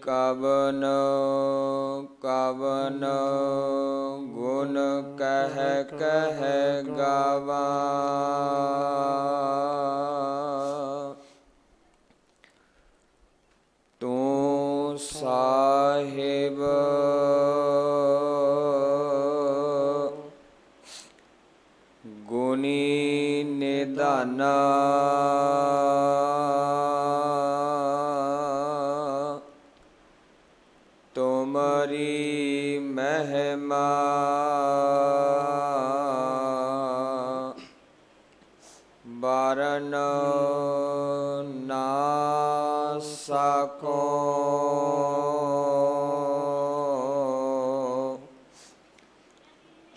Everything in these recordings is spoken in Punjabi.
कवन कवन गुण कह कह गावा। तू साहिब गुणी निधाना। तुमरी महिमा बारन ना सको।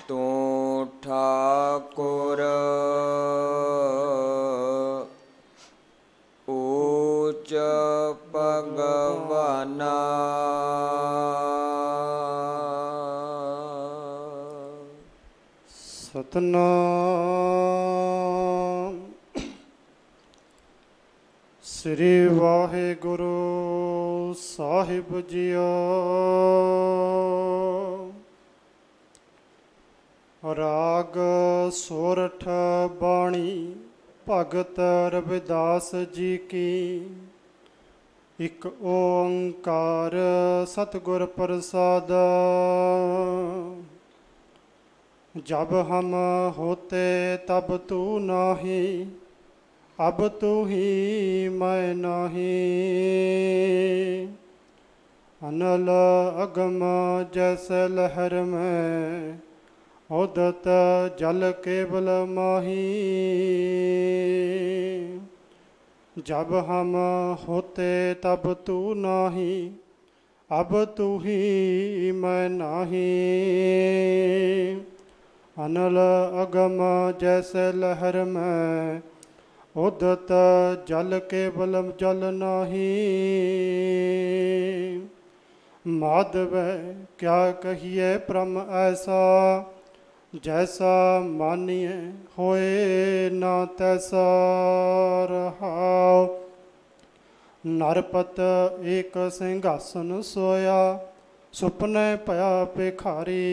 तू ठाकुर ऊच भगवाना। सतनाम श्री वाहिगुरु साहिब जियो। राग सोरठ बाणी भगत रविदास जी की। एक ओंकार सतगुर प्रसाद। जब हम होते तब तू नाही, अब तू ही मैं नाही। अनल अगम जैसे लहर में, उदत जल केवल माही। जब हम होते तब तू नाही, अब तू ही मैं नाही। अनल अगम जैसे लहर में, उदत जल केवल जल नाही। माधव क्या कहिए प्रम ऐसा, जैसा मानिए होए ना तैसा। रहाओ नरपत एक सिंहासन सोया, सुपने पया भिखारी।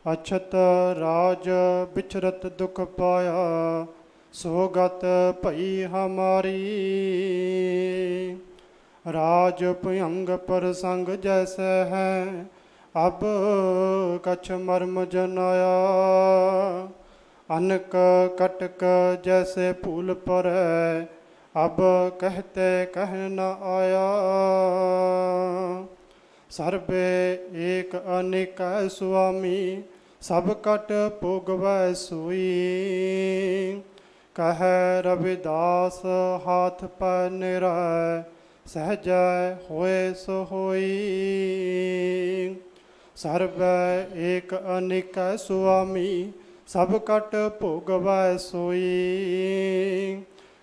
अछत राज बिछरत दुख पाया, सोगत भई हमारी। राज भयंग प्रसंग जैसे है, अब कछ मर्म जनाया। अनक कटक जैसे फूल पर है, अब कहते कह न आया। सर्वे एक अनेक स्वामी, सब कट भोगवै सोई। कह रविदास हाथ पर निरय, सहज होए सो होई। सर्वे एक अनेक स्वामी, सब कट भोगवै सोई।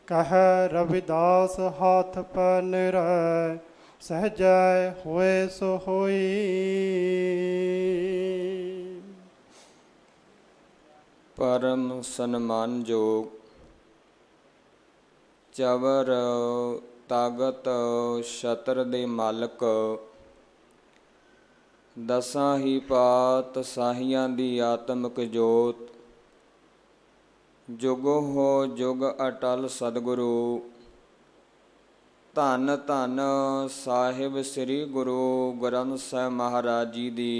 कह रविदास हाथ पर निरय, सहज होए सो होई। परम सन्मानयोग चवर तागत छत्र दे मालक, दसां ही पात साहियां दी आत्मक जोत। जुगो हो जुग अटल सदगुरु, धन धन साहिब श्री गुरु ग्रंथ साहिब महाराज जी दी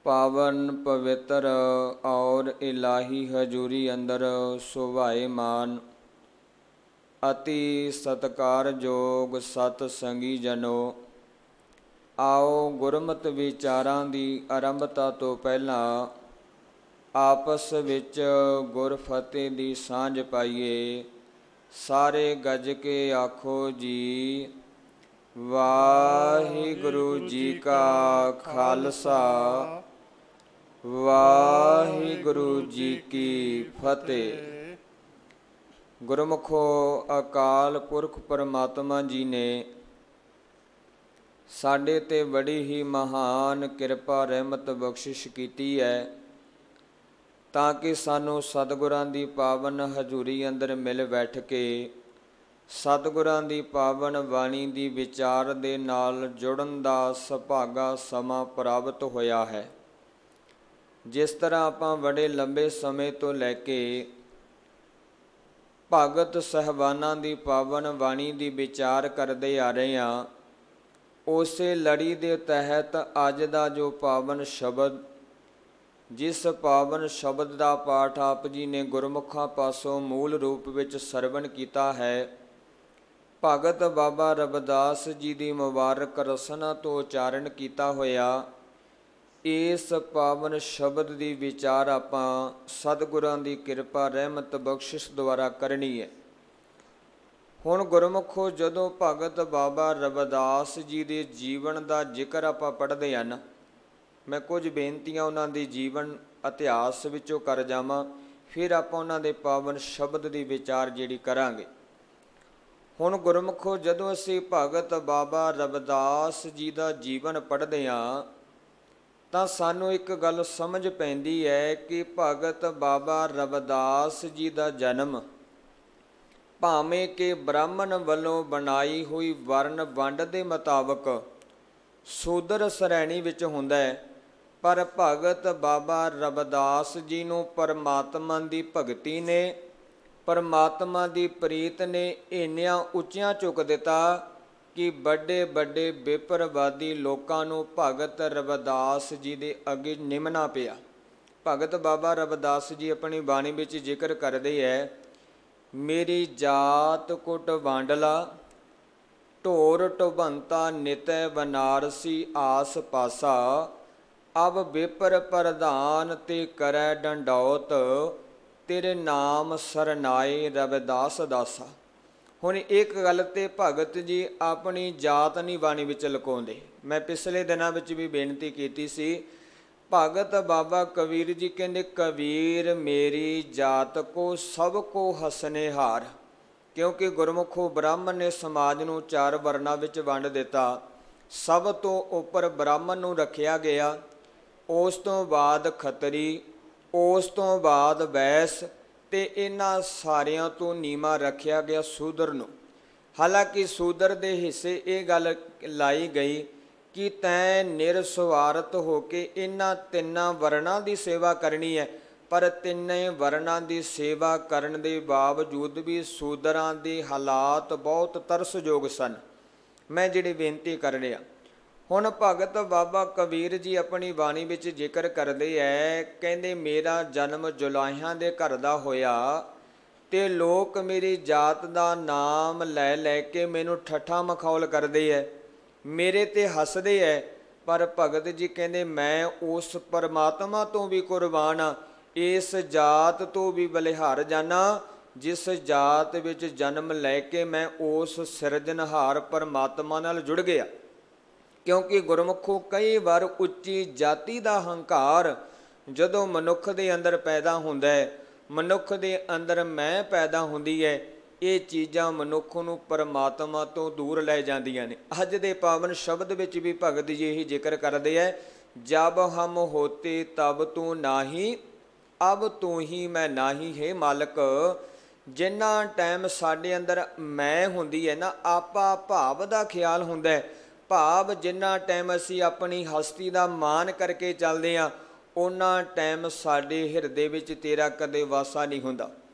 पावन पवित्र और इलाही हजूरी अंदर सुभाएमान अति सत्कारयोग सत संगी जनों। आओ गुरमत विचारां दी आरंभता तो पहला आपस विच गुर फतेह दी सांझ पाइए। सारे गज के आखो जी वाहिगुरु जी का खालसा वाहिगुरु जी की फतेह। गुरमुखो अकाल पुरख परमात्मा जी ने साडे ते बड़ी ही महान किरपा रहमत बख्शिश कीती है ताकि सानू सतगुरां दी पावन हजूरी अंदर मिल बैठ के ਸਤਿਗੁਰਾਂ ਦੀ ਪਾਵਨ ਬਾਣੀ ਦੀ ਵਿਚਾਰ ਦੇ ਨਾਲ ਜੁੜਨ ਦਾ ਸੁਭਾਗਾ ਸਮਾਂ ਪ੍ਰਾਪਤ ਹੋਇਆ ਹੈ। ਜਿਸ ਤਰ੍ਹਾਂ ਆਪਾਂ ਬੜੇ ਲੰਬੇ ਸਮੇਂ ਤੋਂ ਲੈ ਕੇ ਭਗਤ ਸਾਹਿਬਾਨਾਂ ਦੀ ਪਾਵਨ ਬਾਣੀ ਦੀ ਵਿਚਾਰ ਕਰਦੇ ਆ ਰਹੇ ਹਾਂ, ਉਸੇ ਲੜੀ ਦੇ ਤਹਿਤ ਅੱਜ ਦਾ ਜੋ ਪਾਵਨ ਸ਼ਬਦ, ਜਿਸ ਪਾਵਨ ਸ਼ਬਦ ਦਾ ਪਾਠ ਆਪ ਜੀ ਨੇ ਗੁਰਮੁਖਾਂ ਪਾਸੋਂ ਮੂਲ ਰੂਪ ਵਿੱਚ ਸਰਵਣ ਕੀਤਾ ਹੈ, ਭਗਤ ਬਾਬਾ ਰਵਿਦਾਸ ਜੀ ਦੀ ਮੁਬਾਰਕ ਰਸਨਾ ਤੋਂ ਉਚਾਰਨ ਕੀਤਾ ਹੋਇਆ, ਇਸ ਪਾਵਨ ਸ਼ਬਦ ਦੀ ਵਿਚਾਰ ਆਪਾਂ ਸਤਿਗੁਰਾਂ ਦੀ ਕਿਰਪਾ ਰਹਿਮਤ ਬਖਸ਼ਿਸ਼ ਦੁਆਰਾ ਕਰਨੀ ਹੈ। ਹੁਣ ਗੁਰਮੁਖੋ, ਜਦੋਂ ਭਗਤ ਬਾਬਾ ਰਵਿਦਾਸ ਜੀ ਦੇ ਜੀਵਨ ਦਾ ਜ਼ਿਕਰ ਆਪਾਂ ਪੜ੍ਹਦੇ ਹਨ, ਮੈਂ ਕੁਝ ਬੇਨਤੀਆਂ ਉਹਨਾਂ ਦੀ ਜੀਵਨ ਇਤਿਹਾਸ ਵਿੱਚੋਂ ਕਰ ਜਾਵਾਂ, ਫਿਰ ਆਪਾਂ ਉਹਨਾਂ ਦੇ ਪਾਵਨ ਸ਼ਬਦ ਦੀ ਵਿਚਾਰ ਜਿਹੜੀ ਕਰਾਂਗੇ। ਹੁਣ ਗੁਰਮੁਖੋ, ਜਦੋਂ ਅਸੀਂ ਭਗਤ ਬਾਬਾ ਰਵਿਦਾਸ ਜੀ ਦਾ ਜੀਵਨ ਪੜ੍ਹਦੇ ਹਾਂ ਤਾਂ ਸਾਨੂੰ ਇੱਕ ਗੱਲ ਸਮਝ ਪੈਂਦੀ ਹੈ ਕਿ ਭਗਤ ਬਾਬਾ ਰਵਿਦਾਸ ਜੀ ਦਾ ਜਨਮ ਭਾਵੇਂ ਕਿ ਬ੍ਰਾਹਮਣ ਵੱਲੋਂ ਬਣਾਈ ਹੋਈ ਵਰਨ ਵੰਡ ਦੇ ਮੁਤਾਬਕ ਸ਼ੂਦਰ ਸ਼੍ਰੇਣੀ ਵਿੱਚ ਹੁੰਦਾ ਹੈ, ਪਰ ਭਗਤ ਬਾਬਾ ਰਵਿਦਾਸ ਜੀ ਨੂੰ ਪਰਮਾਤਮਾ ਦੀ ਭਗਤੀ ਨੇ, ਪਰਮਾਤਮਾ ਦੀ ਪ੍ਰੀਤ ਨੇ ਇੰਨੀਆਂ ਉੱਚੀਆਂ ਚੁੱਕ ਦਿੱਤਾ ਕਿ ਵੱਡੇ ਵੱਡੇ ਬੇਪਰਵਾਦੀ ਲੋਕਾਂ ਨੂੰ ਭਗਤ ਰਵਿਦਾਸ ਜੀ ਦੇ ਅੱਗੇ ਨਿਮਣਾ ਪਿਆ। ਭਗਤ ਬਾਬਾ ਰਵਿਦਾਸ ਜੀ ਆਪਣੀ ਬਾਣੀ ਵਿੱਚ ਜ਼ਿਕਰ ਕਰਦੇ ਹੈ, ਮੇਰੀ ਜਾਤ ਕੁਟ ਵਾਂਡਲਾ, ਢੋਰ ਢੁਬੰਤਾ ਨਿਤੈ ਬਨਾਰਸੀ ਆਸ ਪਾਸਾ, ਅਬ ਬੇਪਰ ਪ੍ਰਧਾਨ ਤੇ ਕਰੈ ਡੰਡੌਤ, ਤੇਰੇ ਨਾਮ ਸਰਨਾਏ ਰਵਿਦਾਸ ਦਾਸਾ। ਹੁਣ ਇੱਕ ਗੱਲ ਤੇ ਭਗਤ ਜੀ ਆਪਣੀ ਜਾਤ ਨਹੀਂ ਬਾਣੀ ਵਿੱਚ ਲੁਕਾਉਂਦੇ। ਮੈਂ ਪਿਛਲੇ ਦਿਨਾਂ ਵਿੱਚ ਵੀ ਬੇਨਤੀ ਕੀਤੀ ਸੀ, ਭਗਤ ਬਾਬਾ ਕਬੀਰ ਜੀ ਕਹਿੰਦੇ, ਕਬੀਰ ਮੇਰੀ ਜਾਤ ਕੋ ਸਭ ਕੋ ਹਸਨੇ ਹਾਰ। ਕਿਉਂਕਿ ਗੁਰਮੁਖੋ ਬ੍ਰਾਹਮਣ ਨੇ ਸਮਾਜ ਨੂੰ 4 ਵਰਨਾਂ ਵਿੱਚ ਵੰਡ ਦਿੱਤਾ। ਸਭ ਤੋਂ ਉੱਪਰ ਬ੍ਰਾਹਮਣ ਨੂੰ ਰੱਖਿਆ ਗਿਆ, ਉਸ ਤੋਂ ਬਾਅਦ ਖੱਤਰੀ, ਉਸ ਤੋਂ ਬਾਅਦ ਵੈਸ, ਤੇ ਇਹਨਾਂ ਸਾਰਿਆਂ ਤੋਂ ਨੀਵਾਂ ਰੱਖਿਆ ਗਿਆ ਸ਼ੂਦਰ ਨੂੰ। ਹਾਲਾਂਕਿ ਸ਼ੂਦਰ ਦੇ ਹਿੱਸੇ ਇਹ ਗੱਲ ਲਾਈ ਗਈ ਕਿ ਤੈਂ ਨਿਰਸਵਾਰਥ ਹੋ ਕੇ ਇਹਨਾਂ 3 ਵਰਨਾਂ ਦੀ ਸੇਵਾ ਕਰਨੀ ਹੈ, ਪਰ 3 ਵਰਨਾਂ ਦੀ ਸੇਵਾ ਕਰਨ ਦੇ ਬਾਵਜੂਦ ਵੀ ਸ਼ੂਦਰਾਂ ਦੇ ਹਾਲਾਤ ਬਹੁਤ ਤਰਸਯੋਗ ਸਨ। ਮੈਂ ਜਿਹੜੀ ਬੇਨਤੀ ਕਰ ਰਿਹਾ, ਹੁਣ ਭਗਤ ਬਾਬਾ ਕਬੀਰ ਜੀ ਆਪਣੀ ਬਾਣੀ ਵਿੱਚ ਜ਼ਿਕਰ ਕਰਦੇ ਹੈ, ਕਹਿੰਦੇ ਮੇਰਾ ਜਨਮ ਜੁਲਾਹਿਆਂ ਦੇ ਘਰ ਦਾ ਹੋਇਆ ਤੇ ਲੋਕ ਮੇਰੀ ਜਾਤ ਦਾ ਨਾਮ ਲੈ ਲੈ ਕੇ ਮੈਨੂੰ ਠੱਠਾ ਮਖੌਲ ਕਰਦੇ ਹੈ, ਮੇਰੇ ਤੇ ਹੱਸਦੇ ਹੈ, ਪਰ ਭਗਤ ਜੀ ਕਹਿੰਦੇ ਮੈਂ ਉਸ ਪਰਮਾਤਮਾ ਤੋਂ ਵੀ ਕੁਰਬਾਨ ਹਾਂ, ਇਸ ਜਾਤ ਤੋਂ ਵੀ ਬਲਿਹਾਰ ਜਾਣਾ ਜਿਸ ਜਾਤ ਵਿੱਚ ਜਨਮ ਲੈ ਕੇ ਮੈਂ ਉਸ ਸਿਰਜਣਹਾਰ ਪਰਮਾਤਮਾ ਨਾਲ ਜੁੜ ਗਿਆ। ਕਿਉਂਕਿ ਗੁਰਮੁਖੋ ਕਈ ਵਾਰ ਉੱਚੀ ਜਾਤੀ ਦਾ ਹੰਕਾਰ ਜਦੋਂ ਮਨੁੱਖ ਦੇ ਅੰਦਰ ਪੈਦਾ ਹੁੰਦਾ ਹੈ, ਮਨੁੱਖ ਦੇ ਅੰਦਰ ਮੈਂ ਪੈਦਾ ਹੁੰਦੀ ਹੈ, ਇਹ ਚੀਜ਼ਾਂ ਮਨੁੱਖ ਨੂੰ ਪਰਮਾਤਮਾ ਤੋਂ ਦੂਰ ਲੈ ਜਾਂਦੀਆਂ ਨੇ। ਅੱਜ ਦੇ ਪਾਵਨ ਸ਼ਬਦ ਵਿੱਚ ਵੀ ਭਗਤ ਜੀ ਇਹੀ ਜ਼ਿਕਰ ਕਰਦੇ ਹੈ, ਜਬ ਹਮ ਹੋਤੇ ਤਬ ਤੂੰ ਨਾਹੀ, ਅਬ ਤੂੰ ਹੀ ਮੈਂ ਨਾਹੀ ਹੈ ਮਾਲਕ। ਜਿੰਨਾ ਟਾਈਮ ਸਾਡੇ ਅੰਦਰ ਮੈਂ ਹੁੰਦੀ ਹੈ ਨਾ, ਆਪਾ ਭਾਵ ਦਾ ਖਿਆਲ ਹੁੰਦਾ ਹੈ, ਭਾਵ ਜਿੰਨਾ ਟਾਈਮ ਅਸੀਂ ਆਪਣੀ ਹਸਤੀ ਦਾ ਮਾਣ ਕਰਕੇ ਚੱਲਦੇ ਹਾਂ, ਉਹਨਾਂ ਟਾਈਮ ਸਾਡੇ ਹਿਰਦੇ ਵਿੱਚ ਤੇਰਾ ਕਦੇ ਵਾਸਾ ਨਹੀਂ ਹੁੰਦਾ।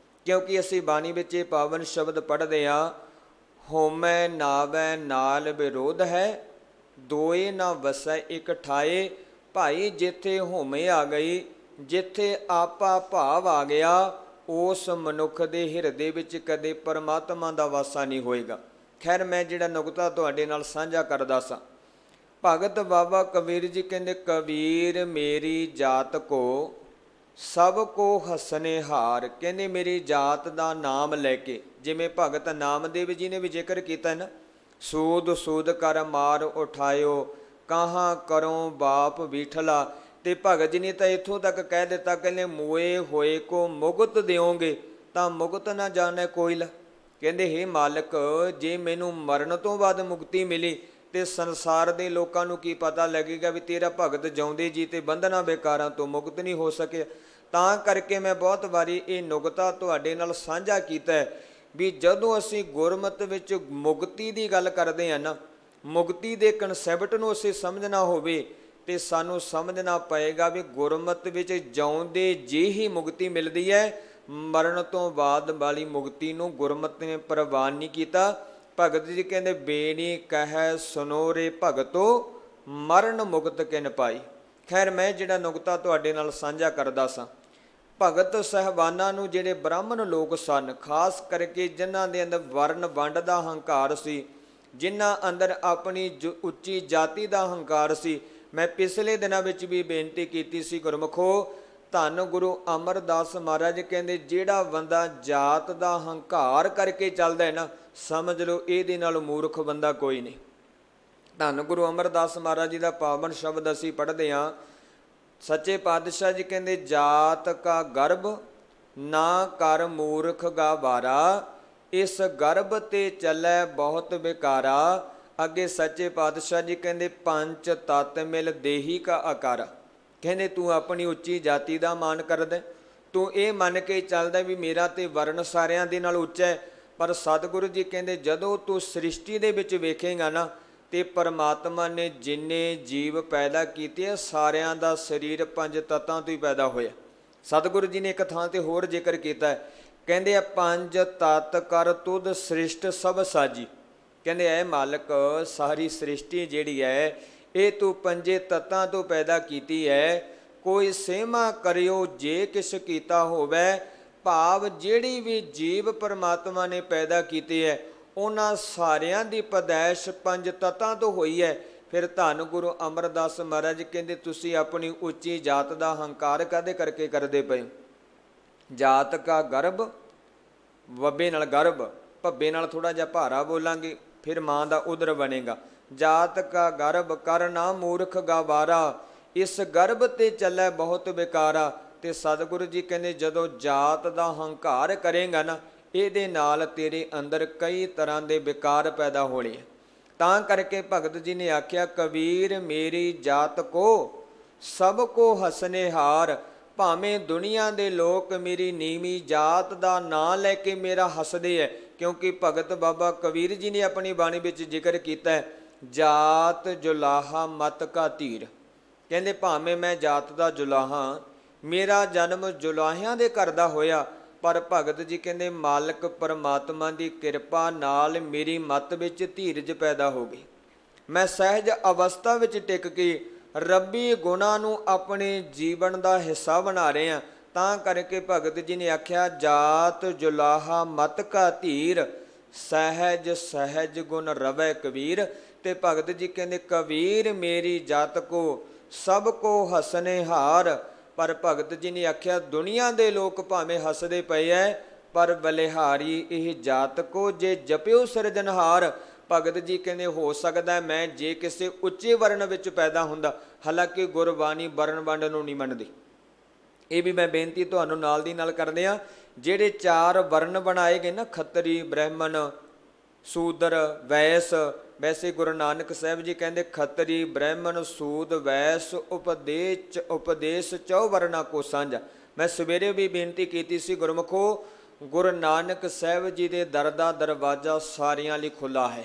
ਕਿਉਂਕਿ ਅਸੀਂ ਬਾਣੀ ਵਿੱਚ ਇਹ ਪਾਵਨ ਸ਼ਬਦ ਪੜ੍ਹਦੇ ਹਾਂ, ਹੋਮੈ ਨਾਵੈ ਨਾਲ ਵਿਰੋਧ ਹੈ, ਦੋਏ ਨਾ ਵਸੈ ਇੱਕ ਠਾਏ। ਭਾਈ ਜਿੱਥੇ ਹੋਮੇ ਆ ਗਈ, ਜਿੱਥੇ ਆਪਾ ਭਾਵ ਆ ਗਿਆ, ਉਸ ਮਨੁੱਖ ਦੇ ਹਿਰਦੇ ਵਿੱਚ ਕਦੇ ਪਰਮਾਤਮਾ ਦਾ ਵਾਸਾ ਨਹੀਂ ਹੋਏਗਾ। ਖੈਰ, ਮੈਂ ਜਿਹੜਾ ਨੁਕਤਾ ਤੁਹਾਡੇ ਨਾਲ ਸਾਂਝਾ ਕਰਦਾ ਸਾਂ, ਭਗਤ ਬਾਬਾ ਕਬੀਰ ਜੀ ਕਹਿੰਦੇ, ਕਬੀਰ ਮੇਰੀ ਜਾਤ ਕੋ ਸਭ ਕੋ ਹਸਨੇ ਹਾਰ। ਕਹਿੰਦੇ ਮੇਰੀ ਜਾਤ ਦਾ ਨਾਮ ਲੈ ਕੇ, ਜਿਵੇਂ ਭਗਤ ਨਾਮਦੇਵ ਜੀ ਨੇ ਵੀ ਜ਼ਿਕਰ ਕੀਤਾ ਨਾ, ਸੂਦ ਸੂਦ ਕਰ ਮਾਰ ਉਠਾਇਓ, ਕਹਾਂ ਕਰੋ ਬਾਪ ਬੀਠਲਾ। ਤੇ ਭਗਤ ਜੀ ਨੇ ਤਾਂ ਇੱਥੋਂ ਤੱਕ ਕਹਿ ਦਿੱਤਾ, ਕਹਿੰਦੇ ਮੋਏ ਹੋਏ ਕੋ ਮੁਕਤ ਦਿਓਗੇ ਤਾਂ ਮੁਕਤ ਨਾ ਜਾਣੇ ਕੋਇਲ। ਕਹਿੰਦੇ ਹੇ ਮਾਲਕ, ਜੇ ਮੈਨੂੰ ਮਰਨ ਤੋਂ ਬਾਅਦ ਮੁਕਤੀ ਮਿਲੀ ਤੇ ਸੰਸਾਰ ਦੇ ਲੋਕਾਂ ਨੂੰ ਕੀ ਪਤਾ ਲੱਗੇਗਾ ਵੀ ਤੇਰਾ ਭਗਤ ਜਿਉਂਦੇ ਜੀ ਤੇ ਬੰਧਨਾਂ ਬੇਕਾਰਾਂ ਤੋਂ ਮੁਕਤ ਨਹੀਂ ਹੋ ਸਕਿਆ। ਤਾਂ ਕਰਕੇ ਮੈਂ ਬਹੁਤ ਵਾਰੀ ਇਹ ਨੁਕਤਾ ਤੁਹਾਡੇ ਨਾਲ ਸਾਂਝਾ ਕੀਤਾ ਹੈ ਵੀ ਜਦੋਂ ਅਸੀਂ ਗੁਰਮਤ ਵਿੱਚ ਮੁਕਤੀ ਦੀ ਗੱਲ ਕਰਦੇ ਹਾਂ ਨਾ, ਮੁਕਤੀ ਦੇ ਕਨਸੈਪਟ ਨੂੰ ਅਸੀਂ ਸਮਝਣਾ ਹੋਵੇ ਤੇ ਸਾਨੂੰ ਸਮਝਣਾ ਪਏਗਾ ਵੀ ਗੁਰਮਤ ਵਿੱਚ ਜਿਉਂਦੇ ਜੀ ਹੀ ਮੁਕਤੀ ਮਿਲਦੀ ਹੈ। ਮਰਨ ਤੋਂ ਬਾਅਦ ਵਾਲੀ ਮੁਕਤੀ ਨੂੰ ਗੁਰਮਤ ਨੇ ਪ੍ਰਵਾਨ ਨਹੀਂ ਕੀਤਾ। ਭਗਤ ਜੀ ਕਹਿੰਦੇ ਬੇਨੀ ਕਹਿ ਸੁਨੋ ਰੇ ਭਗਤੋ ਮਰਨ ਮੁਕਤ ਕਿਨ ਪਾਈ। ਖੈਰ ਮੈਂ ਜਿਹੜਾ ਨੁਕਤਾ ਤੁਹਾਡੇ ਨਾਲ ਸਾਂਝਾ ਕਰਦਾ ਸਾਂ, ਭਗਤ ਸਾਹਿਬਾਨਾਂ ਨੂੰ ਜਿਹੜੇ ਬ੍ਰਾਹਮਣ ਲੋਕ ਸਨ, ਖਾਸ ਕਰਕੇ ਜਿਨ੍ਹਾਂ ਦੇ ਅੰਦਰ ਵਰਨ ਵੰਡ ਦਾ ਹੰਕਾਰ ਸੀ, ਜਿਨ੍ਹਾਂ ਅੰਦਰ ਆਪਣੀ ਉੱਚੀ ਜਾਤੀ ਦਾ ਹੰਕਾਰ ਸੀ, ਮੈਂ ਪਿਛਲੇ ਦਿਨਾਂ ਵਿੱਚ ਵੀ ਬੇਨਤੀ ਕੀਤੀ ਸੀ ਗੁਰਮੁਖੋ, ਧੰਨ ਗੁਰੂ ਅਮਰਦਾਸ ਮਹਾਰਾਜ ਕਹਿੰਦੇ ਜਿਹੜਾ ਬੰਦਾ ਜਾਤ ਦਾ ਹੰਕਾਰ ਕਰਕੇ ਚੱਲਦਾ ਹੈ ਨਾ, ਸਮਝ ਲਓ ਇਹਦੇ ਨਾਲ ਮੂਰਖ ਬੰਦਾ ਕੋਈ ਨਹੀਂ। ਧੰਨ ਗੁਰੂ ਅਮਰਦਾਸ ਮਹਾਰਾਜ ਜੀ ਦਾ ਪਾਵਨ ਸ਼ਬਦ ਅਸੀਂ ਪੜ੍ਹਦੇ ਹਾਂ, ਸੱਚੇ ਪਾਤਸ਼ਾਹ ਜੀ ਕਹਿੰਦੇ ਜਾਤ ਕਾ ਗਰਭ ਨਾ ਕਰ ਮੂਰਖ ਗਾਵਾਰਾ, ਇਸ ਗਰਭ ਤੇ ਚੱਲੈ ਬਹੁਤ ਵਿਕਾਰਾ। ਅੱਗੇ ਸੱਚੇ ਪਾਤਸ਼ਾਹ ਜੀ ਕਹਿੰਦੇ ਪੰਜ ਤਤ ਮਿਲ ਦੇਹੀ ਕਾ ਆਕਾਰਾ। ਕਹਿੰਦੇ ਤੂੰ ਆਪਣੀ ਉੱਚੀ ਜਾਤੀ ਦਾ ਮਾਣ ਕਰਦਾ, ਤੂੰ ਇਹ ਮੰਨ ਕੇ ਚੱਲਦਾ ਵੀ ਮੇਰਾ ਤੇ ਵਰਨ ਸਾਰਿਆਂ ਦੇ ਨਾਲ ਉੱਚਾ ਹੈ, ਪਰ ਸਤਿਗੁਰੂ ਜੀ ਕਹਿੰਦੇ ਜਦੋਂ ਤੂੰ ਸ੍ਰਿਸ਼ਟੀ ਦੇ ਵਿੱਚ ਵੇਖੇਗਾ ਨਾ ਤੇ ਪਰਮਾਤਮਾ ਨੇ ਜਿੰਨੇ ਜੀਵ ਪੈਦਾ ਕੀਤੇ ਆ ਸਾਰਿਆਂ ਦਾ ਸਰੀਰ ਪੰਜ ਤੱਤਾਂ ਤੋਂ ਹੀ ਪੈਦਾ ਹੋਇਆ। ਸਤਿਗੁਰੂ ਜੀ ਨੇ ਇੱਕ ਥਾਂ ਤੇ ਹੋਰ ਜ਼ਿਕਰ ਕੀਤਾ, ਕਹਿੰਦੇ ਆ ਪੰਜ ਤਤ ਕਰ ਤੁਧ ਸ੍ਰਿਸ਼ਟ ਸਭ ਸਾਜੀ। ਕਹਿੰਦੇ ਐ ਮਾਲਕ ਸਾਰੀ ਸ੍ਰਿਸ਼ਟੀ ਜਿਹੜੀ ਹੈ ਇਹ ਤੂੰ ਪੰਜੇ ਤੱਤਾਂ ਤੋਂ ਪੈਦਾ ਕੀਤੀ ਹੈ। ਕੋਈ ਸੇਮਾ ਕਰਿਓ ਜੇ ਕਿਛ ਕੀਤਾ ਹੋਵੇ, ਭਾਵ ਜਿਹੜੀ ਵੀ ਜੀਵ ਪਰਮਾਤਮਾ ਨੇ ਪੈਦਾ ਕੀਤੀ ਹੈ ਉਹਨਾਂ ਸਾਰਿਆਂ ਦੀ ਪੈਦਾਇਸ਼ ਪੰਜ ਤੱਤਾਂ ਤੋਂ ਹੋਈ ਹੈ। ਫਿਰ ਧੰਨ ਗੁਰੂ ਅਮਰਦਾਸ ਮਹਾਰਾਜ ਕਹਿੰਦੇ ਤੁਸੀਂ ਆਪਣੀ ਉੱਚੀ ਜਾਤ ਦਾ ਹੰਕਾਰ ਕਾਹਦੇ ਕਰਕੇ ਕਰਦੇ ਪਏ? ਜਾਤ ਕਾ ਗਰਭ, ਵੱਬੇ ਨਾਲ ਗਰਭ, ਭੱਬੇ ਨਾਲ ਥੋੜ੍ਹਾ ਜਿਹਾ ਭਾਰਾ ਬੋਲਾਂਗੇ ਫਿਰ ਮਾਂ ਦਾ ਉਦਰ ਬਣੇਗਾ। ਜਾਤ ਕਾ ਗਰਭ ਕਰ ਨਾ ਮੂਰਖ ਗਾਵਾਰਾ, ਇਸ ਗਰਭ ਤੇ ਚੱਲੈ ਬਹੁਤ ਵਿਕਾਰਾ। ਤੇ ਸਤਿਗੁਰੂ ਜੀ ਕਹਿੰਦੇ ਜਦੋਂ ਜਾਤ ਦਾ ਹੰਕਾਰ ਕਰੇਗਾ ਨਾ ਇਹਦੇ ਨਾਲ ਤੇਰੇ ਅੰਦਰ ਕਈ ਤਰ੍ਹਾਂ ਦੇ ਵਿਕਾਰ ਪੈਦਾ ਹੋਣੇ। ਤਾਂ ਕਰਕੇ ਭਗਤ ਜੀ ਨੇ ਆਖਿਆ ਕਬੀਰ ਮੇਰੀ ਜਾਤ ਕੋ ਸਭ ਕੋ ਹਸਨੇ ਹਾਰ, ਭਾਵੇਂ ਦੁਨੀਆ ਦੇ ਲੋਕ ਮੇਰੀ ਨੀਵੀਂ ਜਾਤ ਦਾ ਨਾਂ ਲੈ ਕੇ ਮੇਰਾ ਹੱਸਦੇ ਹੈ। ਕਿਉਂਕਿ ਭਗਤ ਬਾਬਾ ਕਬੀਰ ਜੀ ਨੇ ਆਪਣੀ ਬਾਣੀ ਵਿੱਚ ਜ਼ਿਕਰ ਕੀਤਾ ਜਾਤ ਜੁਲਾਹਾ ਮਤ ਕਾ ਧੀਰ। ਕਹਿੰਦੇ ਭਾਵੇਂ ਮੈਂ ਜਾਤ ਦਾ ਜੁਲਾਹਾ, ਮੇਰਾ ਜਨਮ ਜੁਲਾਹਿਆਂ ਦੇ ਘਰ ਦਾ ਹੋਇਆ, ਪਰ ਭਗਤ ਜੀ ਕਹਿੰਦੇ ਮਾਲਕ ਪਰਮਾਤਮਾ ਦੀ ਕਿਰਪਾ ਨਾਲ ਮੇਰੀ ਮੱਤ ਵਿੱਚ ਧੀਰਜ ਪੈਦਾ ਹੋ ਗਈ। ਮੈਂ ਸਹਿਜ ਅਵਸਥਾ ਵਿੱਚ ਟਿਕ ਕੇ ਰੱਬੀ ਗੁਣਾਂ ਨੂੰ ਆਪਣੇ ਜੀਵਨ ਦਾ ਹਿੱਸਾ ਬਣਾ ਰਹੇ ਹਾਂ। ਤਾਂ ਕਰਕੇ ਭਗਤ ਜੀ ਨੇ ਆਖਿਆ ਜਾਤ ਜੁਲਾਹਾ ਮਤ ਕਾ ਧੀਰ, ਸਹਿਜ ਸਹਿਜ ਗੁਣ ਰਵੈ ਕਬੀਰ। ਤੇ ਭਗਤ ਜੀ ਕਹਿੰਦੇ ਕਬੀਰ ਮੇਰੀ ਜਾਤ ਕੋ ਸਭ ਕੋ ਹਸਨੇ ਹਾਰ। ਪਰ ਭਗਤ ਜੀ ਨੇ ਆਖਿਆ ਦੁਨੀਆ ਦੇ ਲੋਕ ਭਾਵੇਂ ਹੱਸਦੇ ਪਏ ਐ, ਪਰ ਬਲਿਹਾਰੀ ਇਹ ਜਾਤ ਕੋ ਜੇ ਜਪਿਓ ਸਿਰਜਣਹਾਰ। ਭਗਤ ਜੀ ਕਹਿੰਦੇ ਹੋ ਸਕਦਾ ਮੈਂ ਜੇ ਕਿਸੇ ਉੱਚੇ ਵਰਨ ਵਿੱਚ ਪੈਦਾ ਹੁੰਦਾ, ਹਾਲਾਂਕਿ ਗੁਰਬਾਣੀ ਵਰਨ ਵੰਡ ਨੂੰ ਨਹੀਂ ਮੰਨਦੀ। ਇਹ ਵੀ ਮੈਂ ਬੇਨਤੀ ਤੁਹਾਨੂੰ ਨਾਲ ਦੀ ਨਾਲ ਕਰਦੇ ਹਾਂ, ਜਿਹੜੇ ਚਾਰ ਵਰਨ ਬਣਾਏ ਗਏ ਨਾ ਖੱਤਰੀ, ਬ੍ਰਾਹਮਣ, ਸੂਦਰ, ਵੈਸ। ਵੈਸੇ ਗੁਰੂ ਨਾਨਕ ਸਾਹਿਬ ਜੀ ਕਹਿੰਦੇ ਖੱਤਰੀ, ਬ੍ਰਾਹਮਣ, ਸੂਦ, ਵੈਸ ਉਪਦੇਸ਼ ਚੌ ਵਰਨਾ ਕੋ ਸਾਂਝਾ। ਮੈਂ ਸਵੇਰੇ ਵੀ ਬੇਨਤੀ ਕੀਤੀ ਸੀ ਗੁਰਮੁਖੋ, ਗੁਰੂ ਨਾਨਕ ਸਾਹਿਬ ਜੀ ਦੇ ਦਰ ਦਾ ਦਰਵਾਜ਼ਾ ਸਾਰਿਆਂ ਲਈ ਖੁੱਲ੍ਹਾ ਹੈ।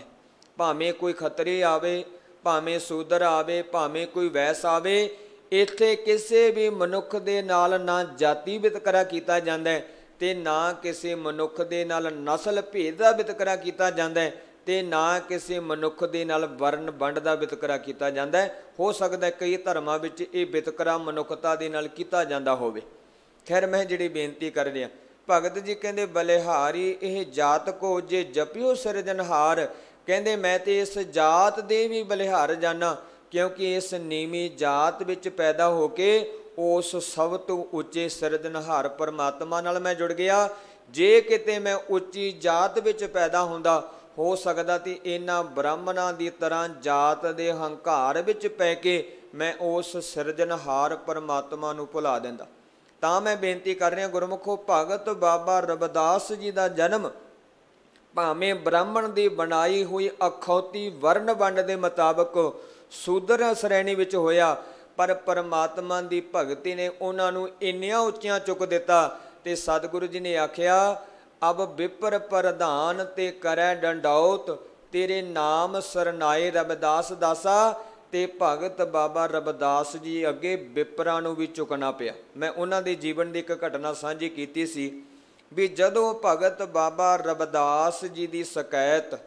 ਭਾਵੇਂ ਕੋਈ ਖੱਤਰੀ ਆਵੇ, ਭਾਵੇਂ ਸੂਦਰ ਆਵੇ, ਭਾਵੇਂ ਕੋਈ ਵੈਸ ਆਵੇ, ਇੱਥੇ ਕਿਸੇ ਵੀ ਮਨੁੱਖ ਦੇ ਨਾਲ ਨਾ ਜਾਤੀ ਵਿਤਕਰਾ ਕੀਤਾ ਜਾਂਦਾ ਹੈ ਤੇ ਨਾ ਕਿਸੇ ਮਨੁੱਖ ਦੇ ਨਾਲ ਨਸਲ ਭੇਦ ਦਾ ਵਿਤਕਰਾ ਕੀਤਾ ਜਾਂਦਾ ਹੈ ਤੇ ਨਾ ਕਿਸੇ ਮਨੁੱਖ ਦੇ ਨਾਲ ਵਰਨ ਵੰਡ ਦਾ ਵਿਤਕਰਾ ਕੀਤਾ ਜਾਂਦਾ ਹੈ। ਹੋ ਸਕਦਾ ਕਈ ਧਰਮਾਂ ਵਿੱਚ ਇਹ ਵਿਤਕਰਾ ਮਨੁੱਖਤਾ ਦੇ ਨਾਲ ਕੀਤਾ ਜਾਂਦਾ ਹੋਵੇ। ਖੈਰ ਮੈਂ ਜਿਹੜੀ ਬੇਨਤੀ ਕਰ ਰਿਹਾ, ਭਗਤ ਜੀ ਕਹਿੰਦੇ ਬਲਿਹਾਰੀ ਇਹ ਜਾਤ ਕੋ ਜੇ ਜਪਿਓ ਸਿਰਜਣਹਾਰ। ਕਹਿੰਦੇ ਮੈਂ ਤੇ ਇਸ ਜਾਤ ਦੇ ਵੀ ਬਲਿਹਾਰ ਜਾਣਾ, ਕਿਉਂਕਿ ਇਸ ਨੀਵੀਂ ਜਾਤ ਵਿੱਚ ਪੈਦਾ ਹੋ ਕੇ ਉਸ ਸਭ ਤੋਂ ਉੱਚੇ ਸਿਰਜਣਹਾਰ ਪਰਮਾਤਮਾ ਨਾਲ ਮੈਂ ਜੁੜ ਗਿਆ। ਜੇ ਕਿਤੇ ਮੈਂ ਉੱਚੀ ਜਾਤ ਵਿੱਚ ਪੈਦਾ ਹੁੰਦਾ, ਹੋ ਸਕਦਾ ਤੇ ਇਹਨਾਂ ਬ੍ਰਾਹਮਣਾਂ ਦੀ ਤਰ੍ਹਾਂ ਜਾਤ ਦੇ ਹੰਕਾਰ ਵਿੱਚ ਪੈ ਕੇ ਮੈਂ ਉਸ ਸਿਰਜਣਹਾਰ ਪਰਮਾਤਮਾ ਨੂੰ ਭੁਲਾ ਦਿੰਦਾ। ਤਾਂ ਮੈਂ ਬੇਨਤੀ ਕਰ ਰਿਹਾ ਗੁਰਮੁਖੋ, ਭਗਤ ਬਾਬਾ ਰਵਿਦਾਸ ਜੀ ਦਾ ਜਨਮ ਭਾਵੇਂ ਬ੍ਰਾਹਮਣ ਦੀ ਬਣਾਈ ਹੋਈ ਅਖੌਤੀ ਵਰਨ ਵੰਡ ਦੇ ਮੁਤਾਬਕ ਸੂਦਰ ਸ਼੍ਰੇਣੀ ਵਿੱਚ ਹੋਇਆ, ਪਰ ਪਰਮਾਤਮਾ ਦੀ ਭਗਤੀ ਨੇ ਉਹਨਾਂ ਨੂੰ ਇੰਨੀਆਂ ਉੱਚੀਆਂ ਚੁੱਕ ਦਿੱਤਾ। ਤੇ ਸਤਿਗੁਰੂ ਜੀ ਨੇ ਆਖਿਆ ਅਬ ਵਿਪਰ ਪ੍ਰਧਾਨ ਤੇ ਕਰੈ ਡੰਡੌਤ, ਤੇਰੇ ਨਾਮ ਸਰਨਾਏ ਰਵਿਦਾਸ ਦਾਸਾ। ਤੇ ਭਗਤ ਬਾਬਾ ਰਵਿਦਾਸ ਜੀ ਅੱਗੇ ਵਿਪਰਾਂ ਨੂੰ ਵੀ ਝੁਕਣਾ ਪਿਆ। ਮੈਂ ਉਹਨਾਂ ਦੇ ਜੀਵਨ ਦੀ ਇੱਕ ਘਟਨਾ ਸਾਂਝੀ ਕੀਤੀ ਸੀ ਵੀ ਜਦੋਂ ਭਗਤ ਬਾਬਾ ਰਵਿਦਾਸ ਜੀ ਦੀ ਸ਼ਿਕਾਇਤ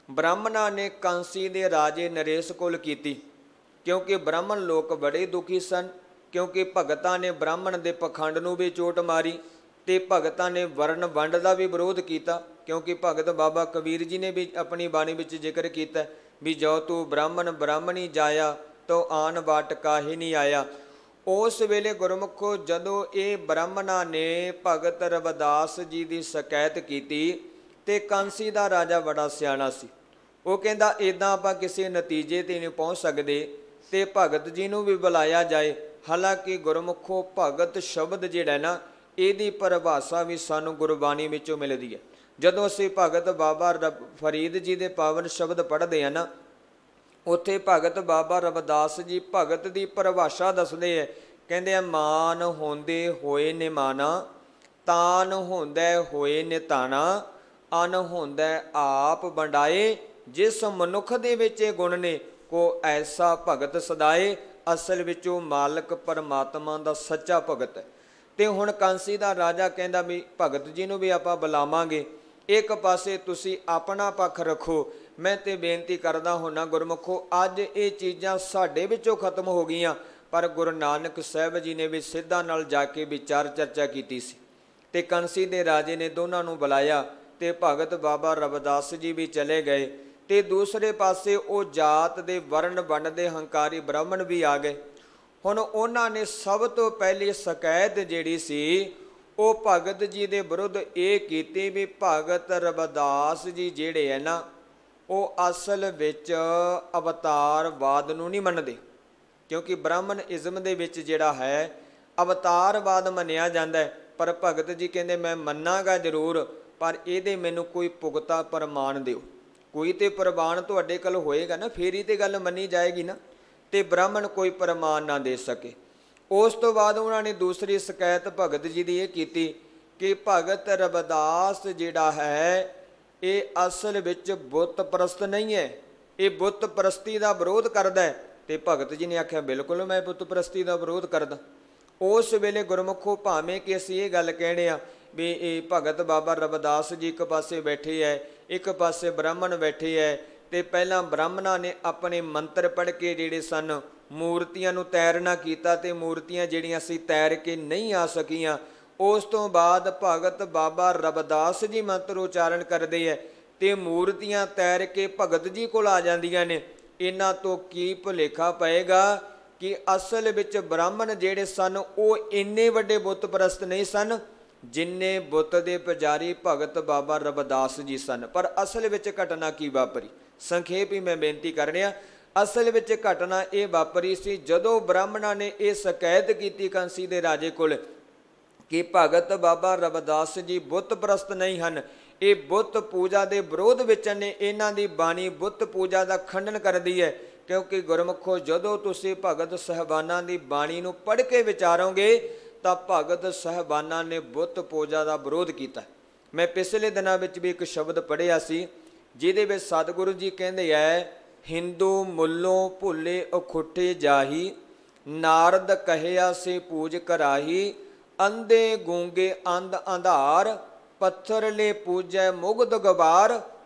ਬ੍ਰਾਹਮਣਾਂ ਨੇ ਕਾਂਸੀ ਦੇ ਰਾਜੇ ਨਰੇਸ਼ ਕੋਲ ਕੀਤੀ, ਕਿਉਂਕਿ ਬ੍ਰਾਹਮਣ ਲੋਕ ਬੜੇ ਦੁਖੀ ਸਨ, ਕਿਉਂਕਿ ਭਗਤਾਂ ਨੇ ਬ੍ਰਾਹਮਣ ਦੇ ਪਖੰਡ ਨੂੰ ਵੀ ਚੋਟ ਮਾਰੀ ਤੇ ਭਗਤਾਂ ਨੇ ਵਰਨ ਵੰਡ ਦਾ ਵੀ ਵਿਰੋਧ ਕੀਤਾ, ਕਿਉਂਕਿ ਭਗਤ ਬਾਬਾ ਕਬੀਰ ਜੀ ਨੇ ਵੀ ਆਪਣੀ ਬਾਣੀ ਵਿੱਚ ਜ਼ਿਕਰ ਕੀਤਾ ਵੀ ਜੋ ਤੂੰ ਬ੍ਰਾਹਮਣ ਬ੍ਰਾਹਮਣੀ ਜਾਇਆ ਤੋ ਆਨ ਬਾਟ ਕਾਹੀ ਨਹੀਂ ਆਇਆ। ਉਸ ਵੇਲੇ ਗੁਰਮੁਖੋ ਜਦੋਂ ਇਹ ਬ੍ਰਾਹਮਣਾਂ ਨੇ ਭਗਤ ਰਵਿਦਾਸ ਜੀ ਦੀ ਸ਼ਿਕਾਇਤ ਕੀਤੀ ਤੇ ਕਾਂਸੀ ਦਾ ਰਾਜਾ ਬੜਾ ਸਿਆਣਾ ਸੀ, ਉਹ ਕਹਿੰਦਾ ਇੱਦਾਂ ਆਪਾਂ ਕਿਸੇ ਨਤੀਜੇ 'ਤੇ ਨਹੀਂ ਪਹੁੰਚ ਸਕਦੇ ਤੇ ਭਗਤ ਜੀ ਨੂੰ ਵੀ ਬੁਲਾਇਆ ਜਾਏ। ਹਾਲਾਂਕਿ ਗੁਰਮੁਖੋ ਭਗਤ ਸ਼ਬਦ ਜਿਹੜਾ ਨਾ ਇਹਦੀ ਪਰਿਭਾਸ਼ਾ ਵੀ ਸਾਨੂੰ ਗੁਰਬਾਣੀ ਵਿੱਚੋਂ ਮਿਲਦੀ ਹੈ। ਜਦੋਂ ਅਸੀਂ ਭਗਤ ਬਾਬਾ ਫਰੀਦ ਜੀ ਦੇ ਪਾਵਨ ਸ਼ਬਦ ਪੜ੍ਹਦੇ ਹਾਂ ਨਾ, ਉੱਥੇ ਭਗਤ ਬਾਬਾ ਰਵਿਦਾਸ ਜੀ ਭਗਤ ਦੀ ਪਰਿਭਾਸ਼ਾ ਦੱਸਦੇ ਹੈ। ਕਹਿੰਦੇ ਆ ਮਾਨ ਹੁੰਦੇ ਹੋਏ ਨਿਮਾਣਾ, ਤਾਨ ਹੁੰਦਾ ਹੋਏ ਨਿਤਾਣਾ, ਅਨ ਹੁੰਦਾ ਆਪ ਵੰਡਾਏ, ਜਿਸ ਮਨੁੱਖ ਦੇ ਵਿੱਚ ਇਹ ਗੁਣ ਨੇ ਕੋ ਐਸਾ ਭਗਤ ਸਦਾਏ। ਅਸਲ ਵਿੱਚ ਉਹ ਮਾਲਕ ਪਰਮਾਤਮਾ ਦਾ ਸੱਚਾ ਭਗਤ ਹੈ। ਤੇ ਹੁਣ ਕਾਂਸੀ ਦਾ ਰਾਜਾ ਕਹਿੰਦਾ ਵੀ ਭਗਤ ਜੀ ਨੂੰ ਵੀ ਆਪਾਂ ਬੁਲਾਵਾਂਗੇ, ਇੱਕ ਪਾਸੇ ਤੁਸੀਂ ਆਪਣਾ ਪੱਖ ਰੱਖੋ। ਮੈਂ ਤੇ ਬੇਨਤੀ ਕਰਦਾ ਹੁੰਨਾ ਗੁਰਮੁਖੋ, ਅੱਜ ਇਹ ਚੀਜ਼ਾਂ ਸਾਡੇ ਵਿੱਚੋਂ ਖਤਮ ਹੋ ਗਈਆਂ, ਪਰ ਗੁਰੂ ਨਾਨਕ ਸਾਹਿਬ ਜੀ ਨੇ ਵੀ ਸਿੱਧਾ ਨਾਲ ਜਾ ਕੇ ਵਿਚਾਰ ਚਰਚਾ ਕੀਤੀ ਸੀ ਤੇ ਕਾਂਸੀ ਦੇ ਰਾਜੇ ਨੇ ਦੋਨਾਂ ਨੂੰ ਬੁਲਾਇਆ ਤੇ ਭਗਤ ਬਾਬਾ ਰਵਿਦਾਸ ਜੀ ਵੀ ਚਲੇ ਗਏ ਤੇ ਦੂਸਰੇ ਪਾਸੇ ਉਹ ਜਾਤ ਦੇ ਵਰਨ ਵੰਡ ਦੇ ਹੰਕਾਰੀ ਬ੍ਰਾਹਮਣ ਵੀ ਆ ਗਏ। ਹੁਣ ਉਹਨਾਂ ਨੇ ਸਭ ਤੋਂ ਪਹਿਲੀ ਸ਼ਿਕਾਇਤ ਜਿਹੜੀ ਸੀ ਉਹ ਭਗਤ ਜੀ ਦੇ ਵਿਰੁੱਧ ਇਹ ਕੀਤੀ ਵੀ ਭਗਤ ਰਵਿਦਾਸ ਜੀ ਜਿਹੜੇ ਹੈ ਨਾ ਉਹ ਅਸਲ ਵਿੱਚ ਅਵਤਾਰਵਾਦ ਨੂੰ ਨਹੀਂ ਮੰਨਦੇ, ਕਿਉਂਕਿ ਬ੍ਰਾਹਮਣ ਇਜ਼ਮ ਦੇ ਵਿੱਚ ਜਿਹੜਾ ਹੈ ਅਵਤਾਰਵਾਦ ਮੰਨਿਆ ਜਾਂਦਾ ਹੈ। ਪਰ ਭਗਤ ਜੀ ਕਹਿੰਦੇ ਮੈਂ ਮੰਨਾਂਗਾ ਜ਼ਰੂਰ, ਪਰ ਇਹਦੇ ਮੈਨੂੰ ਕੋਈ ਪੁਖਤਾ ਪ੍ਰਮਾਣ ਦਿਓ। ਕੋਈ ਤੇ ਪ੍ਰਮਾਣ ਤੁਹਾਡੇ ਕੋਲ ਹੋਏਗਾ ਨਾ, ਫੇਰ ਹੀ ਤੇ ਗੱਲ ਮੰਨੀ ਜਾਏਗੀ ਨਾ। ਤੇ ਬ੍ਰਾਹਮਣ ਕੋਈ ਪ੍ਰਮਾਣ ਨਾ ਦੇ ਸਕੇ। ਉਸ ਤੋਂ ਬਾਅਦ ਉਹਨਾਂ ਨੇ ਦੂਸਰੀ ਸ਼ਿਕਾਇਤ ਭਗਤ ਜੀ ਦੀ ਇਹ ਕੀਤੀ ਕਿ ਭਗਤ ਰਵਿਦਾਸ ਜਿਹੜਾ ਹੈ ਇਹ ਅਸਲ ਵਿੱਚ ਬੁੱਤ ਪ੍ਰਸਤ ਨਹੀਂ ਹੈ, ਇਹ ਬੁੱਤ ਪ੍ਰਸਤੀ ਦਾ ਵਿਰੋਧ ਕਰਦਾ ਹੈ। ਤੇ ਭਗਤ ਜੀ ਨੇ ਆਖਿਆ ਬਿਲਕੁਲ ਮੈਂ ਬੁੱਤ ਪ੍ਰਸਤੀ ਦਾ ਵਿਰੋਧ ਕਰਦਾ। ਉਸ ਵੇਲੇ ਗੁਰਮੁਖੋ ਭਾਵੇਂ ਕਿ ਅਸੀਂ ਇਹ ਗੱਲ ਕਹਿਣੇ ਆ ਵੀ ਇਹ ਭਗਤ ਬਾਬਾ ਰਵਿਦਾਸ ਜੀ ਇੱਕ ਪਾਸੇ ਬੈਠੇ ਹੈ, ਇੱਕ ਪਾਸੇ ਬ੍ਰਾਹਮਣ ਬੈਠੇ ਹੈ, ਤੇ ਪਹਿਲਾਂ ਬ੍ਰਾਹਮਣਾਂ ਨੇ ਆਪਣੇ ਮੰਤਰ ਪੜ੍ਹ ਕੇ ਜਿਹੜੇ ਸਨ ਮੂਰਤੀਆਂ ਨੂੰ ਤੈਰਨਾ ਕੀਤਾ ਤੇ ਮੂਰਤੀਆਂ ਜਿਹੜੀਆਂ ਸੀ ਤੈਰ ਕੇ ਨਹੀਂ ਆ ਸਕੀਆਂ। ਉਸ ਤੋਂ ਬਾਅਦ ਭਗਤ ਬਾਬਾ ਰਵਿਦਾਸ ਜੀ ਮੰਤਰ ਉਚਾਰਨ ਕਰਦੇ ਹੈ ਤੇ ਮੂਰਤੀਆਂ ਤੈਰ ਕੇ ਭਗਤ ਜੀ ਕੋਲ ਆ ਜਾਂਦੀਆਂ ਨੇ। ਇਹਨਾਂ ਤੋਂ ਕੀ ਭੁਲੇਖਾ ਪਏਗਾ ਕਿ ਅਸਲ ਵਿੱਚ ਬ੍ਰਾਹਮਣ ਜਿਹੜੇ ਸਨ ਉਹ ਇੰਨੇ ਵੱਡੇ ਬੁੱਤ ਪ੍ਰਸਤ ਨਹੀਂ ਸਨ ਜਿੰਨੇ ਬੁੱਤ ਦੇ ਪੁਜਾਰੀ ਭਗਤ ਬਾਬਾ ਰਵਿਦਾਸ ਜੀ ਸਨ। ਪਰ ਅਸਲ ਵਿੱਚ ਘਟਨਾ ਕੀ ਵਾਪਰੀ, ਸੰਖੇਪ ਹੀ ਮੈਂ ਬੇਨਤੀ ਕਰ ਰਿਹਾ। ਅਸਲ ਵਿੱਚ ਘਟਨਾ ਇਹ ਵਾਪਰੀ ਸੀ ਜਦੋਂ ਬ੍ਰਾਹਮਣਾਂ ਨੇ ਇਹ ਸ਼ਿਕਾਇਤ ਕੀਤੀ ਕਾਂਸੀ ਦੇ ਰਾਜੇ ਕੋਲ ਕਿ ਭਗਤ ਬਾਬਾ ਰਵਿਦਾਸ ਜੀ ਬੁੱਤ ਪ੍ਰਸਤ ਨਹੀਂ ਹਨ, ਇਹ ਬੁੱਤ ਪੂਜਾ ਦੇ ਵਿਰੋਧ ਵਿੱਚ ਨੇ, ਇਹਨਾਂ ਦੀ ਬਾਣੀ ਬੁੱਤ ਪੂਜਾ ਦਾ ਖੰਡਨ ਕਰਦੀ ਹੈ। ਕਿਉਂਕਿ ਗੁਰਮੁਖੋ ਜਦੋਂ ਤੁਸੀਂ ਭਗਤ ਸਾਹਿਬਾਨਾਂ ਦੀ ਬਾਣੀ ਨੂੰ ਪੜ੍ਹ ਕੇ ਵਿਚਾਰੋਗੇ ਤਾਂ ਭਗਤ ਸਾਹਿਬਾਨਾਂ ਨੇ ਬੁੱਤ ਪੂਜਾ ਦਾ ਵਿਰੋਧ ਕੀਤਾ। ਮੈਂ ਪਿਛਲੇ ਦਿਨਾਂ ਵਿੱਚ ਵੀ ਇੱਕ ਸ਼ਬਦ ਪੜ੍ਹਿਆ ਸੀ ਜਿਹਦੇ ਵਿੱਚ ਸਤਿਗੁਰੂ ਜੀ ਕਹਿੰਦੇ ਹੈ ਹਿੰਦੂ ਮੁੱਲੋਂ ਭੁੱਲੇ ਅਖੁੱਟੇ ਜਾਹੀ, ਨਾਰਦ ਕਹਿਆ ਸੇ ਪੂਜ ਕਰਾਹੀ, ਅੰਧੇ ਗੂੰਗੇ ਅੰਧ ਅੰਧਾਰ, ਪੱਥਰ ਲੈ ਪੂਜੈ ਮੁਗਧ ਗਵਾਰ।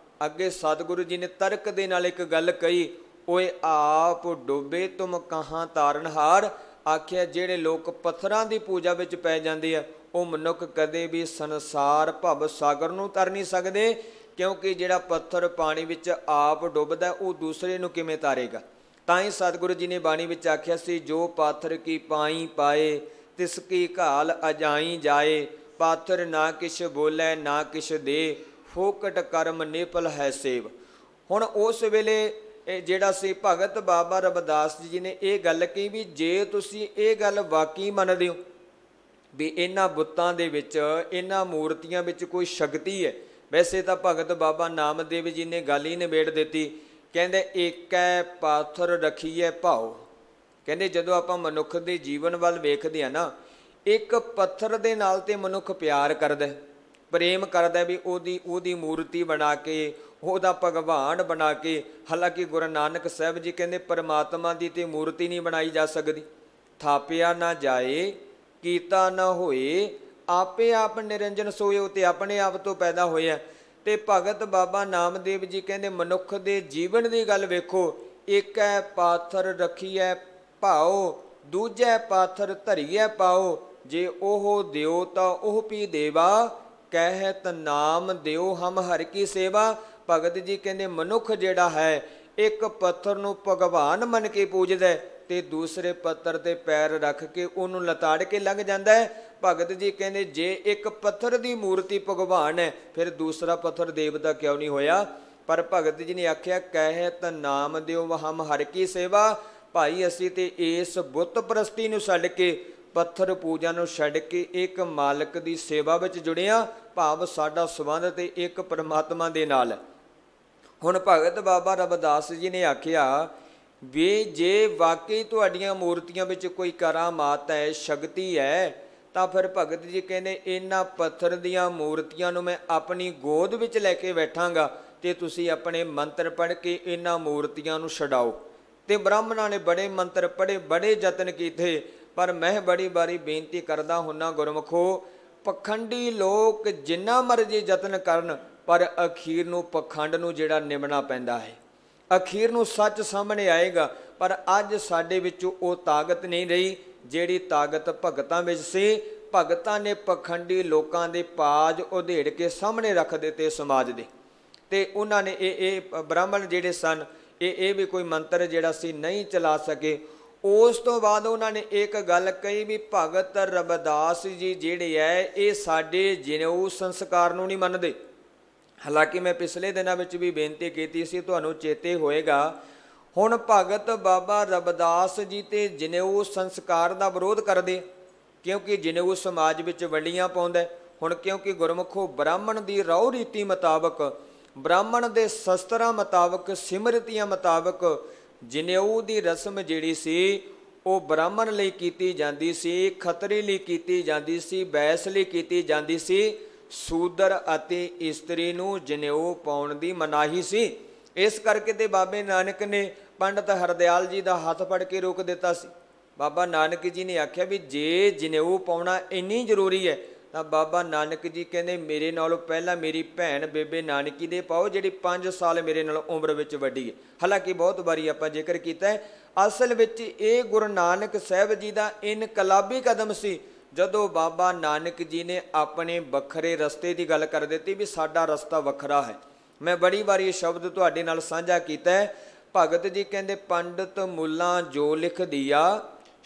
ਅੱਗੇ ਸਤਿਗੁਰੂ ਜੀ ਨੇ ਤਰਕ ਦੇ ਨਾਲ ਇੱਕ ਗੱਲ ਕਹੀ, ਓਏ ਆਪ ਡੋਬੇ ਤੁਮ ਕਹਾਂ ਤਾਰਨਹਾਰ। ਆਖਿਆ ਜਿਹੜੇ ਲੋਕ ਪੱਥਰਾਂ ਦੀ ਪੂਜਾ ਵਿੱਚ ਪੈ ਜਾਂਦੇ ਆ ਉਹ ਮਨੁੱਖ ਕਦੇ ਵੀ ਸੰਸਾਰ ਭਵ ਸਾਗਰ ਨੂੰ ਤਰ ਨਹੀਂ ਸਕਦੇ, ਕਿਉਂਕਿ ਜਿਹੜਾ ਪੱਥਰ ਪਾਣੀ ਵਿੱਚ ਆਪ ਡੁੱਬਦਾ ਉਹ ਦੂਸਰੇ ਨੂੰ ਕਿਵੇਂ ਤਾਰੇਗਾ। ਤਾਂ ਹੀ ਸਤਿਗੁਰੂ ਜੀ ਨੇ ਬਾਣੀ ਵਿੱਚ ਆਖਿਆ ਸੀ ਜੋ ਪਾਥਰ ਕੀ ਪਾਈ ਪਾਏ ਤਿਸ ਕੀ ਘਾਲ ਅਜਾਈ ਜਾਏ, ਪਾਥਰ ਨਾ ਕਿਛ ਬੋਲੇ ਨਾ ਕਿਛ ਦੇ, ਫੋਕਟ ਕਰਮ ਨਿਪਲ ਹੈ ਸੇਵ। ਹੁਣ ਉਸ ਵੇਲੇ ਜਿਹੜਾ ਸੀ ਭਗਤ ਬਾਬਾ ਰਵਿਦਾਸ ਜੀ ਨੇ ਇਹ ਗੱਲ ਕਹੀ ਵੀ ਜੇ ਤੁਸੀਂ ਇਹ ਗੱਲ ਵਾਕਈ ਮੰਨਦੇ ਹੋ ਵੀ ਇਹਨਾਂ ਬੁੱਤਾਂ ਦੇ ਵਿੱਚ ਇਹਨਾਂ ਮੂਰਤੀਆਂ ਵਿੱਚ ਕੋਈ ਸ਼ਕਤੀ ਹੈ। ਵੈਸੇ ਤਾਂ ਭਗਤ ਬਾਬਾ ਨਾਮਦੇਵ ਜੀ ਨੇ ਗੱਲ ਹੀ ਨਿਬੇੜ ਦਿੱਤੀ, ਕਹਿੰਦੇ ਏਕੈ ਪਾਥਰ ਰੱਖੀਏ ਭਾਉ। ਕਹਿੰਦੇ ਜਦੋਂ ਆਪਾਂ ਮਨੁੱਖ ਦੇ ਜੀਵਨ ਵੱਲ ਵੇਖਦੇ ਹਾਂ ਨਾ, ਇੱਕ ਪੱਥਰ ਦੇ ਨਾਲ ਤੇ ਮਨੁੱਖ ਪਿਆਰ ਕਰਦਾ, ਪ੍ਰੇਮ ਕਰਦਾ ਵੀ ਉਹਦੀ ਮੂਰਤੀ ਬਣਾ ਕੇ, ਉਹਦਾ ਭਗਵਾਨ ਬਣਾ ਕੇ। ਹਾਲਾਂਕਿ ਗੁਰੂ ਨਾਨਕ ਸਾਹਿਬ ਜੀ ਕਹਿੰਦੇ ਪਰਮਾਤਮਾ ਦੀ ਤੇ ਮੂਰਤੀ ਨਹੀਂ ਬਣਾਈ ਜਾ ਸਕਦੀ। ਥਾਪਿਆ ਨਾ ਜਾਏ, ਕੀਤਾ ਨਾ ਹੋਏ, ਆਪੇ ਆਪ ਨਿਰੰਜਨ ਸੋਇਓ, ਤੇ ਆਪਣੇ ਆਪ ਤੋਂ ਪੈਦਾ ਹੋਇਆ। ਤੇ ਭਗਤ ਬਾਬਾ ਨਾਮਦੇਵ ਜੀ ਕਹਿੰਦੇ ਮਨੁੱਖ ਦੇ ਜੀਵਨ ਦੀ ਗੱਲ ਵੇਖੋ, ਇੱਕ ਹੈ ਪਾਥਰ ਰੱਖੀਐ ਭਾਓ, ਦੂਜੈ ਪਾਥਰ ਧਰੀਐ ਪਾਓ, ਜੇ ਉਹ ਦਿਓ ਤਾਂ ਉਹ ਪੀ ਦੇਵਾ, ਕਹਿਤ ਨਾਮ ਦਿਓ ਹਮ ਹਰਿ ਕੀ ਸੇਵਾ। ਭਗਤ ਜੀ ਕਹਿੰਦੇ ਮਨੁੱਖ ਜਿਹੜਾ ਹੈ ਇੱਕ ਪੱਥਰ ਨੂੰ ਭਗਵਾਨ ਮੰਨ ਕੇ ਪੂਜਦਾ ਤੇ ਦੂਸਰੇ ਪੱਥਰ ਤੇ ਪੈਰ ਰੱਖ ਕੇ ਉਹਨੂੰ ਲਤਾੜ ਕੇ ਲੰਘ ਜਾਂਦਾ ਹੈ। ਭਗਤ ਜੀ ਕਹਿੰਦੇ ਜੇ ਇੱਕ ਪੱਥਰ ਦੀ ਮੂਰਤੀ ਭਗਵਾਨ ਹੈ, ਫਿਰ ਦੂਸਰਾ ਪੱਥਰ ਦੇਵਤਾ ਕਿਉਂ ਨਹੀਂ ਹੋਇਆ। ਪਰ ਭਗਤ ਜੀ ਨੇ ਆਖਿਆ ਕਹਿਤ ਨਾਮ ਦਿਓ ਹਮ ਹਰਿ ਕੀ ਸੇਵਾ। ਭਾਈ ਅਸੀਂ ਤੇ ਇਸ ਬੁੱਤ ਪ੍ਰਸਤੀ ਨੂੰ ਛੱਡ ਕੇ, ਪੱਥਰ ਪੂਜਾ ਨੂੰ ਛੱਡ ਕੇ ਇੱਕ ਮਾਲਕ ਦੀ ਸੇਵਾ ਵਿੱਚ ਜੁੜਿਆ, ਭਾਵ ਸਾਡਾ ਸੰਬੰਧ ਤੇ ਇੱਕ ਪਰਮਾਤਮਾ ਦੇ ਨਾਲ ਹੈ। ਹੁਣ ਭਗਤ ਬਾਬਾ ਰਵਿਦਾਸ ਜੀ ਨੇ ਆਖਿਆ ਵੀ ਜੇ ਵਾਕਈ ਤੁਹਾਡੀਆਂ ਮੂਰਤੀਆਂ ਵਿੱਚ ਕੋਈ ਕਰਾਮਾਤ ਹੈ, ਸ਼ਕਤੀ ਹੈ, ਤਾਂ ਫਿਰ ਭਗਤ ਜੀ ਕਹਿੰਦੇ ਇਹਨਾਂ ਪੱਥਰ ਦੀਆਂ ਮੂਰਤੀਆਂ ਨੂੰ ਮੈਂ ਆਪਣੀ ਗੋਦ ਵਿੱਚ ਲੈ ਕੇ ਬੈਠਾਂਗਾ ਤੇ ਤੁਸੀਂ ਆਪਣੇ ਮੰਤਰ ਪੜ੍ਹ ਕੇ ਇਹਨਾਂ ਮੂਰਤੀਆਂ ਨੂੰ ਛਡਾਓ। ਤੇ ਬ੍ਰਾਹਮਣਾਂ ਨੇ ਬੜੇ ਮੰਤਰ ਪੜ੍ਹੇ, ਬੜੇ ਯਤਨ ਕੀਤੇ, ਪਰ ਮੈਂ ਬੜੀ ਵਾਰੀ ਬੇਨਤੀ ਕਰਦਾ ਹੁੰਨਾ ਗੁਰਮੁਖੋ, ਪਖੰਡੀ ਲੋਕ ਜਿੰਨਾ ਮਰਜ਼ੀ ਯਤਨ ਕਰਨ, ਪਰ ਅਖੀਰ ਨੂੰ ਪਖੰਡ ਨੂੰ ਜਿਹੜਾ ਨਿਭਣਾ ਪੈਂਦਾ ਹੈ, ਅਖੀਰ ਨੂੰ ਸੱਚ ਸਾਹਮਣੇ ਆਏਗਾ। ਪਰ ਅੱਜ ਸਾਡੇ ਵਿੱਚ ਉਹ ਤਾਕਤ ਨਹੀਂ ਰਹੀ ਜਿਹੜੀ ਤਾਕਤ ਭਗਤਾਂ ਵਿੱਚ ਸੀ। ਭਗਤਾਂ ਨੇ ਪਖੰਡੀ ਲੋਕਾਂ ਦੇ ਪਾਜ ਉਧੇੜ ਕੇ ਸਾਹਮਣੇ ਰੱਖ ਦਿੱਤੇ ਸਮਾਜ ਦੇ, ਤੇ ਉਹਨਾਂ ਨੇ ਇਹ ਬ੍ਰਾਹਮਣ ਜਿਹੜੇ ਸਨ ਇਹ ਵੀ ਕੋਈ ਮੰਤਰ ਜਿਹੜਾ ਸੀ ਨਹੀਂ ਚਲਾ ਸਕੇ। ਉਸ ਤੋਂ ਬਾਅਦ ਉਹਨਾਂ ਨੇ ਇੱਕ ਗੱਲ ਕਹੀ ਵੀ ਭਗਤ ਰਵਿਦਾਸ ਜੀ ਜਿਹੜੇ ਹੈ ਇਹ ਸਾਡੇ ਜਨੇਊ ਸੰਸਕਾਰ ਨੂੰ ਨਹੀਂ ਮੰਨਦੇ। ਹਾਲਾਂਕਿ ਮੈਂ ਪਿਛਲੇ ਦਿਨਾਂ ਵਿੱਚ ਵੀ ਬੇਨਤੀ ਕੀਤੀ ਸੀ, ਤੁਹਾਨੂੰ ਚੇਤੇ ਹੋਏਗਾ। ਹੁਣ ਭਗਤ ਬਾਬਾ ਰਵਿਦਾਸ ਜੀ ਤੇ ਜਨੇਊ ਸੰਸਕਾਰ ਦਾ ਵਿਰੋਧ ਕਰਦੇ, ਕਿਉਂਕਿ ਜਨੇਊ ਸਮਾਜ ਵਿੱਚ ਵੰਡੀਆਂ ਪਾਉਂਦਾ। ਹੁਣ ਕਿਉਂਕਿ ਗੁਰਮੁਖੋ ਬ੍ਰਾਹਮਣ ਦੀ ਰਹੁ ਰੀਤੀ ਮੁਤਾਬਕ, ਬ੍ਰਾਹਮਣ ਦੇ ਸ਼ਸਤਰਾਂ ਮੁਤਾਬਕ, ਸਿਮਰਤੀਆਂ ਮੁਤਾਬਕ ਜਨੇਊ ਦੀ ਰਸਮ ਜਿਹੜੀ ਸੀ ਉਹ ਬ੍ਰਾਹਮਣ ਲਈ ਕੀਤੀ ਜਾਂਦੀ ਸੀ, ਖੱਤਰੀ ਲਈ ਕੀਤੀ ਜਾਂਦੀ ਸੀ, ਬੈਸ ਲਈ ਕੀਤੀ ਜਾਂਦੀ ਸੀ। ਸੂਦਰ ਅਤੇ ਇਸਤਰੀ ਨੂੰ ਜਨੇਊ ਪਾਉਣ ਦੀ ਮਨਾਹੀ ਸੀ। ਇਸ ਕਰਕੇ ਤੇ ਬਾਬੇ ਨਾਨਕ ਨੇ ਪੰਡਤ ਹਰਦਿਆਲ ਜੀ ਦਾ ਹੱਥ ਫੜ ਕੇ ਰੋਕ ਦਿੱਤਾ ਸੀ। ਬਾਬਾ ਨਾਨਕ ਜੀ ਨੇ ਆਖਿਆ ਵੀ ਜੇ ਜਨੇਊ ਪਾਉਣਾ ਇੰਨੀ ਜ਼ਰੂਰੀ ਹੈ ਤਾਂ ਬਾਬਾ ਨਾਨਕ ਜੀ ਕਹਿੰਦੇ ਮੇਰੇ ਨਾਲੋਂ ਪਹਿਲਾਂ ਮੇਰੀ ਭੈਣ ਬੇਬੇ ਨਾਨਕੀ ਦੇ ਪਾਓ, ਜਿਹੜੀ 5 ਸਾਲ ਮੇਰੇ ਨਾਲ ਉਮਰ ਵਿੱਚ ਵੱਡੀ ਹੈ। ਹਾਲਾਂਕਿ ਬਹੁਤ ਵਾਰੀ ਆਪਾਂ ਜ਼ਿਕਰ ਕੀਤਾ ਹੈ, ਅਸਲ ਵਿੱਚ ਇਹ ਗੁਰੂ ਨਾਨਕ ਸਾਹਿਬ ਜੀ ਦਾ ਇਨਕਲਾਬੀ ਕਦਮ ਸੀ, ਜਦੋਂ ਬਾਬਾ ਨਾਨਕ ਜੀ ਨੇ ਆਪਣੇ ਵੱਖਰੇ ਰਸਤੇ ਦੀ ਗੱਲ ਕਰ ਦਿੱਤੀ ਵੀ ਸਾਡਾ ਰਸਤਾ ਵੱਖਰਾ ਹੈ। ਮੈਂ ਬੜੀ ਵਾਰੀ ਇਹ ਸ਼ਬਦ ਤੁਹਾਡੇ ਨਾਲ ਸਾਂਝਾ ਕੀਤਾ ਹੈ। ਭਗਤ ਜੀ ਕਹਿੰਦੇ ਪੰਡਤ ਮੁੱਲਾ ਜੋ ਲਿਖ ਦਿਆ,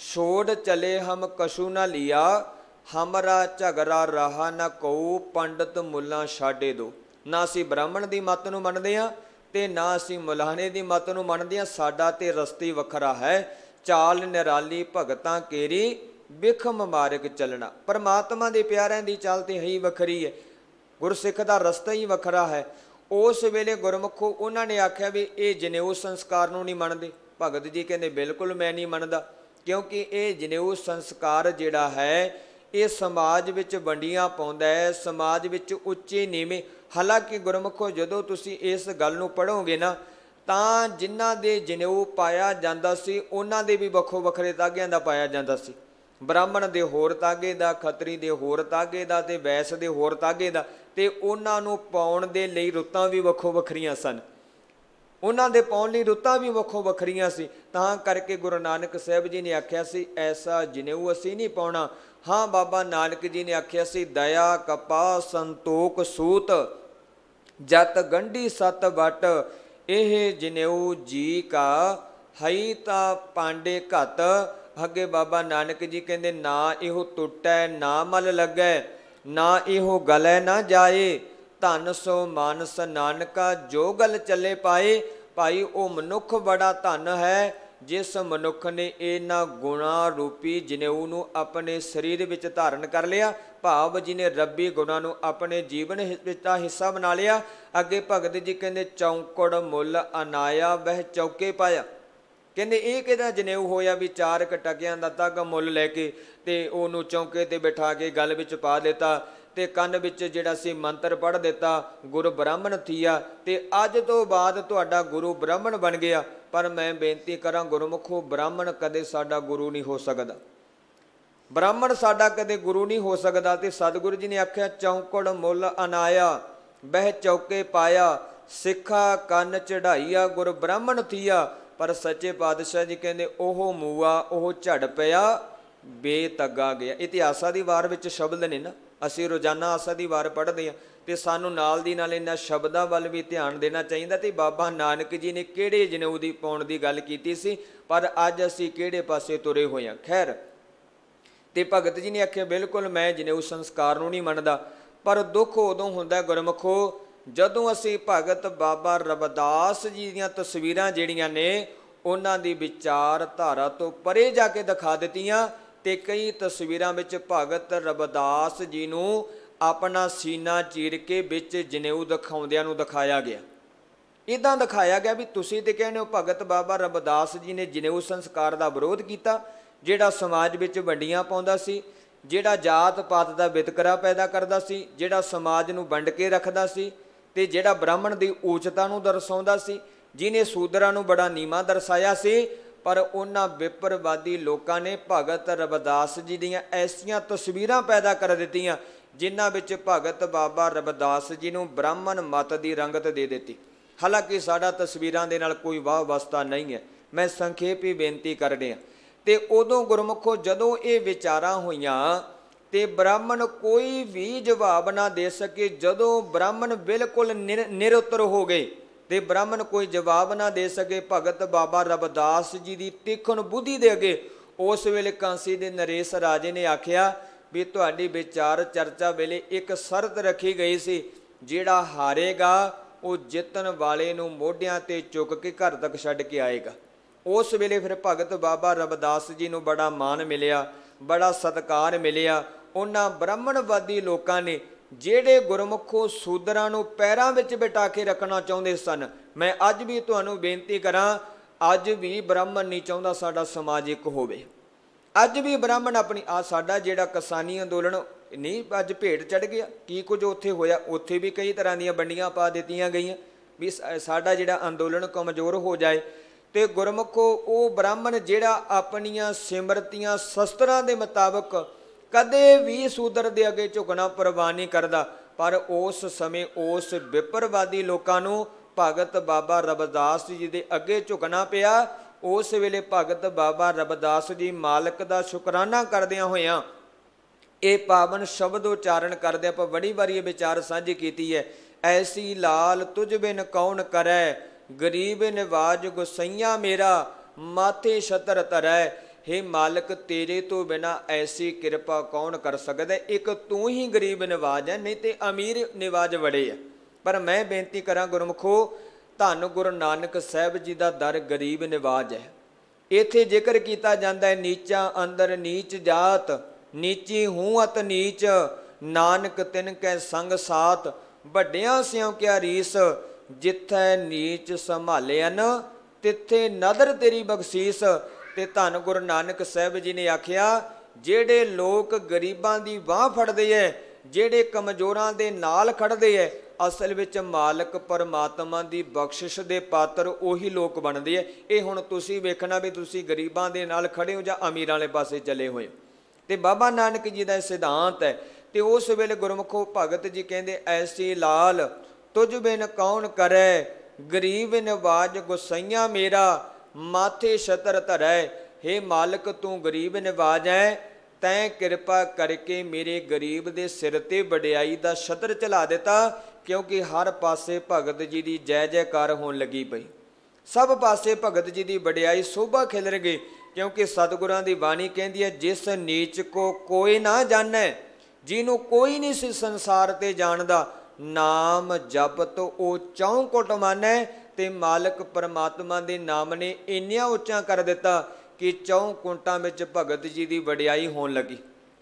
ਛੋੜ ਚਲੇ ਹਮ ਕਛੂ ਨਾ ਲਿਆ, ਹਮਰਾ ਝਗੜਾ ਰਹਾ ਨਾ ਕਉ, ਪੰਡਤ ਮੁੱਲਾ ਛਾਡੇ ਦੋ। ਨਾ ਅਸੀਂ ਬ੍ਰਾਹਮਣ ਦੀ ਮੱਤ ਨੂੰ ਮੰਨਦੇ ਹਾਂ ਤੇ ਨਾ ਅਸੀਂ ਮੁਲਾਣੇ ਦੀ ਮੱਤ ਨੂੰ ਮੰਨਦੇ ਹਾਂ, ਸਾਡਾ ਤੇ ਰਸਤੇ ਵੱਖਰਾ ਹੈ। ਚਾਲ ਨਿਰਾਲੀ ਭਗਤਾਂ ਕੇਰੀ, ਬਿਖਮ ਮਾਰਗ ਚੱਲਣਾ। ਪਰਮਾਤਮਾ ਦੇ ਪਿਆਰਿਆਂ ਦੀ ਚਾਲ ਤੇ ਹੀ ਵੱਖਰੀ ਹੈ, ਗੁਰਸਿੱਖ ਦਾ ਰਸਤਾ ਹੀ ਵੱਖਰਾ ਹੈ। ਉਸ ਵੇਲੇ ਗੁਰਮੁਖੋ ਉਹਨਾਂ ਨੇ ਆਖਿਆ ਵੀ ਇਹ ਜਨੇਊ ਸੰਸਕਾਰ ਨੂੰ ਨਹੀਂ ਮੰਨਦੇ। ਭਗਤ ਜੀ ਕਹਿੰਦੇ ਬਿਲਕੁਲ ਮੈਂ ਨਹੀਂ ਮੰਨਦਾ, ਕਿਉਂਕਿ ਇਹ ਜਨੇਊ ਸੰਸਕਾਰ ਜਿਹੜਾ ਹੈ ਇਹ ਸਮਾਜ ਵਿੱਚ ਵੰਡੀਆਂ ਪਾਉਂਦਾ ਹੈ, ਸਮਾਜ ਵਿੱਚ ਉੱਚੇ ਨੀਵੇਂ। ਹਾਲਾਂਕਿ ਗੁਰਮੁਖੋ ਜਦੋਂ ਤੁਸੀਂ ਇਸ ਗੱਲ ਨੂੰ ਪੜ੍ਹੋਗੇ ਨਾ, ਤਾਂ ਜਿਨ੍ਹਾਂ ਦੇ ਜਨੇਊ ਪਾਇਆ ਜਾਂਦਾ ਸੀ ਉਹਨਾਂ ਦੇ ਵੀ ਵੱਖੋ ਵੱਖਰੇ ਤਾਗਿਆਂ ਦਾ ਪਾਇਆ ਜਾਂਦਾ ਸੀ। ਬ੍ਰਾਹਮਣ ਦੇ ਹੋਰ ਤਾਗੇ ਦਾ, ਖੱਤਰੀ ਦੇ ਹੋਰ ਤਾਗੇ ਦਾ, ਤੇ ਵੈਸ ਦੇ ਹੋਰ ਤਾਗੇ ਦਾ, ਤੇ ਉਹਨਾਂ ਨੂੰ ਪਾਉਣ ਦੇ ਲਈ ਰੁੱਤਾਂ ਵੀ ਵੱਖੋ ਵੱਖਰੀਆਂ ਸਨ। ਉਹਨਾਂ ਦੇ ਪਾਉਣ ਲਈ ਰੁੱਤਾਂ ਵੀ ਵੱਖੋ ਵੱਖਰੀਆਂ ਸੀ। ਤਾਂ ਕਰਕੇ ਗੁਰੂ ਨਾਨਕ ਸਾਹਿਬ ਜੀ ਨੇ ਆਖਿਆ ਸੀ ਐਸਾ ਜਨੇਊ ਅਸੀਂ ਨਹੀਂ ਪਾਉਣਾ। ਹਾਂ, ਬਾਬਾ ਨਾਨਕ ਜੀ ਨੇ ਆਖਿਆ ਸੀ ਦਇਆ ਕਪਾ ਸੰਤੋਖ ਸੂਤ, ਜਤ ਗੰਢੀ ਸਤ ਵਟ, ਇਹ ਜਨੇਊ ਜੀ ਕਾ ਹਈ ਤਾਂ ਪਾਂਡੇ ਘਤ। ਅੱਗੇ ਬਾਬਾ ਨਾਨਕ ਜੀ ਕਹਿੰਦੇ ਨਾ ਇਹੋ ਟੁੱਟੈ ਨਾ ਮਲ ਲੱਗੈ, ਨਾ ਇਹੋ ਗਲੈ ਨਾ ਜਾਏ, ਧਨ ਸੋ ਮਾਨਸ ਨਾਨਕਾ ਜੋ ਗਲ ਚੱਲੇ ਪਾਏ। ਭਾਈ ਉਹ ਮਨੁੱਖ ਬੜਾ ਧਨ ਹੈ ਜਿਸ ਮਨੁੱਖ ਨੇ ਇਹਨਾਂ ਗੁਣਾ ਰੂਪੀ ਜਨੇਊ ਨੂੰ ਆਪਣੇ ਸਰੀਰ ਵਿੱਚ ਧਾਰਨ ਕਰ ਲਿਆ, ਭਾਵ ਜਿਹਨੇ ਰੱਬੀ ਗੁਣਾਂ ਨੂੰ ਆਪਣੇ ਜੀਵਨ ਵਿੱਚ ਹਿੱਸਾ ਬਣਾ ਲਿਆ। ਅੱਗੇ ਭਗਤ ਜੀ ਕਹਿੰਦੇ ਚੌਂਕੜ ਮੁੱਲ ਅਨਾਇਆ ਵਹਿ ਚੌਕੇ ਪਾਇਆ। ਕਹਿੰਦੇ ਇਹ ਕਿਹਦਾ ਜਨੇਊ ਹੋਇਆ ਵੀ 4 ਟਕਿਆਂ ਦਾ ਤੱਕ ਮੁੱਲ ਲੈ ਕੇ ਤੇ ਉਹਨੂੰ ਚੌਂਕੇ ਤੇ ਬਿਠਾ ਕੇ ਗਲ ਵਿੱਚ ਪਾ ਦਿੱਤਾ ਤੇ ਕੰਨ ਵਿੱਚ ਜਿਹੜਾ ਸੀ ਮੰਤਰ ਪੜ੍ਹ ਦਿੱਤਾ, ਗੁਰੂ ਬ੍ਰਾਹਮਣ ਥੀਆ ਤੇ ਅੱਜ ਤੋਂ ਬਾਅਦ ਤੁਹਾਡਾ ਗੁਰੂ ਬ੍ਰਾਹਮਣ ਬਣ ਗਿਆ। ਪਰ ਮੈਂ ਬੇਨਤੀ ਕਰਾਂ ਗੁਰਮੁਖੋ, ਬ੍ਰਾਹਮਣ ਕਦੇ ਸਾਡਾ ਗੁਰੂ ਨਹੀਂ ਹੋ ਸਕਦਾ, ਬ੍ਰਾਹਮਣ ਸਾਡਾ ਕਦੇ ਗੁਰੂ ਨਹੀਂ ਹੋ ਸਕਦਾ। ਤੇ ਸਤਿਗੁਰੂ ਜੀ ਨੇ ਆਖਿਆ, ਚੌਂਕੜ ਮੁੱਲ ਅਨਾਇਆ ਬਹਿ ਚੌਕੇ ਪਾਇਆ, ਸਿੱਖਾ ਕੰਨ ਚੜਾਈਆ ਗੁਰ ਬ੍ਰਾਹਮਣ ਥੀਆ। ਪਰ ਸੱਚੇ ਪਾਤਸ਼ਾਹ ਜੀ ਕਹਿੰਦੇ ਉਹ ਮੂਆ ਉਹ ਝੜ ਪਿਆ ਬੇਤੱਗਾ ਗਿਆ। ਇਤਿਹਾਸਾਂ ਦੀ ਵਾਰ ਵਿੱਚ ਸ਼ਬਦ ਨੇ ਨਾ, ਅਸੀਂ ਰੋਜ਼ਾਨਾ ਆਸਾ ਦੀ ਵਾਰ ਪੜ੍ਹਦੇ ਹਾਂ ਤੇ ਸਾਨੂੰ ਨਾਲ ਦੀ ਨਾਲ ਇਹਨਾਂ ਸ਼ਬਦਾਂ ਵੱਲ ਵੀ ਧਿਆਨ ਦੇਣਾ ਚਾਹੀਦਾ। ਤੇ ਬਾਬਾ ਨਾਨਕ ਜੀ ਨੇ ਕਿਹੜੇ ਜਨੇਊ ਦੀ ਪਾਉਣ ਦੀ ਗੱਲ ਕੀਤੀ ਸੀ, ਪਰ ਅੱਜ ਅਸੀਂ ਕਿਹੜੇ ਪਾਸੇ ਤੁਰੇ ਹੋਏ ਹਾਂ। ਖੈਰ, ਤੇ ਭਗਤ ਜੀ ਨੇ ਆਖਿਆ ਬਿਲਕੁਲ ਮੈਂ ਜਨੇਊ ਸੰਸਕਾਰ ਨੂੰ ਨਹੀਂ ਮੰਨਦਾ, ਪਰ ਦੁੱਖ ਉਦੋਂ ਹੁੰਦਾ ਗੁਰਮੁਖੋ ਜਦੋਂ ਅਸੀਂ ਭਗਤ ਬਾਬਾ ਰਵਿਦਾਸ ਜੀ ਦੀਆਂ ਤਸਵੀਰਾਂ ਜਿਹੜੀਆਂ ਨੇ ਉਹਨਾਂ ਦੀ ਵਿਚਾਰਧਾਰਾ ਤੋਂ ਪਰੇ ਜਾ ਕੇ ਦਿਖਾ ਦਿੱਤੀਆਂ। ਤੇ ਕਈ ਤਸਵੀਰਾਂ ਵਿੱਚ ਭਗਤ ਰਵਿਦਾਸ ਜੀ ਨੂੰ ਆਪਣਾ ਸੀਨਾ ਚੀਰ ਕੇ ਵਿੱਚ ਜਨੇਊ ਦਿਖਾਉਂਦਿਆਂ ਨੂੰ ਦਿਖਾਇਆ ਗਿਆ। ਇੱਦਾਂ ਦਿਖਾਇਆ ਗਿਆ ਵੀ ਤੁਸੀਂ ਤੇ ਕਹਿੰਦੇ ਹੋ ਭਗਤ ਬਾਬਾ ਰਵਿਦਾਸ ਜੀ ਨੇ ਜਨੇਊ ਸੰਸਕਾਰ ਦਾ ਵਿਰੋਧ ਕੀਤਾ, ਜਿਹੜਾ ਸਮਾਜ ਵਿੱਚ ਵੰਡੀਆਂ ਪਾਉਂਦਾ ਸੀ, ਜਿਹੜਾ ਜਾਤ ਪਾਤ ਦਾ ਵਿਤਕਰਾ ਪੈਦਾ ਕਰਦਾ ਸੀ, ਜਿਹੜਾ ਸਮਾਜ ਨੂੰ ਵੰਡ ਕੇ ਰੱਖਦਾ ਸੀ ਤੇ ਜਿਹੜਾ ਬ੍ਰਾਹਮਣ ਦੀ ਉੱਚਤਾ ਨੂੰ ਦਰਸਾਉਂਦਾ ਸੀ, ਜਿਹਨੇ ਸੂਦਰਾਂ ਨੂੰ ਬੜਾ ਨੀਵਾਂ ਦਰਸਾਇਆ ਸੀ। ਪਰ ਉਹਨਾਂ ਵਿਪਰਵਾਦੀ ਲੋਕਾਂ ਨੇ ਭਗਤ ਰਵਿਦਾਸ ਜੀ ਦੀਆਂ ਐਸੀਆਂ ਤਸਵੀਰਾਂ ਪੈਦਾ ਕਰ ਦਿੱਤੀਆਂ ਜਿਨ੍ਹਾਂ ਵਿੱਚ ਭਗਤ ਬਾਬਾ ਰਵਿਦਾਸ ਜੀ ਨੂੰ ਬ੍ਰਾਹਮਣ ਮਤ ਦੀ ਰੰਗਤ ਦੇ ਦਿੱਤੀ। ਹਾਲਾਂਕਿ ਸਾਡਾ ਤਸਵੀਰਾਂ ਦੇ ਨਾਲ ਕੋਈ ਵਾਹ ਵਸਤਾ ਨਹੀਂ ਹੈ, ਮੈਂ ਸੰਖੇਪ ਹੀ ਬੇਨਤੀ ਕਰ ਰਿਹਾ। ਤੇ ਉਦੋਂ ਗੁਰਮੁਖੋ ਜਦੋਂ ਇਹ ਵਿਚਾਰਾਂ ਹੋਈਆਂ ਤੇ ਬ੍ਰਾਹਮਣ ਕੋਈ ਵੀ ਜਵਾਬ ਨਾ ਦੇ ਸਕੇ, ਜਦੋਂ ਬ੍ਰਾਹਮਣ ਬਿਲਕੁਲ ਨਿਰਉੱਤਰ ਹੋ ਗਏ ਤੇ ਬ੍ਰਾਹਮਣ ਕੋਈ ਜਵਾਬ ਨਾ ਦੇ ਸਕੇ ਭਗਤ ਬਾਬਾ ਰਵਿਦਾਸ ਜੀ ਦੀ ਤਿੱਖਣ ਬੁੱਧੀ ਦੇ ਅੱਗੇ, ਉਸ ਵੇਲੇ ਕਾਂਸੀ ਦੇ ਨਰੇਸ਼ ਰਾਜੇ ਨੇ ਆਖਿਆ ਵੀ ਤੁਹਾਡੀ ਵਿਚਾਰ ਚਰਚਾ ਵੇਲੇ ਇੱਕ ਸ਼ਰਤ ਰੱਖੀ ਗਈ ਸੀ, ਜਿਹੜਾ ਹਾਰੇਗਾ ਉਹ ਜਿੱਤਣ ਵਾਲੇ ਨੂੰ ਮੋਢਿਆਂ ਤੇ ਚੁੱਕ ਕੇ ਘਰ ਤੱਕ ਛੱਡ ਕੇ ਆਏਗਾ। ਉਸ ਵੇਲੇ ਫਿਰ ਭਗਤ ਬਾਬਾ ਰਵਿਦਾਸ ਜੀ ਨੂੰ ਬੜਾ ਮਾਣ ਮਿਲਿਆ, ਬੜਾ ਸਤਿਕਾਰ ਮਿਲਿਆ। ਉਹਨਾਂ ਬ੍ਰਾਹਮਣਵਾਦੀ ਲੋਕਾਂ ਨੇ ਜਿਹੜੇ ਗੁਰਮੁਖੋ ਸੂਦਰਾਂ ਨੂੰ ਪੈਰਾਂ ਵਿੱਚ ਬਿਠਾ ਕੇ ਰੱਖਣਾ ਚਾਹੁੰਦੇ ਸਨ, ਮੈਂ ਅੱਜ ਵੀ ਤੁਹਾਨੂੰ ਬੇਨਤੀ ਕਰਾਂ, ਅੱਜ ਵੀ ਬ੍ਰਾਹਮਣ ਨਹੀਂ ਚਾਹੁੰਦਾ ਸਾਡਾ ਸਮਾਜ ਇੱਕ ਹੋਵੇ। ਅੱਜ ਵੀ ਬ੍ਰਾਹਮਣ ਆਪਣੀ ਸਾਡਾ ਜਿਹੜਾ ਕਿਸਾਨੀ ਅੰਦੋਲਨ ਨਹੀਂ ਅੱਜ ਭੇਟ ਚੜ੍ਹ ਗਿਆ, ਕੀ ਕੁਝ ਉੱਥੇ ਹੋਇਆ, ਉੱਥੇ ਵੀ ਕਈ ਤਰ੍ਹਾਂ ਦੀਆਂ ਵੰਡੀਆਂ ਪਾ ਦਿੱਤੀਆਂ ਗਈਆਂ ਵੀ ਸਾਡਾ ਜਿਹੜਾ ਅੰਦੋਲਨ ਕਮਜ਼ੋਰ ਹੋ ਜਾਏ। ਤੇ ਗੁਰਮੁਖੋ ਉਹ ਬ੍ਰਾਹਮਣ ਜਿਹੜਾ ਆਪਣੀਆਂ ਸਿਮਰਤੀਆਂ ਸ਼ਸਤਰਾਂ ਦੇ ਮੁਤਾਬਕ ਕਦੇ ਵੀ ਸੂਦਰ ਦੇ ਅੱਗੇ ਝੁਕਣਾ ਪ੍ਰਵਾਨ ਨਹੀਂ ਕਰਦਾ। ਪਰ ਉਸ ਸਮੇਂ ਉਸ ਵਿਪਰਵਾਦੀ ਲੋਕਾਂ ਨੂੰ ਭਗਤ ਬਾਬਾ ਰਵਿਦਾਸ ਜੀ ਦੇ ਅੱਗੇ ਝੁਕਣਾ ਪਿਆ। ਉਸ ਵੇਲੇ ਭਗਤ ਬਾਬਾ ਰਵਿਦਾਸ ਜੀ ਮਾਲਕ ਦਾ ਸ਼ੁਕਰਾਨਾ ਕਰਦਿਆਂ ਹੋਇਆਂ ਇਹ ਪਾਵਨ ਸ਼ਬਦ ਉਚਾਰਨ ਕਰਦੇ ਆਪਾਂ ਬੜੀ ਵਾਰੀ ਇਹ ਵਿਚਾਰ ਸਾਂਝੀ ਕੀਤੀ ਹੈ। ਐਸੀ ਲਾਲ ਤੁਝ ਬਿਨ ਕੌਣ ਕਰੈ, ਗਰੀਬ ਨਿਵਾਜ ਗੁਸਈਆ ਮੇਰਾ, ਮਾਥੇ ਛਤਰ ਧਰੈ। हे ਮਾਲਕ ਤੇਰੇ ਤੋਂ ਬਿਨਾ ਐਸੀ ਕਿਰਪਾ ਕੌਣ ਕਰ ਸਕਦਾ, ਇੱਕ ਤੂੰ ਹੀ ਗਰੀਬ ਨਿਵਾਜ ਹੈ, ਨਹੀਂ ਤੇ ਅਮੀਰ ਨਿਵਾਜ ਬੜੇ ਆ। ਪਰ ਮੈਂ ਬੇਨਤੀ ਕਰਾਂ ਗੁਰਮੁਖੋ, ਧੰਨ ਗੁਰੂ ਨਾਨਕ ਸਾਹਿਬ ਜੀ ਦਾ ਦਰ ਗਰੀਬ ਨਿਵਾਜ ਹੈ। ਇੱਥੇ ਜ਼ਿਕਰ ਕੀਤਾ ਜਾਂਦਾ ਹੈ ਨੀਚਾ ਅੰਦਰ ਨੀਚ ਜਾਤ, ਨੀਚੀ ਹੂੰ ਅਤ ਨੀਚ, ਨਾਨਕ ਤਿਨ ਕੈ ਸੰਗ ਸਾਥ, ਵੱਡਿਆਂ ਸਿਉ ਕਿਆ ਰੀਸ, ਜਿੱਥੈ ਨੀਚ ਸੰਭਾਲਿਆਨ ਤਿੱਥੇ ਨਦਰ ਤੇਰੀ ਬਖਸ਼ੀਸ। ਤੇ ਧੰਨ ਗੁਰੂ ਨਾਨਕ ਸਾਹਿਬ ਜੀ ਨੇ ਆਖਿਆ, ਜਿਹੜੇ ਲੋਕ ਗਰੀਬਾਂ ਦੀ ਬਾਹ ਫੜਦੇ ਹੈ, ਜਿਹੜੇ ਕਮਜ਼ੋਰਾਂ ਦੇ ਨਾਲ ਖੜਦੇ ਹੈ, ਅਸਲ ਵਿੱਚ ਮਾਲਕ ਪਰਮਾਤਮਾ ਦੀ ਬਖਸ਼ਿਸ਼ ਦੇ ਪਾਤਰ ਉਹੀ ਲੋਕ ਬਣਦੇ ਹੈ। ਇਹ ਹੁਣ ਤੁਸੀਂ ਵੇਖਣਾ ਵੀ ਤੁਸੀਂ ਗਰੀਬਾਂ ਦੇ ਨਾਲ ਖੜੇ ਹੋ ਜਾਂ ਅਮੀਰਾਂ ਵਾਲੇ ਪਾਸੇ ਚਲੇ ਹੋਏ। ਤੇ ਬਾਬਾ ਨਾਨਕ ਜੀ ਦਾ ਇਹ ਸਿਧਾਂਤ ਹੈ। ਤੇ ਉਸ ਵੇਲੇ ਗੁਰਮੁਖੋ ਭਗਤ ਜੀ ਕਹਿੰਦੇ, ਐਸੀ ਲਾਲ ਤੁਝ ਬਿਨ ਕੌਣ ਕਰੈ, ਗਰੀਬ ਨਿਵਾਜ ਗੁਸਈਆ ਮੇਰਾ, ਮਾਥੇ ਛਤਰ ਧਰੈ। हे ਮਾਲਕ ਤੂੰ ਗਰੀਬ ਨਿਵਾਜ ਹੈ, ਤੈਂ ਕਿਰਪਾ ਕਰਕੇ ਮੇਰੇ ਗਰੀਬ ਦੇ ਸਿਰ ਤੇ ਵਡਿਆਈ ਦਾ ਛਤਰ ਚਲਾ ਦਿੱਤਾ, ਕਿਉਂਕਿ ਹਰ ਪਾਸੇ ਭਗਤ ਜੀ ਦੀ ਜੈ ਜੈਕਾਰ ਹੋਣ ਲੱਗੀ ਪਈ। ਸਭ ਪਾਸੇ ਭਗਤ ਜੀ ਦੀ ਵਡਿਆਈ ਸੋਭਾ ਖਿਲਰ ਗਈ, ਕਿਉਂਕਿ ਸਤਿਗੁਰਾਂ ਦੀ ਬਾਣੀ ਕਹਿੰਦੀ ਹੈ, ਜਿਸ ਨੀਚ ਕੋ ਕੋਈ ਨਾ ਜਾਣੈ, ਜਿਹਨੂੰ ਕੋਈ ਨਹੀਂ ਸੀ ਸੰਸਾਰ ਤੇ ਜਾਣਦਾ, ਨਾਮ ਜਪਤ ਉਹ ਚੌਂਕੁਟ ਮਾਨੈ। ਤੇ ਮਾਲਕ ਪਰਮਾਤਮਾ ਦੇ ਨਾਮ ਨੇ ਇੰਨੀਆਂ ਉੱਚਾ ਕਰ ਦਿੱਤਾ ਕਿ ਚੌਂਕੁੰਟਾਂ ਵਿੱਚ ਭਗਤ ਜੀ ਦੀ ਵਡਿਆਈ ਹੋਣ ਲੱਗੀ।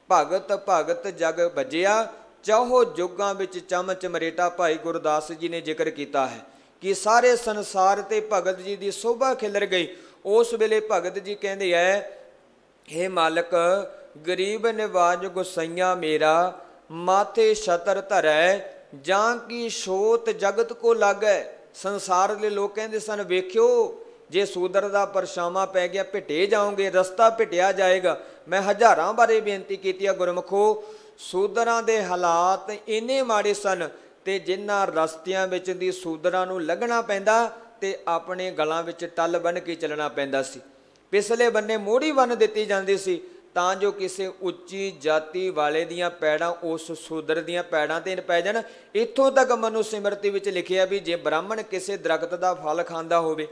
ਭਗਤ ਭਗਤ ਜਗ ਭਜਿਆ, ਚੌਹੋ ਯੁੱਗਾਂ ਵਿੱਚ ਚਮ ਚਮਰੇਟਾ ਭਾਈ ਗੁਰਦਾਸ ਜੀ ਨੇ ਜ਼ਿਕਰ ਕੀਤਾ ਹੈ ਕਿ ਸਾਰੇ ਸੰਸਾਰ ਤੇ ਭਗਤ ਜੀ ਦੀ ਸੋਭਾ ਖਿਲਰ ਗਈ। उस वेले भगत जी कहते है, हे मालक गरीब निवाज गुसैया मेरा, माथे छतर धरै, जां की छोत जगत को लागै। संसार के लोग कहते सन, वेख्यो जे सूदर का परछावां पै गया भिटे जाओगे, रस्ता भिटिया जाएगा। मैं हज़ारां बारे बेनती की गुरमुखो, सूदरां दे हालात इन्ने माड़े सन ते जिन्हां रस्तियां विच दी सूदरां नूं लंघना पैंदा ते अपने गलां विच टल बन के चलना पैंदा सी। पिछले बन्ने मोड़ी बन दित्ती जांदी सी तां जो किसी उच्ची जाति वाले दियां पैड़ां उस सूदर दियां पैड़ां ते पै जाण। इत्थों तक मनु सिमरती विच लिखिया भी जे ब्राह्मण किसी दरख्त का फल खांदा होवे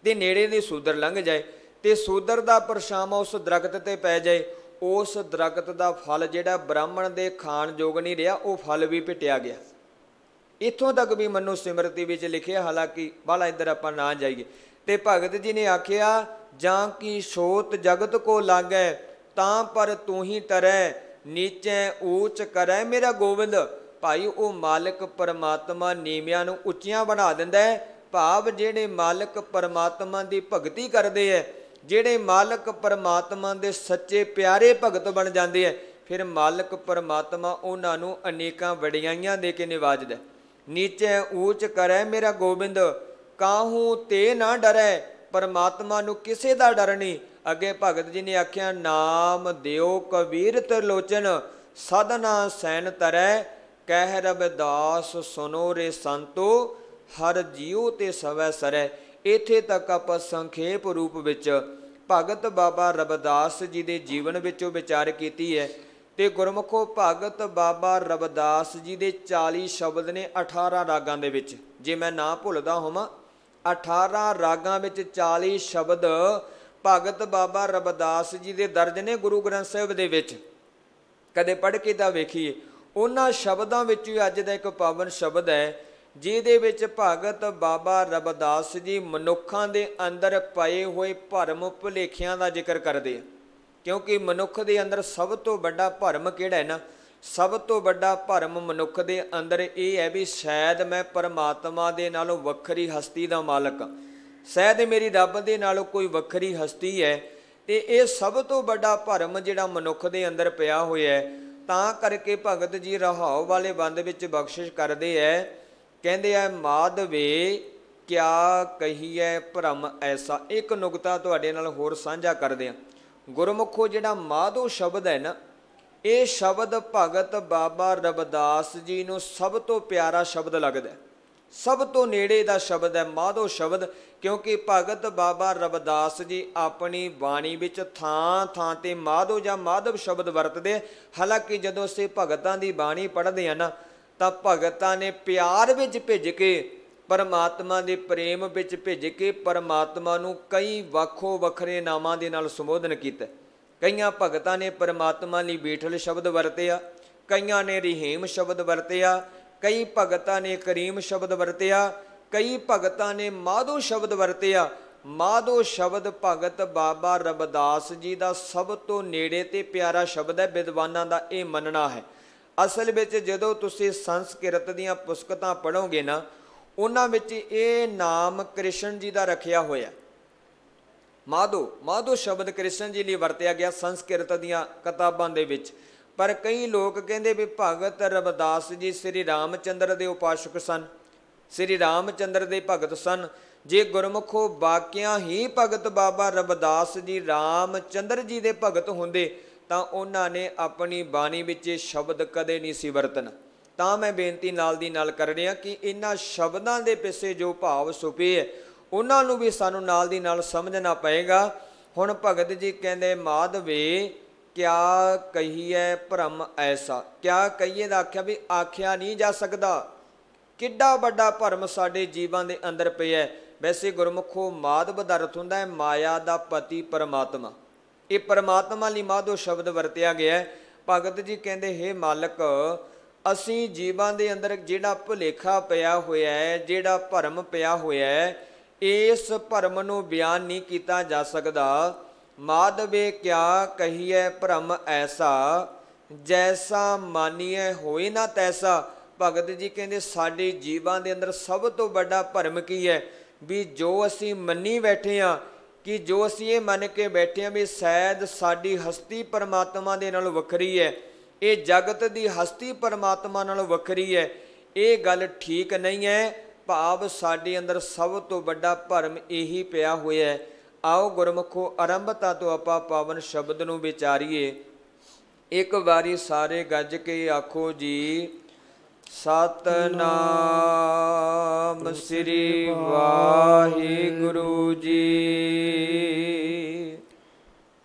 ते नेड़े दी सूदर लंघ जाए ते सूदर का परछावां उस दरख्त ते पै जाए, उस दरख्त का फल जिहड़ा ब्राह्मण दे खाण जोग नहीं रहा, वो फल भी पिटिया गया। इत्थों तक भी मनु सिमरती विच लिखिया, हालांकि बाला इधर आपां ना जाइए। ते भगत जी ने आखिया, जां की छोत जगत को लागै, तां पर तू ही तरै, नीचे ऊच करै मेरा गोविंद। भाई वो मालिक परमात्मा नीवियां नूं उच्चियां बना दिंदा है। भाव जिहड़े मालिक परमात्मा की भगती करते हैं, जिहड़े मालिक परमात्मा के सच्चे प्यारे भगत बन जाते हैं, फिर मालिक परमात्मा उन्हां नूं अनेकां वडियाइयां दे के निवाजदा। नीचे ऊच करै मेरा गोबिंद, काहू ते ना डरै। परमात्मा नूं किसे दा डर नहीं। अगे भगत जी ने आख्या, नाम दिओ कबीर त्रिलोचन, साधना सैन तरै, कह रविदास सुनो रे संतो, हर जीओ ते सवै सरै। इत्थे तक आपां संखेप रूप विच भगत बाबा रविदास जी के जीवन विचों विचार कीती है। तो गुरमुखो भगत बाबा रविदास जी के 40 शब्द ने 18 रागां दे विच, जे मैं ना भुलदा होवां 18 रागां विच 40 शब्द भगत बाबा रविदास जी के दर्ज ने गुरु ग्रंथ साहिब दे विच। कदे पढ़ के तां वेखीए। उन्हां शब्दां विच अज दा एक पावन शब्द है जिहदे विच भगत बाबा रविदास जी मनुखां दे अंदर पए होए भरम भुलेखियां दा जिक्र करदे हैं। क्योंकि मनुख दे अंदर सब तो बड़ा भरम किहड़ा है ना, सब तो बड़ा भरम मनुख दे अंदर ये है भी शायद मैं परमात्मा दे नालों वखरी हस्ती दा मालक हाँ, शायद मेरी रब दे नालों कोई वखरी हस्ती है। तो ये सब तो बड़ा भरम जिहड़ा मनुख दे अंदर पिया होया है। तां करके भगत जी रहाओ वाले बंद विच बख्शिश करदे है, कहंदे है माधवे क्या कहीए भरम ऐसा। एक नुकता तुहाडे नाल होर साझा करदे हां। गुरमुखो जिहड़ा माधो शब्द है ना, ये शब्द भगत बाबा रविदास जी नूं सब तो प्यारा शब्द लगदा है, सब तो नेड़े दा शब्द है माधो शब्द। क्योंकि भगत बाबा रविदास जी अपनी बाणी विच थां थां ते माधो जां माधव शब्द वरतदे। हालांकि जदों असीं भगतां दी बाणी पढ़दे हां ना, तां भगतां ने प्यार विच भिज के परमात्मा के प्रेम विच भिज के परमात्मा नूं कई वखो वखरे नामां दे नाल संबोधन कीता। कईयां भगतां ने परमात्मा लई बीठल शब्द वरतिया, कईयां ने रहीम शब्द वरतिया, कई भगतां ने करीम शब्द वरतिया, कई भगतां ने माधो शब्द वरतिया। माधो शब्द भगत बाबा रविदास जी का सब तो नेड़े ते प्यारा शब्द है, विद्वानां दा ये मनना है। असल विच जदों तुसीं संस्कृत दीयां पुस्तकां पढ़ोगे ना, उन्हां विच ये नाम कृष्ण जी का रखिया होया माधो। माधो शब्द कृष्ण जी लिए वरतिया गया संस्कृत दीयां किताबां दे विच। पर कई लोग कहते भी भगत रविदास जी श्री रामचंद्र के उपासक सन, श्री रामचंद्र के भगत सन। जे गुरमुखो बाकियां ही भगत बाबा रविदास जी रामचंद्र जी के भगत होंदे तां उन्हां ने अपनी बाणी विच शब्द कदे नहीं सी वरतना। तां मैं बेनती नाल दी नाल कर रहा कि इन्हां शब्दां दे पिछे जो भाव छुपे है उन्हां नूं भी सानूं नाल दी नाल समझना पएगा। हुण भगत जी कहंदे माधवे क्या कहीए भरम ऐसा। क्या कहीए दा आख्या भी आख्या नहीं जा सकदा। किड्डा वड्डा भरम साडे जीवां दे अंदर पिया। वैसे गुरमुखो माधव दा अर्थ हुंदा है माया दा पति परमात्मा। ये परमात्मा लई माधो शब्द वरतिया गया है। भगत जी कहंदे हे मालक असीं जीवां दे अंदर जिहड़ा भुलेखा पिया होया है, जिहड़ा भरम पिया होया है, इस भरम नूं बयान नहीं किया जा सकदा। माधवे क्या कहीए भरम ऐसा, जैसा मानीए होए ना तैसा। भगत जी कहते साडे जीवां दे अंदर सब तो बड़ा भरम की है भी जो असीं मन्नी बैठे हाँ ਕਿ ਜੋ ਅਸੀਂ ਇਹ ਮੰਨ ਕੇ ਬੈਠੇ ਹਾਂ ਵੀ ਸ਼ਾਇਦ ਸਾਡੀ ਹਸਤੀ ਪਰਮਾਤਮਾ ਦੇ ਨਾਲੋਂ ਵੱਖਰੀ ਹੈ, ਇਹ ਜਗਤ ਦੀ ਹਸਤੀ ਪਰਮਾਤਮਾ ਨਾਲੋਂ ਵੱਖਰੀ ਹੈ, ਇਹ ਗੱਲ ਠੀਕ ਨਹੀਂ ਹੈ। ਭਾਵ ਸਾਡੇ ਅੰਦਰ ਸਭ ਤੋਂ ਵੱਡਾ ਭਰਮ ਇਹੀ ਪਿਆ ਹੋਇਆ ਹੈ। ਆਓ ਗੁਰਮੁਖੋ ਆਰੰਭਤਾ ਤੋਂ ਆਪਾਂ ਪਾਵਨ ਸ਼ਬਦ ਨੂੰ ਵਿਚਾਰੀਏ। ਇੱਕ ਵਾਰੀ ਸਾਰੇ ਗੱਜ ਕੇ ਆਖੋ ਜੀ, ਸਤਨਾਮ ਸ੍ਰੀ ਵਾਹਿਗੁਰੂ ਜੀ।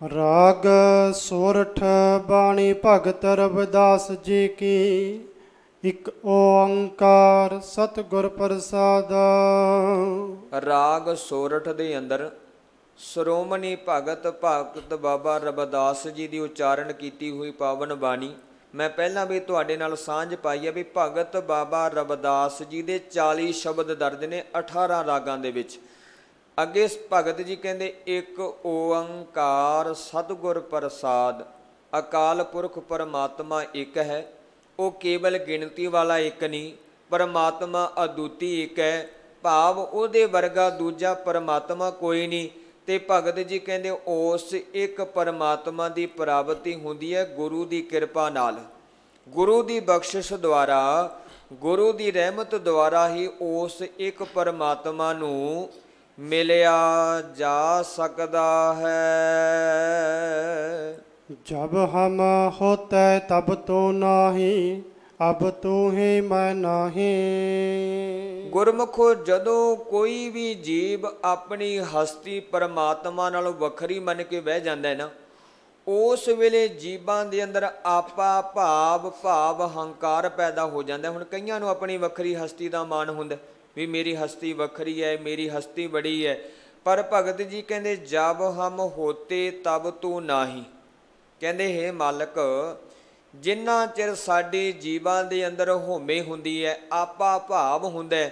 ਰਾਗ ਸੋਰਠ ਬਾਣੀ ਭਗਤ ਰਵਿਦਾਸ ਜੀ ਕੀ। ਇਕ ਓੰਕਾਰ ਸਤਿਗੁਰ ਪ੍ਰਸਾਦਾ। ਰਾਗ ਸੋਰਠ ਦੇ ਅੰਦਰ ਸ਼੍ਰੋਮਣੀ ਭਗਤ ਬਾਬਾ ਰਵਿਦਾਸ ਜੀ ਦੀ ਉਚਾਰਨ ਕੀਤੀ ਹੋਈ ਪਾਵਨ ਬਾਣੀ ਮੈਂ ਪਹਿਲਾਂ ਵੀ ਤੁਹਾਡੇ ਨਾਲ ਸਾਂਝ ਪਾਈ ਹੈ ਵੀ ਭਗਤ ਬਾਬਾ ਰਵਿਦਾਸ ਜੀ ਦੇ 40 ਸ਼ਬਦ ਦਰਜ ਨੇ 18 ਰਾਗਾਂ ਦੇ ਵਿੱਚ। ਅੱਗੇ ਭਗਤ ਜੀ ਕਹਿੰਦੇ ਇੱਕ ਓੰਕਾਰ ਸਤਿਗੁਰ ਪ੍ਰਸਾਦ। ਅਕਾਲ ਪੁਰਖ ਪਰਮਾਤਮਾ ਇੱਕ ਹੈ, ਉਹ ਕੇਵਲ ਗਿਣਤੀ ਵਾਲਾ ਇੱਕ ਨਹੀਂ, ਪਰਮਾਤਮਾ ਅਦੁੱਤੀ ਇੱਕ ਹੈ। ਭਾਵ ਉਹਦੇ ਵਰਗਾ ਦੂਜਾ ਪਰਮਾਤਮਾ ਕੋਈ ਨਹੀਂ। ਤੇ ਭਗਤ ਜੀ ਕਹਿੰਦੇ ਉਸ ਇੱਕ ਪਰਮਾਤਮਾ ਦੀ ਪ੍ਰਾਪਤੀ ਹੁੰਦੀ ਹੈ ਗੁਰੂ ਦੀ ਕਿਰਪਾ ਨਾਲ, ਗੁਰੂ ਦੀ ਬਖਸ਼ਿਸ਼ ਦੁਆਰਾ, ਗੁਰੂ ਦੀ ਰਹਿਮਤ ਦੁਆਰਾ ਹੀ ਉਸ ਇੱਕ ਪਰਮਾਤਮਾ ਨੂੰ ਮਿਲਿਆ ਜਾ ਸਕਦਾ ਹੈ। जब हम होते तब तो नाही, अब तू ही मैं नाही। ਗੁਰਮੁਖੋ ਜਦੋਂ ਕੋਈ ਵੀ ਜੀਵ ਆਪਣੀ ਹਸਤੀ ਪਰਮਾਤਮਾ ਨਾਲੋਂ ਵੱਖਰੀ ਮੰਨ ਕੇ ਬਹਿ ਜਾਂਦਾ ਹੈ ਨਾ, ਉਸ ਵੇਲੇ ਜੀਵਾਂ ਦੇ ਅੰਦਰ ਆਪਾ ਭਾਵ ਹੰਕਾਰ ਪੈਦਾ ਹੋ ਜਾਂਦਾ। ਹੁਣ ਕਈਆਂ ਨੂੰ ਆਪਣੀ ਵੱਖਰੀ ਹਸਤੀ ਦਾ ਮਾਣ ਹੁੰਦਾ ਵੀ ਮੇਰੀ ਹਸਤੀ ਵੱਖਰੀ ਹੈ, ਮੇਰੀ ਹਸਤੀ ਬੜੀ ਹੈ। ਪਰ ਭਗਤ ਜੀ ਕਹਿੰਦੇ ਜਬ ਹਮ ਹੋਤੇ ਤਬ ਤੂੰ ਨਾਹੀਂ। ਕਹਿੰਦੇ ਹੇ ਮਾਲਕ, ਜਿੰਨਾ ਚਿਰ ਸਾਡੇ ਜੀਵਾਂ ਦੇ ਅੰਦਰ ਹਉਮੈ ਹੁੰਦੀ ਹੈ, ਆਪਾ ਭਾਵ ਹੁੰਦਾ,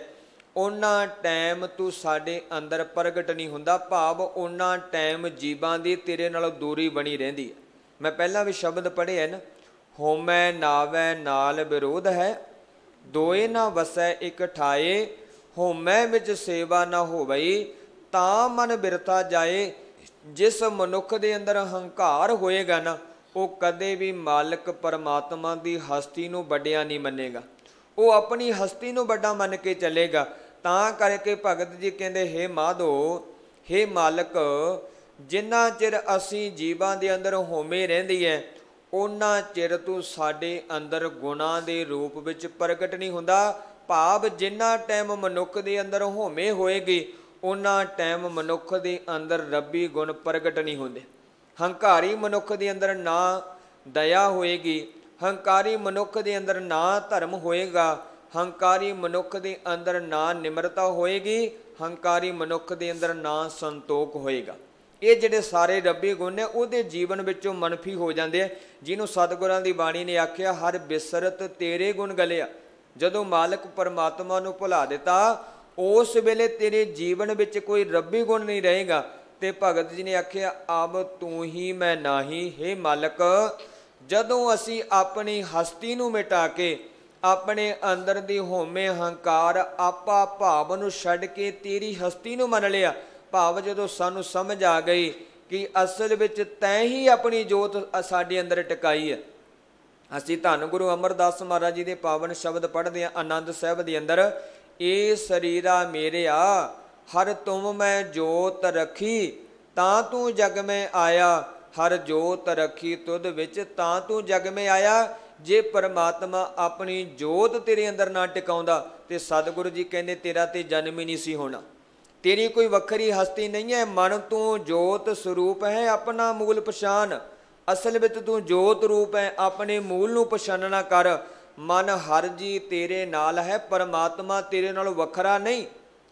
ਉਹਨਾਂ ਟਾਈਮ ਤੂੰ ਸਾਡੇ ਅੰਦਰ ਪ੍ਰਗਟ ਨਹੀਂ ਹੁੰਦਾ। ਭਾਵ ਉਹਨਾਂ ਟਾਈਮ ਜੀਵਾਂ ਦੀ ਤੇਰੇ ਨਾਲ ਦੂਰੀ ਬਣੀ ਰਹਿੰਦੀ ਹੈ। ਮੈਂ ਪਹਿਲਾਂ ਵੀ ਸ਼ਬਦ ਪੜ੍ਹੇ ਹਨ, ਹਉਮੈ ਨਾਵੈ ਨਾਲ ਵਿਰੋਧ ਹੈ, ਦੋਏ ਨਾ ਵਸੈ ਇੱਕ ਠਾਏ, ਹਉਮੈ ਵਿੱਚ ਸੇਵਾ ਨਾ ਹੋਵਈ, ਤਾਂ ਮਨ ਬਿਰਥਾ ਜਾਏ। ਜਿਸ ਮਨੁੱਖ ਦੇ ਅੰਦਰ ਹੰਕਾਰ ਹੋਏਗਾ ਨਾ, ਉਹ ਕਦੇ ਵੀ ਮਾਲਕ ਪਰਮਾਤਮਾ ਦੀ ਹਸਤੀ ਨੂੰ ਵੱਡਿਆ ਨਹੀਂ ਮੰਨੇਗਾ, ਉਹ ਆਪਣੀ ਹਸਤੀ ਨੂੰ ਵੱਡਾ ਮੰਨ ਕੇ ਚੱਲੇਗਾ। ਤਾਂ ਕਰਕੇ ਭਗਤ ਜੀ ਕਹਿੰਦੇ ਹੇ ਮਾਧੋ, ਹੇ ਮਾਲਕ, ਜਿੰਨਾ ਚਿਰ ਅਸੀਂ ਜੀਵਾਂ ਦੇ ਅੰਦਰ ਹਉਮੈ ਰਹਿੰਦੀ ਹੈ, ਉਹਨਾਂ ਚਿਰ ਤੂੰ ਸਾਡੇ ਅੰਦਰ ਗੁਣਾਂ ਦੇ ਰੂਪ ਵਿੱਚ ਪ੍ਰਗਟ ਨਹੀਂ ਹੁੰਦਾ। ਭਾਵ ਜਿੰਨਾ ਟਾਈਮ ਮਨੁੱਖ ਦੇ ਅੰਦਰ ਹਉਮੈ ਹੋਏਗੀ, ਉਹਨਾਂ ਟਾਈਮ ਮਨੁੱਖ ਦੇ ਅੰਦਰ ਰੱਬੀ ਗੁਣ ਪ੍ਰਗਟ ਨਹੀਂ ਹੁੰਦੇ। ਹੰਕਾਰੀ ਮਨੁੱਖ ਦੇ ਅੰਦਰ ਨਾ ਦਇਆ ਹੋਏਗੀ, ਹੰਕਾਰੀ ਮਨੁੱਖ ਦੇ ਅੰਦਰ ਨਾ ਧਰਮ ਹੋਏਗਾ, ਹੰਕਾਰੀ ਮਨੁੱਖ ਦੇ ਅੰਦਰ ਨਾ ਨਿਮਰਤਾ ਹੋਏਗੀ, ਹੰਕਾਰੀ ਮਨੁੱਖ ਦੇ ਅੰਦਰ ਨਾ ਸੰਤੋਖ ਹੋਏਗਾ। ਇਹ ਜਿਹੜੇ ਸਾਰੇ ਰੱਬੀ ਗੁਣ ਨੇ ਉਹਦੇ ਜੀਵਨ ਵਿੱਚੋਂ ਮਨਫੀ ਹੋ ਜਾਂਦੇ ਆ। ਜਿਹਨੂੰ ਸਤਿਗੁਰਾਂ ਦੀ ਬਾਣੀ ਨੇ ਆਖਿਆ ਹਰ ਬਿਸਰਤ ਤੇਰੇ ਗੁਣ ਗਲਿਆ। ਜਦੋਂ ਮਾਲਕ ਪਰਮਾਤਮਾ ਨੂੰ ਭੁਲਾ ਦਿੱਤਾ, ਉਸ ਵੇਲੇ ਤੇਰੇ ਜੀਵਨ ਵਿੱਚ ਕੋਈ ਰੱਬੀ ਗੁਣ ਨਹੀਂ ਰਹੇਗਾ। ਤੇ ਭਗਤ ਜੀ ਨੇ ਆਖਿਆ ਅਬ ਤੂੰ ਹੀ ਮੈਂ ਨਾਹੀਂ। ਹੇ ਮਾਲਕ, ਜਦੋਂ ਅਸੀਂ ਆਪਣੀ ਹਸਤੀ ਨੂੰ ਮਿਟਾ ਕੇ ਆਪਣੇ ਅੰਦਰ ਦੀ ਹਉਮੈ ਹੰਕਾਰ ਆਪਾ ਭਾਵ ਨੂੰ ਛੱਡ ਕੇ ਤੇਰੀ ਹਸਤੀ ਨੂੰ ਮੰਨ ਲਿਆ, ਭਾਵ ਜਦੋਂ ਸਾਨੂੰ ਸਮਝ ਆ ਗਈ ਕਿ ਅਸਲ ਵਿੱਚ ਤੈਂ ਹੀ ਆਪਣੀ ਜੋਤ ਸਾਡੇ ਅੰਦਰ ਟਿਕਾਈ ਹੈ। ਅਸੀਂ ਧੰਨ ਗੁਰੂ ਅਮਰਦਾਸ ਮਹਾਰਾਜ ਜੀ ਦੇ ਪਾਵਨ ਸ਼ਬਦ ਪੜ੍ਹਦੇ ਹਾਂ ਆਨੰਦ ਸਾਹਿਬ ਦੇ ਅੰਦਰ, ਇਹ ਸਰੀਰਾ ਮੇਰਿਆ ਹਰ ਤੁਮ ਮੈਂ ਜੋਤ ਰੱਖੀ, ਤਾਂ ਤੂੰ ਜਗ ਮੈਂ ਆਇਆ, ਹਰ ਜੋਤ ਰੱਖੀ ਤੁਧ ਵਿੱਚ, ਤਾਂ ਤੂੰ ਜਗ ਮੈਂ ਆਇਆ। ਜੇ ਪਰਮਾਤਮਾ ਆਪਣੀ ਜੋਤ ਤੇਰੇ ਅੰਦਰ ਨਾ ਟਿਕਾਉਂਦਾ ਤੇ ਸਤਿਗੁਰੂ ਜੀ ਕਹਿੰਦੇ ਤੇਰਾ ਤੇ ਜਨਮ ਹੀ ਨਹੀਂ ਸੀ ਹੋਣਾ। ਤੇਰੀ ਕੋਈ ਵੱਖਰੀ ਹਸਤੀ ਨਹੀਂ ਹੈ, ਮਨ ਤੂੰ ਜੋਤ ਸਰੂਪ ਹੈ, ਆਪਣਾ ਮੂਲ ਪਛਾਣ। ਅਸਲ ਵਿੱਚ ਤੂੰ ਜੋਤ ਰੂਪ ਹੈ, ਆਪਣੇ ਮੂਲ ਨੂੰ ਪਛਾਣਨਾ ਕਰ। ਮਨ ਹਰ ਜੀ ਤੇਰੇ ਨਾਲ ਹੈ, ਪਰਮਾਤਮਾ ਤੇਰੇ ਨਾਲ ਵੱਖਰਾ ਨਹੀਂ।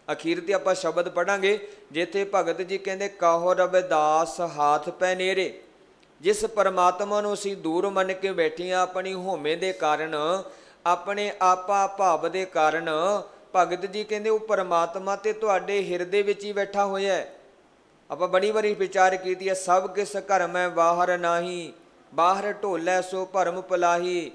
ਅਖੀਰ ਤੇ ਆਪਾਂ ਸ਼ਬਦ ਪੜਾਂਗੇ ਜਿੱਥੇ ਭਗਤ ਜੀ ਕਹਿੰਦੇ ਕਹੋ ਰਵਿਦਾਸ ਹਾਥ ਪੈ ਨੇਰੇ। ਜਿਸ ਪਰਮਾਤਮਾ ਨੂੰ ਅਸੀਂ ਦੂਰ ਮੰਨ ਕੇ ਬੈਠੇ ਹਾਂ ਆਪਣੀ ਹਉਮੈ ਦੇ ਕਾਰਨ, ਆਪਣੇ ਆਪਾ ਭਾਵ ਦੇ ਕਾਰਨ, ਭਗਤ ਜੀ ਕਹਿੰਦੇ ਉਹ ਪਰਮਾਤਮਾ ਤੇ ਤੁਹਾਡੇ ਹਿਰਦੇ ਵਿੱਚ ਹੀ ਬੈਠਾ ਹੋਇਆ ਹੈ। ਆਪਾਂ ਬੜੀ ਵਾਰੀ ਵਿਚਾਰ ਕੀਤੀ ਹੈ, ਸਭ ਕਿਸ ਘਰ ਮੈਂ ਬਾਹਰ ਨਾਹੀਂ, ਬਾਹਰ ਢੋਲੇ ਸੋ ਭਰਮ ਪਲਾਹੀ।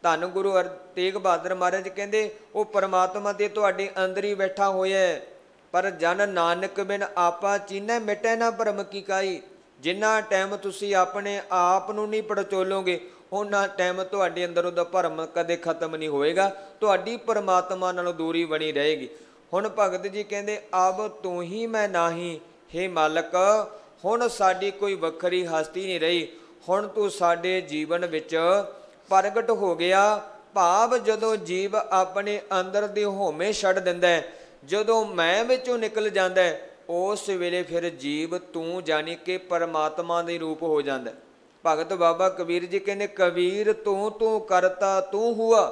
ਧੰਨ ਗੁਰੂ ਤੇਗ ਬਹਾਦਰ ਮਹਾਰਾਜ ਕਹਿੰਦੇ ਉਹ ਪਰਮਾਤਮਾ ਤੇ ਤੁਹਾਡੇ ਅੰਦਰ ਹੀ ਬੈਠਾ ਹੋਇਆ ਹੈ। ਪਰ ਜਨ ਨਾਨਕ ਬਿਨ ਆਪਾ ਚੀਨੈ ਮਿਟੈ ਨਾ ਭਰਮ ਕੀ ਕਾਈ। ਜਿੰਨਾ ਟਾਈਮ ਤੁਸੀਂ ਆਪਣੇ ਆਪ ਨੂੰ ਨਹੀਂ ਪੜਚੋਲੋਗੇ ਉਹਨਾਂ ਟਾਈਮ ਤੁਹਾਡੇ ਅੰਦਰ ਉਹਦਾ ਭਰਮ ਕਦੇ ਖਤਮ ਨਹੀਂ ਹੋਏਗਾ, ਤੁਹਾਡੀ ਪਰਮਾਤਮਾ ਨਾਲੋਂ ਦੂਰੀ ਬਣੀ ਰਹੇਗੀ। ਹੁਣ ਭਗਤ ਜੀ ਕਹਿੰਦੇ ਅਬ ਤੂੰ ਹੀ ਮੈਂ ਨਾਹੀ, ਹੇ ਮਾਲਕ ਹੁਣ ਸਾਡੀ ਕੋਈ ਵੱਖਰੀ ਹਸਤੀ ਨਹੀਂ ਰਹੀ, ਹੁਣ ਤੂੰ ਸਾਡੇ ਜੀਵਨ ਵਿੱਚ ਪ੍ਰਗਟ ਹੋ ਗਿਆ। ਭਾਵ ਜਦੋਂ ਜੀਵ ਆਪਣੇ ਅੰਦਰ ਦੇ ਹੋਮੇ ਛੱਡ ਦਿੰਦਾ, ਜਦੋਂ ਮੈਂ ਵਿੱਚੋਂ ਨਿਕਲ ਜਾਂਦਾ, ਉਸ ਵੇਲੇ ਫਿਰ ਜੀਵ ਤੂੰ ਜਾਣੀ ਕਿ ਪਰਮਾਤਮਾ ਦੇ ਰੂਪ ਹੋ ਜਾਂਦਾ। ਭਗਤ ਬਾਬਾ ਕਬੀਰ ਜੀ ਕਹਿੰਦੇ ਕਬੀਰ ਤੂੰ ਕਰਤਾ ਤੂੰ ਹੁਆ।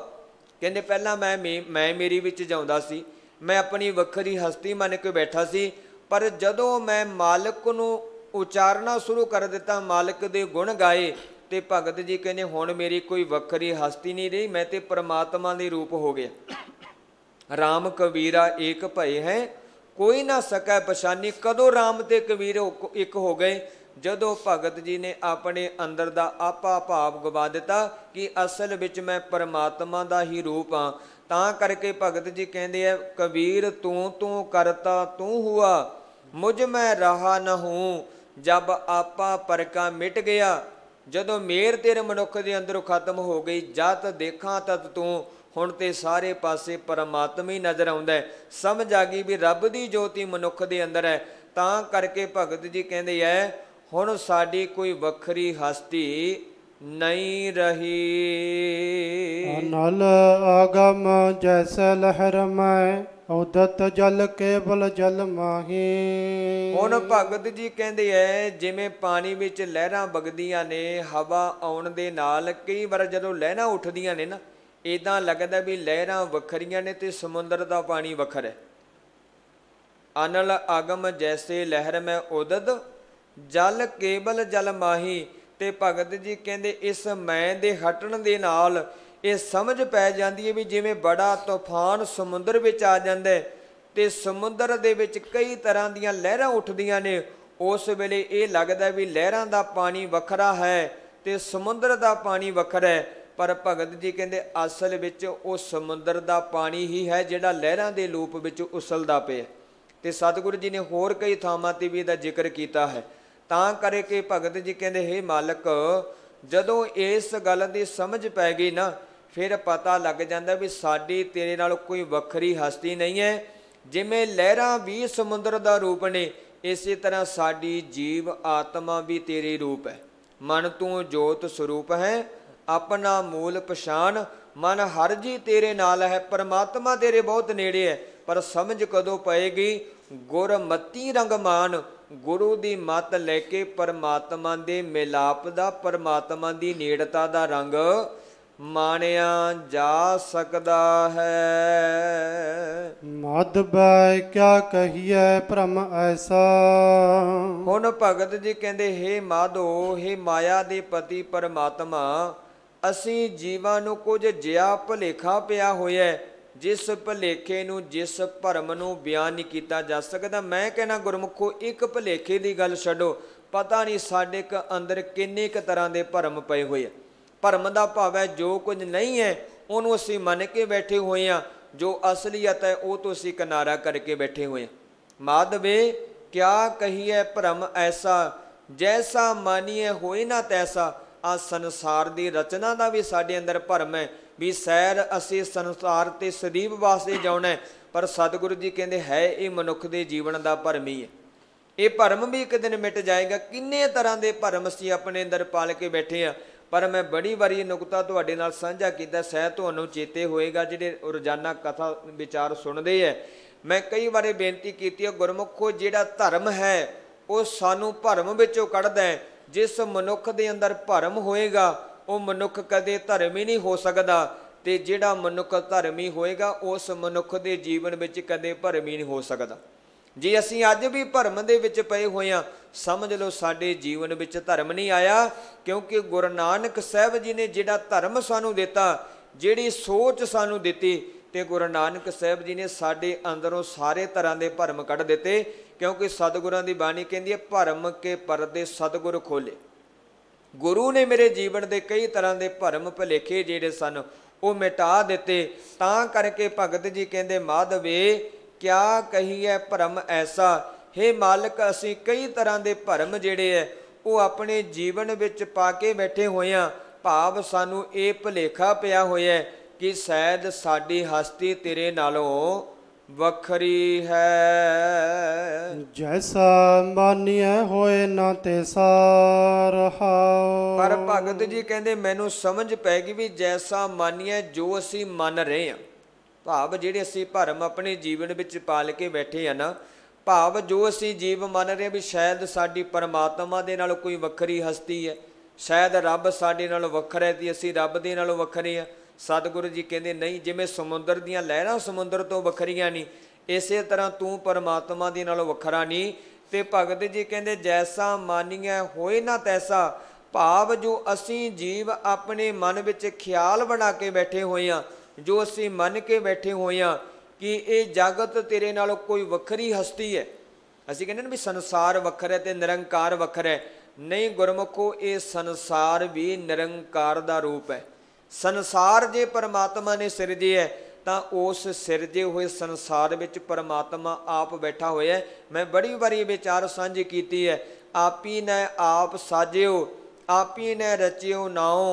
ਕਹਿੰਦੇ ਪਹਿਲਾਂ ਮੈਂ ਮੇਰੀ ਵਿੱਚ ਜਾਉਂਦਾ ਸੀ, ਮੈਂ ਆਪਣੀ ਵੱਖਰੀ ਹਸਤੀ ਮੰਨ ਕੇ ਬੈਠਾ ਸੀ, ਪਰ ਜਦੋਂ ਮੈਂ ਮਾਲਕ ਨੂੰ ਉਚਾਰਨਾ ਸ਼ੁਰੂ ਕਰ ਦਿੱਤਾ, ਮਾਲਕ ਦੇ ਗੁਣ ਗਾਏ, ਤੇ ਭਗਤ ਜੀ ਕਹਿੰਦੇ ਹੁਣ ਮੇਰੀ ਕੋਈ ਵੱਖਰੀ ਹਸਤੀ ਨਹੀਂ ਰਹੀ, ਮੈਂ ਤੇ ਪਰਮਾਤਮਾ ਦੇ ਰੂਪ ਹੋ ਗਿਆ। ਰਾਮ ਕਬੀਰਾ ਏਕ ਭਏ ਹੈ ਕੋਈ ਨਾ ਸਕੈ ਪਛਾਨੀ। ਕਦੋਂ ਰਾਮ ਤੇ ਕਬੀਰ ਇੱਕ ਹੋ ਗਏ? ਜਦੋਂ ਭਗਤ ਜੀ ਨੇ ਆਪਣੇ ਅੰਦਰ ਦਾ ਆਪਾ ਭਾਵ ਗਵਾ ਦਿੱਤਾ ਕਿ ਅਸਲ ਵਿੱਚ ਮੈਂ ਪਰਮਾਤਮਾ ਦਾ ਹੀ ਰੂਪ ਹਾਂ। ਤਾਂ ਕਰਕੇ ਭਗਤ ਜੀ ਕਹਿੰਦੇ ਆ ਕਬੀਰ ਤੂੰ ਕਰਤਾ ਤੂੰ ਹੁਆ, ਮੁਝ ਮੈਂ ਰਹਾ ਨ ਹੂੰ ਜਬ ਆਪਾ ਪਰਕਾ ਮਿਟ ਗਿਆ। ਜਦੋਂ ਮੇਰ ਤੇਰੇ ਮਨੁੱਖ ਦੇ ਅੰਦਰੋਂ ਖਤਮ ਹੋ ਗਈ, ਜਦ ਦੇਖਾਂ ਤਦ ਤੂੰ, ਹੁਣ ਤੇ ਸਾਰੇ ਪਾਸੇ ਪਰਮਾਤਮਾ ਹੀ ਨਜ਼ਰ ਆਉਂਦਾ ਹੈ। ਸਮਝ ਆ ਗਈ ਵੀ ਰੱਬ ਦੀ ਜੋਤੀ ਮਨੁੱਖ ਦੇ ਅੰਦਰ ਹੈ। ਤਾਂ ਕਰਕੇ ਭਗਤ ਜੀ ਕਹਿੰਦੇ ਹੈ ਹੁਣ ਸਾਡੀ ਕੋਈ ਵੱਖਰੀ ਹਸਤੀ ਨਹੀਂ ਰਹੀ। ਨਲ ਆਗਮ ਜੈਸੇ ਲਹਿਰ ਮੈਂ ਉਦਤ ਜਲ ਕੇਵਲ ਜਲ ਮਾਹੀ। ਹੁਣ ਭਗਤ ਜੀ ਕਹਿੰਦੇ ਹੈ ਜਿਵੇਂ ਪਾਣੀ ਵਿੱਚ ਲਹਿਰਾਂ ਵਗਦੀਆਂ ਨੇ, ਹਵਾ ਆਉਣ ਦੇ ਨਾਲ ਕਈ ਵਾਰ ਜਦੋਂ ਲਹਿਰਾਂ ਉੱਠਦੀਆਂ ਨੇ ਨਾ, ਇੱਦਾਂ ਲੱਗਦਾ ਵੀ ਲਹਿਰਾਂ ਵੱਖਰੀਆਂ ਨੇ ਤੇ ਸਮੁੰਦਰ ਦਾ ਪਾਣੀ ਵੱਖਰਾ ਹੈ। ਅਨਲ ਆਗਮ ਜੈਸੇ ਲਹਿਰ ਮੈਂ ਉਦਤ ਜਲ ਕੇਵਲ ਜਲ ਮਾਹੀ। ਤੇ ਭਗਤ ਜੀ ਕਹਿੰਦੇ ਇਸ ਮੈਂ ਦੇ ਹਟਣ ਦੇ ਨਾਲ ਇਹ ਸਮਝ ਪੈ ਜਾਂਦੀ ਹੈ ਵੀ ਜਿਵੇਂ ਬੜਾ ਤੂਫਾਨ ਸਮੁੰਦਰ ਵਿੱਚ ਆ ਜਾਂਦਾ ਤੇ ਸਮੁੰਦਰ ਦੇ ਵਿੱਚ ਕਈ ਤਰ੍ਹਾਂ ਦੀਆਂ ਲਹਿਰਾਂ ਉੱਠਦੀਆਂ ਨੇ, ਉਸ ਵੇਲੇ ਇਹ ਲੱਗਦਾ ਵੀ ਲਹਿਰਾਂ ਦਾ ਪਾਣੀ ਵੱਖਰਾ ਹੈ ਤੇ ਸਮੁੰਦਰ ਦਾ ਪਾਣੀ ਵੱਖਰਾ ਹੈ। ਪਰ ਭਗਤ ਜੀ ਕਹਿੰਦੇ ਅਸਲ ਵਿੱਚ ਉਹ ਸਮੁੰਦਰ ਦਾ ਪਾਣੀ ਹੀ ਹੈ ਜਿਹੜਾ ਲਹਿਰਾਂ ਦੇ ਰੂਪ ਵਿੱਚ ਉਸਲਦਾ ਪਿਆ। ਤੇ ਸਤਿਗੁਰੂ ਜੀ ਨੇ ਹੋਰ ਕਈ ਥਾਵਾਂ 'ਤੇ ਵੀ ਇਹਦਾ ਜ਼ਿਕਰ ਕੀਤਾ ਹੈ। ਤਾਂ ਕਰਕੇ ਭਗਤ ਜੀ ਕਹਿੰਦੇ ਹੇ ਮਾਲਕ ਜਦੋਂ ਇਸ ਗੱਲ ਦੀ ਸਮਝ ਪੈ ਗਈ ਨਾ, ਫਿਰ ਪਤਾ ਲੱਗ ਜਾਂਦਾ ਵੀ ਸਾਡੀ ਤੇਰੇ ਨਾਲ ਕੋਈ ਵੱਖਰੀ ਹਸਤੀ ਨਹੀਂ ਹੈ। ਜਿਵੇਂ ਲਹਿਰਾਂ ਵੀ ਸਮੁੰਦਰ ਦਾ ਰੂਪ ਨੇ, ਇਸੇ ਤਰ੍ਹਾਂ ਸਾਡੀ ਜੀਵ ਆਤਮਾ ਵੀ ਤੇਰੇ ਰੂਪ ਹੈ। ਮਨ ਤੂੰ ਜੋਤ ਸਰੂਪ ਹੈ ਆਪਣਾ ਮੂਲ ਪਛਾਣ, ਮਨ ਹਰ ਜੀ ਤੇਰੇ ਨਾਲ ਹੈ। ਪਰਮਾਤਮਾ ਤੇਰੇ ਬਹੁਤ ਨੇੜੇ ਹੈ, ਪਰ ਸਮਝ ਕਦੋਂ ਪਏਗੀ? ਗੁਰਮਤੀ ਰੰਗ ਮਾਨ, ਗੁਰੂ ਦੀ ਮੱਤ ਲੈ ਕੇ ਪਰਮਾਤਮਾ ਦੇ ਮਿਲਾਪ ਦਾ, ਪਰਮਾਤਮਾ ਦੀ ਨੇੜਤਾ ਦਾ ਰੰਗ ਮਾਣਿਆ ਜਾ ਸਕਦਾ ਹੈ। ਮਦ ਬੈ ਕਿਆ ਕਹੀਐ ਭ੍ਰਮ ਐਸਾ। ਹੁਣ ਭਗਤ ਜੀ ਕਹਿੰਦੇ ਹੇ ਮਾਧੋ, ਹੇ ਮਾਇਆ ਦੇ ਪਤੀ ਪਰਮਾਤਮਾ, ਅਸੀਂ ਜੀਵਾਂ ਨੂੰ ਕੁਝ ਜਿਹਾ ਭੁਲੇਖਾ ਪਿਆ ਹੋਇਆ, ਜਿਸ ਭੁਲੇਖੇ ਨੂੰ, ਜਿਸ ਭਰਮ ਨੂੰ ਬਿਆਨ ਨਹੀਂ ਕੀਤਾ ਜਾ ਸਕਦਾ। ਮੈਂ ਕਹਿਣਾ ਗੁਰਮੁਖੋ ਇੱਕ ਭੁਲੇਖੇ ਦੀ ਗੱਲ ਛੱਡੋ, ਪਤਾ ਨਹੀਂ ਸਾਡੇ ਅੰਦਰ ਕਿੰਨੇ ਕੁ ਤਰ੍ਹਾਂ ਦੇ ਭਰਮ ਪਏ ਹੋਏ ਆ। ਭਰਮ ਦਾ ਭਾਵ ਹੈ ਜੋ ਕੁਝ ਨਹੀਂ ਹੈ ਉਹਨੂੰ ਅਸੀਂ ਮੰਨ ਕੇ ਬੈਠੇ ਹੋਏ ਹਾਂ, ਜੋ ਅਸਲੀਅਤ ਹੈ ਉਹ ਤੋਂ ਅਸੀਂ ਕਿਨਾਰਾ ਕਰਕੇ ਬੈਠੇ ਹੋਏ ਹਾਂ। ਮਾਧਵੇ ਕਿਆ ਕਹੀਏ ਭਰਮ ਐਸਾ, ਜੈਸਾ ਮਾਨੀਏ ਹੋਏ ਨਾ ਤੈਸਾ। ਆ ਸੰਸਾਰ ਦੀ ਰਚਨਾ ਦਾ ਵੀ ਸਾਡੇ ਅੰਦਰ ਭਰਮ ਹੈ ਵੀ ਸੈਰ ਅਸੀਂ ਸੰਸਾਰ ਤੇ ਸਦੀਵ ਵਾਸਤੇ ਜਾਣਾ, ਪਰ ਸਤਿਗੁਰੂ ਜੀ ਕਹਿੰਦੇ ਹੈ ਇਹ ਮਨੁੱਖ ਦੇ ਜੀਵਨ ਦਾ ਭਰਮ ਹੀ ਹੈ। ਇਹ ਭਰਮ ਵੀ ਇੱਕ ਦਿਨ ਮਿਟ ਜਾਏਗਾ। ਕਿੰਨੇ ਤਰ੍ਹਾਂ ਦੇ ਭਰਮ ਅਸੀਂ ਆਪਣੇ ਅੰਦਰ ਪਾਲ ਕੇ ਬੈਠੇ ਹਾਂ। ਪਰ ਮੈਂ ਬੜੀ ਵਾਰੀ ਨੁਕਤਾ ਤੁਹਾਡੇ ਨਾਲ ਸਾਂਝਾ ਕੀਤਾ, ਸ਼ਾਇਦ ਤੁਹਾਨੂੰ ਚੇਤੇ ਹੋਏਗਾ ਜਿਹੜੇ ਰੋਜ਼ਾਨਾ ਕਥਾ ਵਿਚਾਰ ਸੁਣਦੇ ਹੈ। ਮੈਂ ਕਈ ਵਾਰੀ ਬੇਨਤੀ ਕੀਤੀ ਹੈ ਗੁਰਮੁਖੋ ਜਿਹੜਾ ਧਰਮ ਹੈ ਉਹ ਸਾਨੂੰ ਭਰਮ ਵਿੱਚੋਂ ਕੱਢਦਾ ਹੈ। ਜਿਸ ਮਨੁੱਖ ਦੇ ਅੰਦਰ ਭਰਮ ਹੋਏਗਾ ਉਹ ਮਨੁੱਖ ਕਦੇ ਧਰਮੀ ਨਹੀਂ ਹੋ ਸਕਦਾ, ਤੇ ਜਿਹੜਾ ਮਨੁੱਖ ਧਰਮੀ ਹੋਏਗਾ ਉਸ ਮਨੁੱਖ ਦੇ ਜੀਵਨ ਵਿੱਚ ਕਦੇ ਭਰਮੀ ਨਹੀਂ ਹੋ ਸਕਦਾ। ਜੇ ਅਸੀਂ ਅੱਜ ਵੀ ਭਰਮ ਦੇ ਵਿੱਚ ਪਏ ਹੋਏ ਹਾਂ, ਸਮਝ ਲਓ ਸਾਡੇ ਜੀਵਨ ਵਿੱਚ ਧਰਮ ਨਹੀਂ ਆਇਆ। ਕਿਉਂਕਿ ਗੁਰੂ ਨਾਨਕ ਸਾਹਿਬ ਜੀ ਨੇ ਜਿਹੜਾ ਧਰਮ ਸਾਨੂੰ ਦਿੱਤਾ, ਜਿਹੜੀ ਸੋਚ ਸਾਨੂੰ ਦਿੱਤੀ, ਤੇ ਗੁਰੂ ਨਾਨਕ ਸਾਹਿਬ ਜੀ ਨੇ ਸਾਡੇ ਅੰਦਰੋਂ ਸਾਰੇ ਤਰ੍ਹਾਂ ਦੇ ਭਰਮ ਕੱਢ ਦਿੱਤੇ। ਕਿਉਂਕਿ ਸਤਿਗੁਰਾਂ ਦੀ ਬਾਣੀ ਕਹਿੰਦੀ ਹੈ ਭਰਮ ਕੇ ਪਰਦੇ ਸਤਿਗੁਰ ਖੋਲੇ। ਗੁਰੂ ਨੇ ਮੇਰੇ ਜੀਵਨ ਦੇ ਕਈ ਤਰ੍ਹਾਂ ਦੇ ਭਰਮ ਭੁਲੇਖੇ ਜਿਹੜੇ ਸਨ ਉਹ ਮਿਟਾ ਦਿੱਤੇ। ਤਾਂ ਕਰਕੇ ਭਗਤ ਜੀ ਕਹਿੰਦੇ ਮਾਧਵੇ क्या कहीए भरम ऐसा। हे मालिक, असीं कई तरह के भरम जिहड़े है वो अपने जीवन विच पा के बैठे होए हां। भाव सानू ये भुलेखा पिया होया है कि शायद साडी हस्ती तेरे नालों वखरी है। जैसा मानिए होए ना तैसा रहाओ। पर भगत जी कहते मैनू समझ पै गई भी जैसा मानिए जो असी मन रहे हैं, भाव जिहड़े असी भरम अपने जीवन विच पाल के बैठे हैं ना, भाव जो असी जीव मन रहे भी शायद साडी परमात्मा दे नालों कोई वखरी हस्ती है, शायद रब साडे नालों वखरा है ते असी रब दे नालों वखरे हैं। सतगुरु जी कहते नहीं, जिवें समुंदर दीयां लहरां समुंदर तो वखरियां नहीं, इसे तरह तू परमात्मा दे नालों वखरा नहीं। ते भगत जी कहते जैसा मानिए होए ना तैसा, भाव जो असी जीव अपने मन विच ख्याल बना के बैठे होए हां, जो असी मन के बैठे होए हां कि ये जगत तेरे नालों कोई वखरी हस्ती है। असी कहते ना भी संसार वखरा है ते निरंकार वखरा है। नहीं गुरमुखो, ये संसार भी निरंकार दा रूप है। संसार जे परमात्मा ने सिरजे है तो उस सिरजे हुए संसार विच परमात्मा आप बैठा होया है। मैं बड़ी बारी विचार सांझी कीती है, आपी ने आप साजियो, आपी ने रचियो नाओ,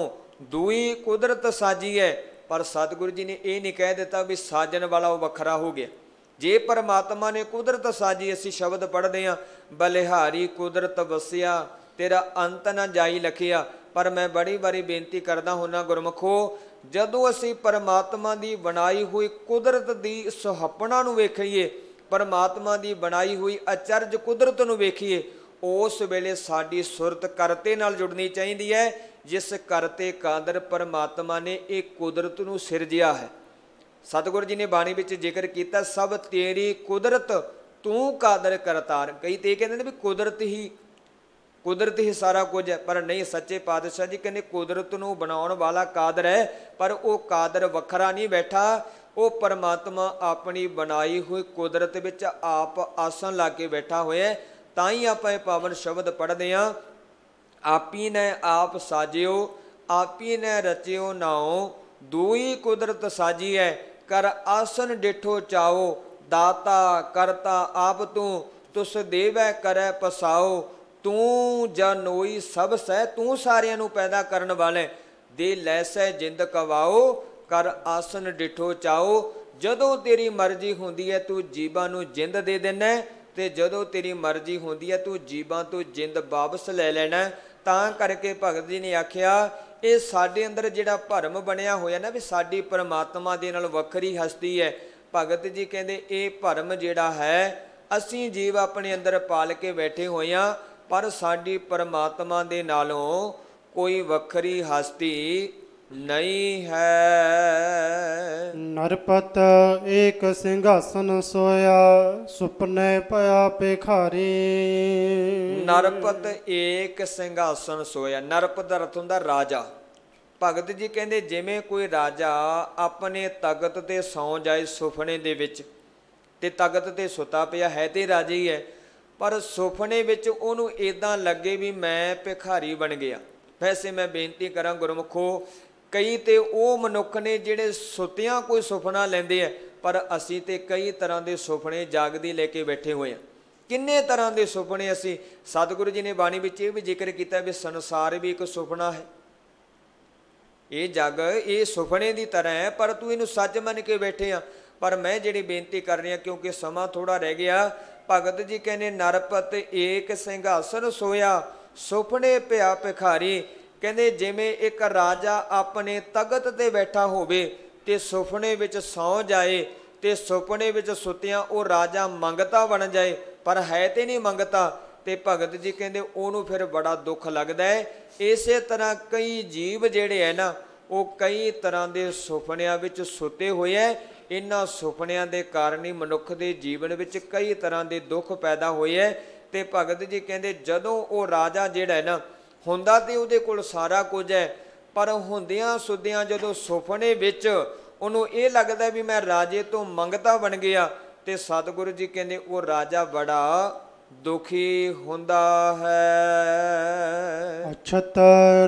दुई कुदरत साजी है। पर सतगुरु जी ने ये नहीं कह दिता भी साजन वाला वो वखरा हो गया। जे परमात्मा ने कुदरत साजी, असी शब्द पढ़ते हैं बलिहारी कुदरत वसिया तेरा अंत न जाई लखिया। पर मैं बड़ी बारी बेनती करदा हुन्ना गुरमुखो, जदों असी परमात्मा की बनाई हुई कुदरत की सुहपना नूं वेखीए, परमात्मा की बनाई हुई अचरज कुदरत नूं वेखीए, उस वेले साडी सुरत करते नाल जुड़नी चाहिए है, जिस करते कादर परमात्मा ने एक कुदरत नूं सिरजिया है। सतगुरु जी ने बाणी विच जिक्र किया सब तेरी कुदरत तू कादर करतार। कई तो कहते भी कुदरत ही सारा कुछ है, पर नहीं, सच्चे पातशाह जी कहते कुदरत नूं बनाउण वाला कादर है, पर वो कादर वखरा नहीं बैठा, वो परमात्मा अपनी बनाई हुई कुदरत विच आप आसन ला के बैठा होया। ताई आपां इह पावन शब्द पढ़दे हां, आपी ने आप साजियो, आपी ने रचियो नाओ, दुई कुदरत साजी है, कर आसन डिठो चाओ, दाता करता आप तू, तुस देवै करै पसाओ, तू जनोई सब सै, तू सारियां नूं पैदा करन वाले, दे लैसै जिंद कवाओ, कर आसन डिठो चाओ। जदों तेरी मर्जी हुंदी है तू जीवां नूं जिंद दे देना, ते जदों तेरी मर्जी हुंदी है तू जीवां तो जिंद वापस लै लेना। तां करके भगत जी ने आख्या ये साडे अंदर जिहड़ा भरम बनिया होया ना भी साडी परमात्मा दे नाल वखरी हस्ती है, भगत जी कहंदे ये भरम जिहड़ा है असीं जीव अपने अंदर पाल के बैठे होए हां, पर साडी परमात्मा दे नालों कोई वखरी हस्ती नहीं है। नरपत एक सिंहासन सोया, सुपने पया भिखारी। नरपत एक सिंहासन सोया, नरपत दा अर्थ हुंदा राजा। भगत जी कहंदे जिवें कोई राजा अपने तगत ते सौ जाए सुपने दे विच, ते तगत ते सुता पिया है ते राजा ही है, पर सुपने विच उहनूं इदां लगे भी मैं भिखारी बन गया। वैसे मैं बेनती करां गुरमुखो, कई तो वो मनुख ने जिहड़े सुतियां कोई सुपना लेंदे है, पर असी तो कई तरह के सुपने जागदी लेके बैठे हुए हैं। किन्ने तरह के सुपने असी, सतगुरु जी ने बाणी विच ये भी जिक्र किया भी संसार भी एक सुपना है, ये जग ये सुपने की तरह है, पर तू इनू सच मन के बैठे आ। पर मैं जिहड़ी बेनती कर रही क्योंकि समा थोड़ा रह गया, भगत जी कहने नरपत एक सिंहासन सोया, सुपने पिया भिखारी। कहते जिमें एक राजा अपने तगत ते बैठा होवे ते सुपने विच सौ जाए, ते सुपने विच सुतियां वो राजा मंगता बन जाए, पर है तो नहीं मंगता। ते भगत जी कहते उन्होंने फिर बड़ा दुख लगता है। इस तरह कई जीव जिहड़े है ना वो कई तरह के सुपनियां विच सुते हुए है। इन्हां सुपनियां दे कारण ही मनुख दे जीवन विच कई तरह के दुख पैदा होए है। ते भगत जी कहते जदों वो राजा जिहड़ा है ना हुंदा ते उहदे कोल सारा कुछ है, पर हुंदियां सुदियां जदों सुपने विच उहनूं ये लगदा भी मैं राजे तो मंगता बन गया, ते सतगुरु जी कहते वो राजा बड़ा ਦੁਖੀ ਹੁੰਦਾ ਹੈ। ਅਛਤ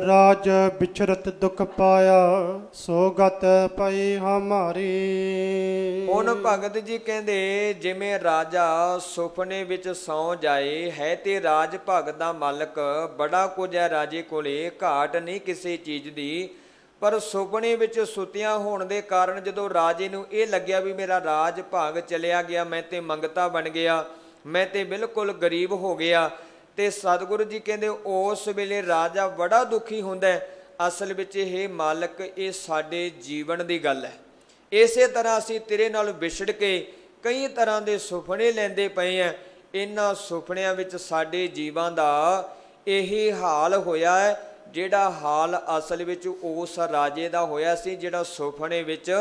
ਰਾਜ ਵਿਚਰਤ ਦੁਖ ਪਾਇਆ, ਸੋ ਗਤ ਪਈ ਹਮਾਰੀ। ਹੁਣ ਭਗਤ ਜੀ ਕਹਿੰਦੇ ਜਿਵੇਂ ਰਾਜਾ ਸੁਪਨੇ ਵਿੱਚ ਸੌ ਜਾਏ, ਹੈ ਤੇ ਰਾਜ ਭਾਗ ਦਾ ਮਾਲਕ, ਬੜਾ ਕੁਝ ਹੈ ਰਾਜੇ ਕੋਲੇ, ਘਾਟ ਨਹੀਂ ਕਿਸੇ ਚੀਜ਼ ਦੀ, ਪਰ ਸੁਪਨੇ ਵਿੱਚ ਸੁੱਤਿਆਂ ਹੋਣ ਦੇ ਕਾਰਨ ਜਦੋਂ ਰਾਜੇ ਨੂੰ ਇਹ ਲੱਗਿਆ ਵੀ ਮੇਰਾ ਰਾਜ ਭਾਗ ਚਲਿਆ ਗਿਆ, ਮੈਂ ਤੇ ਮੰਗਤਾ ਬਣ ਗਿਆ, ਮੈਂ ਤੇ ਬਿਲਕੁਲ ਗਰੀਬ ਹੋ ਗਿਆ, ਤੇ ਸਤਿਗੁਰੂ ਜੀ ਕਹਿੰਦੇ ਉਸ ਵੇਲੇ ਰਾਜਾ ਬੜਾ ਦੁਖੀ ਹੁੰਦਾ ਹੈ। ਅਸਲ ਵਿੱਚ ਇਹ ਮਾਲਕ, ਇਹ ਸਾਡੇ ਜੀਵਨ ਦੀ ਗੱਲ ਹੈ। ਇਸੇ ਤਰ੍ਹਾਂ ਅਸੀਂ ਤੇਰੇ ਨਾਲ ਵਿਛੜ ਕੇ ਕਈ ਤਰ੍ਹਾਂ ਦੇ ਸੁਪਨੇ ਲੈਂਦੇ ਪਏ ਹਾਂ। ਇਹਨਾਂ ਸੁਪਨਿਆਂ ਵਿੱਚ ਸਾਡੇ ਜੀਵਾਂ ਦਾ ਇਹੀ ਹਾਲ ਹੋਇਆ ਹੈ, ਜਿਹੜਾ ਹਾਲ ਅਸਲ ਵਿੱਚ ਉਸ ਰਾਜੇ ਦਾ ਹੋਇਆ ਸੀ, ਜਿਹੜਾ ਸੁਪਨੇ ਵਿੱਚ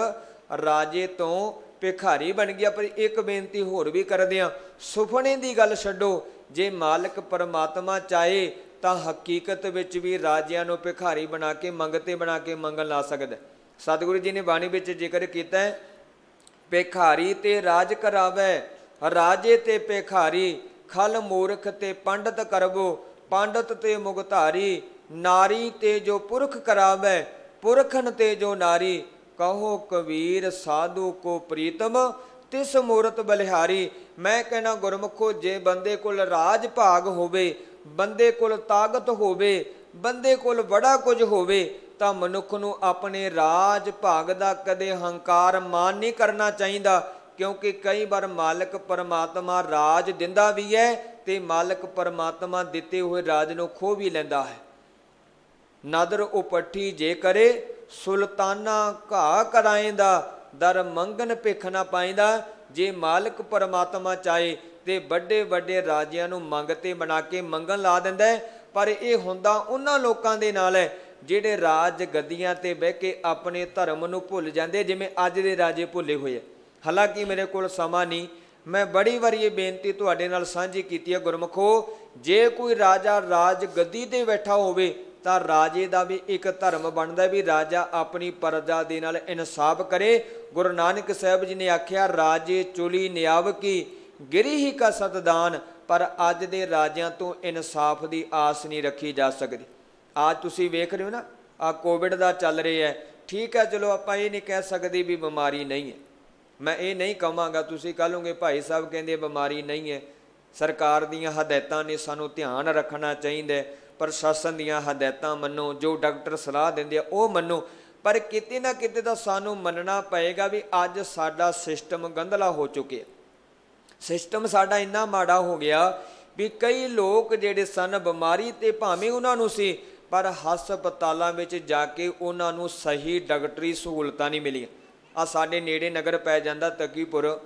ਰਾਜੇ ਤੋਂ ਭਿਖਾਰੀ ਬਣ ਗਿਆ। ਪਰ ਇੱਕ ਬੇਨਤੀ ਹੋਰ ਵੀ ਕਰਦੇ ਹਾਂ, ਸੁਪਨੇ ਦੀ ਗੱਲ ਛੱਡੋ, ਜੇ ਮਾਲਕ ਪਰਮਾਤਮਾ ਚਾਹੇ ਤਾਂ ਹਕੀਕਤ ਵਿੱਚ ਵੀ ਰਾਜਿਆਂ ਨੂੰ ਭਿਖਾਰੀ ਬਣਾ ਕੇ, ਮੰਗਤੇ ਬਣਾ ਕੇ ਮੰਗਣ ਲਾ ਸਕਦਾ। ਸਤਿਗੁਰੂ ਜੀ ਨੇ ਬਾਣੀ ਵਿੱਚ ਜ਼ਿਕਰ ਕੀਤਾ ਹੈ, ਭਿਖਾਰੀ ਤੇ ਰਾਜ ਕਰਾਵੇ, ਰਾਜੇ ਤੇ ਭਿਖਾਰੀ, ਖਲ ਮੂਰਖ ਤੇ ਪੰਡਤ ਕਰਵੋ, ਪੰਡਤ ਤੇ ਮੁਗਧਾਰੀ, ਨਾਰੀ ਤੇ ਜੋ ਪੁਰਖ ਕਰਾਵੇ, ਪੁਰਖਨ ਤੇ ਜੋ ਨਾਰੀ, ਕਹੋ ਕਬੀਰ ਸਾਧੂ ਕੋ ਪ੍ਰੀਤਮ, ਤਿਸ ਮੂਰਤ ਬਲਿਹਾਰੀ। ਮੈਂ ਕਹਿਣਾ ਗੁਰਮੁਖੋ, ਜੇ ਬੰਦੇ ਕੋਲ ਰਾਜ ਭਾਗ ਹੋਵੇ, ਬੰਦੇ ਕੋਲ ਤਾਕਤ ਹੋਵੇ, ਬੰਦੇ ਕੋਲ ਬੜਾ ਕੁਝ ਹੋਵੇ, ਤਾਂ ਮਨੁੱਖ ਨੂੰ ਆਪਣੇ ਰਾਜ ਭਾਗ ਦਾ ਕਦੇ ਹੰਕਾਰ ਮਾਨ ਨਹੀਂ ਕਰਨਾ ਚਾਹੀਦਾ, ਕਿਉਂਕਿ ਕਈ ਵਾਰ ਮਾਲਕ ਪਰਮਾਤਮਾ ਰਾਜ ਦਿੰਦਾ ਵੀ ਹੈ ਤੇ ਮਾਲਕ ਪਰਮਾਤਮਾ ਦਿੱਤੇ ਹੋਏ ਰਾਜ ਨੂੰ ਖੋਹ ਵੀ ਲੈਂਦਾ ਹੈ। ਨਦਰ ਉਪੱਠੀ ਜੇ ਕਰੇ, ਸੁਲਤਾਨਾ ਘਾਹ ਕਰਾਏਂਦਾ, ਦਰ ਮੰਗਨ ਭਿੱਖ ਨਾ ਪਾਏਂਦਾ। ਜੇ ਮਾਲਕ ਪਰਮਾਤਮਾ ਚਾਹੇ ਤੇ ਵੱਡੇ ਵੱਡੇ ਰਾਜਿਆਂ ਨੂੰ ਮੰਗਤੇ ਬਣਾ ਕੇ ਮੰਗਣ ਲਾ ਦਿੰਦਾ ਹੈ, ਪਰ ਇਹ ਹੁੰਦਾ ਉਹਨਾਂ ਲੋਕਾਂ ਦੇ ਨਾਲ ਹੈ ਜਿਹੜੇ ਰਾਜ ਗੱਦੀਆਂ ਤੇ ਬਹਿ ਕੇ ਆਪਣੇ ਧਰਮ ਨੂੰ ਭੁੱਲ ਜਾਂਦੇ, ਜਿਵੇਂ ਅੱਜ ਦੇ ਰਾਜੇ ਭੁੱਲੇ ਹੋਏ ਆ। ਹਾਲਾਂਕਿ ਮੇਰੇ ਕੋਲ ਸਮਾਂ ਨਹੀਂ, ਮੈਂ ਬੜੀ ਵਾਰੀ ਇਹ ਬੇਨਤੀ ਤੁਹਾਡੇ ਨਾਲ ਸਾਂਝੀ ਕੀਤੀ ਹੈ ਗੁਰਮੁਖੋ, ਜੇ ਕੋਈ ਰਾਜਾ ਰਾਜ ਗੱਦੀ ਤੇ ਬੈਠਾ ਹੋਵੇ ਤਾਂ ਰਾਜੇ ਦਾ ਵੀ ਇੱਕ ਧਰਮ ਬਣਦਾ ਵੀ ਰਾਜਾ ਆਪਣੀ ਪ੍ਰਜਾ ਦੇ ਨਾਲ ਇਨਸਾਫ ਕਰੇ। ਗੁਰੂ ਨਾਨਕ ਸਾਹਿਬ ਜੀ ਨੇ ਆਖਿਆ, ਰਾਜੇ ਚੁਲੀ ਨਿਆਵ ਕੀ, ਗਿਰੀ ਹੀ ਕਾ ਸਤਦਾਨ। ਪਰ ਅੱਜ ਦੇ ਰਾਜਿਆਂ ਤੋਂ ਇਨਸਾਫ ਦੀ ਆਸ ਨਹੀਂ ਰੱਖੀ ਜਾ ਸਕਦੀ। ਅੱਜ ਤੁਸੀਂ ਵੇਖ ਰਹੇ ਹੋ ਨਾ, ਆ ਕੋਵਿਡ ਦਾ ਚੱਲ ਰਿਹਾ ਹੈ, ਠੀਕ ਹੈ, ਚਲੋ ਆਪਾਂ ਇਹ ਨਹੀਂ ਕਹਿ ਸਕਦੇ ਵੀ ਬਿਮਾਰੀ ਨਹੀਂ ਹੈ, ਮੈਂ ਇਹ ਨਹੀਂ ਕਹਾਂਗਾ। ਤੁਸੀਂ ਕਹ ਲਓਗੇ ਭਾਈ ਸਾਹਿਬ ਕਹਿੰਦੇ ਬਿਮਾਰੀ ਨਹੀਂ ਹੈ, ਸਰਕਾਰ ਦੀਆਂ ਹਦਾਇਤਾਂ ਨੇ, ਸਾਨੂੰ ਧਿਆਨ ਰੱਖਣਾ ਚਾਹੀਦਾ, ਪ੍ਰਸ਼ਾਸਨ ਦੀਆਂ ਹਦਾਇਤਾਂ ਮੰਨੋ, ਜੋ ਡਾਕਟਰ ਸਲਾਹ ਦਿੰਦੇ ਆ ਉਹ ਮੰਨੋ, ਪਰ ਕਿਤੇ ਨਾ ਕਿਤੇ ਤਾਂ ਸਾਨੂੰ ਮੰਨਣਾ ਪਏਗਾ ਵੀ ਅੱਜ ਸਾਡਾ ਸਿਸਟਮ ਗੰਧਲਾ ਹੋ ਚੁੱਕਿਆ। ਸਿਸਟਮ ਸਾਡਾ ਇੰਨਾ ਮਾੜਾ ਹੋ ਗਿਆ ਵੀ ਕਈ ਲੋਕ ਜਿਹੜੇ ਸਨ ਬਿਮਾਰੀ ਤੇ ਭਾਵੇਂ ਉਹਨਾਂ ਨੂੰ ਸੀ, ਪਰ ਹਸਪਤਾਲਾਂ ਵਿੱਚ ਜਾ ਕੇ ਉਹਨਾਂ ਨੂੰ ਸਹੀ ਡਾਕਟਰੀ ਸਹੂਲਤਾਂ ਨਹੀਂ ਮਿਲੀਆਂ। ਆ ਸਾਡੇ ਨੇੜੇ ਨਗਰ ਪੈ ਜਾਂਦਾ ਤਕੀਪੁਰ,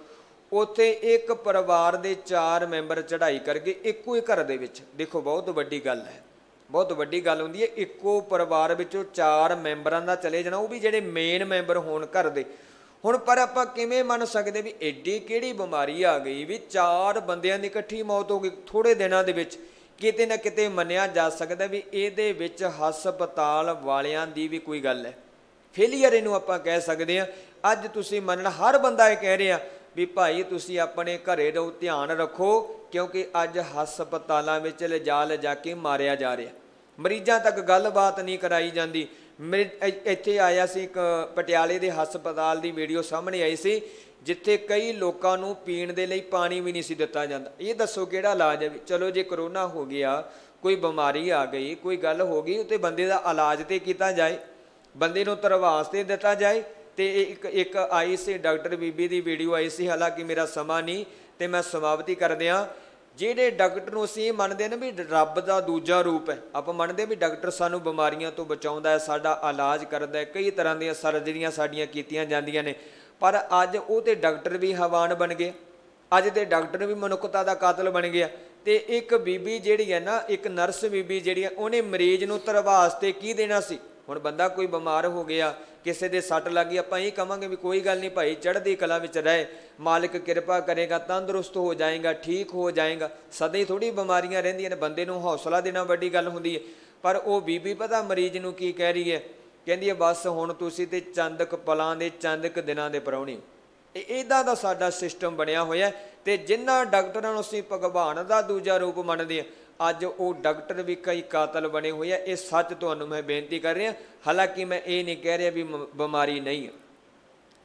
ਉੱਥੇ ਇੱਕ ਪਰਿਵਾਰ ਦੇ 4 ਮੈਂਬਰ ਚੜ੍ਹਾਈ ਕਰ ਗਏ ਇੱਕੋ ਹੀ ਘਰ ਦੇ ਵਿੱਚ। ਦੇਖੋ ਬਹੁਤ ਵੱਡੀ ਗੱਲ ਹੈ, ਬਹੁਤ ਵੱਡੀ ਗੱਲ ਹੁੰਦੀ ਹੈ, ਇੱਕੋ ਪਰਿਵਾਰ ਵਿੱਚੋਂ 4 ਮੈਂਬਰਾਂ ਦਾ ਚਲੇ ਜਾਣਾ, ਉਹ ਵੀ ਜਿਹੜੇ ਮੇਨ ਮੈਂਬਰ ਹੋਣ ਘਰ ਦੇ। ਹੁਣ ਪਰ ਆਪਾਂ ਕਿਵੇਂ ਮੰਨ ਸਕਦੇ ਵੀ ਐਡੀ ਕਿਹੜੀ ਬਿਮਾਰੀ ਆ ਗਈ ਵੀ 4 ਬੰਦਿਆਂ ਦੀ ਇਕੱਠੀ ਮੌਤ ਹੋ ਗਈ ਥੋੜ੍ਹੇ ਦਿਨਾਂ ਦੇ ਵਿੱਚ। ਕਿਤੇ ਨਾ ਕਿਤੇ ਮੰਨਿਆ ਜਾ ਸਕਦਾ ਵੀ ਇਹਦੇ ਵਿੱਚ ਹਸਪਤਾਲ ਵਾਲਿਆਂ ਦੀ ਵੀ ਕੋਈ ਗੱਲ ਹੈ, ਫੇਲੀਅਰ ਇਹਨੂੰ ਆਪਾਂ ਕਹਿ ਸਕਦੇ ਹਾਂ। ਅੱਜ ਤੁਸੀਂ ਮੰਨਣਾ, ਹਰ ਬੰਦਾ ਇਹ ਕਹਿ ਰਿਹਾ ਵੀ ਭਾਈ ਤੁਸੀਂ ਆਪਣੇ ਘਰੇ ਰਹੋ, ਧਿਆਨ ਰੱਖੋ, ਕਿਉਂਕਿ ਅੱਜ ਹਸਪਤਾਲਾਂ ਵਿੱਚ ਲਿਜਾ ਕੇ ਮਾਰਿਆ ਜਾ ਰਿਹਾ, ਮਰੀਜ਼ਾਂ ਤੱਕ ਗੱਲਬਾਤ ਨਹੀਂ ਕਰਾਈ ਜਾਂਦੀ। ਇੱਥੇ ਆਇਆ ਸੀ ਇੱਕ ਪਟਿਆਲੇ ਦੇ ਹਸਪਤਾਲ ਦੀ ਵੀਡੀਓ ਸਾਹਮਣੇ ਆਈ ਸੀ, ਜਿੱਥੇ ਕਈ ਲੋਕਾਂ ਨੂੰ ਪੀਣ ਦੇ ਲਈ ਪਾਣੀ ਵੀ ਨਹੀਂ ਸੀ ਦਿੱਤਾ ਜਾਂਦਾ। ਇਹ ਦੱਸੋ ਕਿਹੜਾ ਇਲਾਜ ਹੈ? ਚਲੋ ਜੇ ਕਰੋਨਾ ਹੋ ਗਿਆ, ਕੋਈ ਬਿਮਾਰੀ ਆ ਗਈ, ਕੋਈ ਗੱਲ ਹੋ ਗਈ, ਉੱਤੇ ਬੰਦੇ ਦਾ ਇਲਾਜ ਤੇ ਕੀਤਾ ਜਾਏ, ਬੰਦੇ ਨੂੰ ਧਰਵਾਸ ਤੇ ਦਿੱਤਾ ਜਾਏ। ਤੇ ਇੱਕ ਆਈ ਸੀ ਡਾਕਟਰ ਬੀਬੀ ਦੀ ਵੀਡੀਓ ਆਈ ਸੀ, ਹਾਲਾਂਕਿ ਮੇਰਾ ਸਮਾਂ ਨਹੀਂ ਤੇ ਮੈਂ ਸਮਾਪਤੀ ਕਰਦੇ ਹਾਂ। ਜਿਹੜੇ ਡਾਕਟਰ ਨੂੰ ਅਸੀਂ ਮੰਨਦੇ ਨੇ ਵੀ ਰੱਬ ਦਾ ਦੂਜਾ ਰੂਪ ਹੈ, ਆਪਾਂ ਮੰਨਦੇ ਵੀ ਡਾਕਟਰ ਸਾਨੂੰ ਬਿਮਾਰੀਆਂ ਤੋਂ ਬਚਾਉਂਦਾ ਹੈ, ਸਾਡਾ ਇਲਾਜ ਕਰਦਾ ਹੈ, ਕਈ ਤਰ੍ਹਾਂ ਦੀਆਂ ਸਰਜਰੀਆਂ ਸਾਡੀਆਂ ਕੀਤੀਆਂ ਜਾਂਦੀਆਂ ਨੇ, ਪਰ ਅੱਜ ਉਹ ਤੇ ਡਾਕਟਰ ਵੀ ਹੈਵਾਨ ਬਣ ਗਏ, ਅੱਜ ਤੇ ਡਾਕਟਰ ਵੀ ਮਨੁੱਖਤਾ ਦਾ ਕਾਤਲ ਬਣ ਗਿਆ। ਤੇ ਇੱਕ ਬੀਬੀ ਜਿਹੜੀ ਹੈ ਨਾ, ਇੱਕ ਨਰਸ ਬੀਬੀ ਜਿਹੜੀ ਹੈ, ਉਹਨੇ ਮਰੀਜ਼ ਨੂੰ ਧਰਵਾਸ ਤੇ ਕੀ ਦੇਣਾ ਸੀ? ਹੁਣ ਬੰਦਾ ਕੋਈ ਬਿਮਾਰ ਹੋ ਗਿਆ, ਕਿਸੇ ਦੇ ਸੱਟ ਲੱਗ ਗਈ, ਆਪਾਂ ਇਹ ਕਹਾਂਗੇ ਵੀ ਕੋਈ ਗੱਲ ਨਹੀਂ ਭਾਈ, ਚੜ੍ਹਦੀ ਕਲਾ ਵਿੱਚ ਰਹਿ, ਮਾਲਿਕ ਕਿਰਪਾ ਕਰੇਗਾ, ਤੰਦਰੁਸਤ ਹੋ ਜਾਏਗਾ, ਠੀਕ ਹੋ ਜਾਏਗਾ। ਸਦਾ ਹੀ ਥੋੜ੍ਹੀ ਬਿਮਾਰੀਆਂ ਰਹਿੰਦੀਆਂ ਨੇ, ਬੰਦੇ ਨੂੰ ਹੌਸਲਾ ਦੇਣਾ ਵੱਡੀ ਗੱਲ ਹੁੰਦੀ ਹੈ। ਪਰ ਉਹ ਬੀਬੀ ਪਤਾ ਮਰੀਜ਼ ਨੂੰ ਕੀ ਕਹਿ ਰਹੀ ਹੈ? ਕਹਿੰਦੀ ਹੈ ਬਸ ਹੁਣ ਤੁਸੀਂ ਤੇ ਚੰਦ ਕੁ ਪਲਾਂ ਦੇ, ਚੰਦ ਕੁ ਦਿਨਾਂ ਦੇ ਪ੍ਰਾਹੁਣੇ, इदां दा साडा सिस्टम बनिया होया ते जिन्हां डॉक्टरां नूं असीं भगवान दा दूजा रूप मनदे हां, अज वो डॉक्टर भी कई कातल बने हुए हैं। ये सच तुहानूं मैं बेनती कर रहा। हालांकि मैं ये नहीं कह रहा भी बीमारी नहीं है,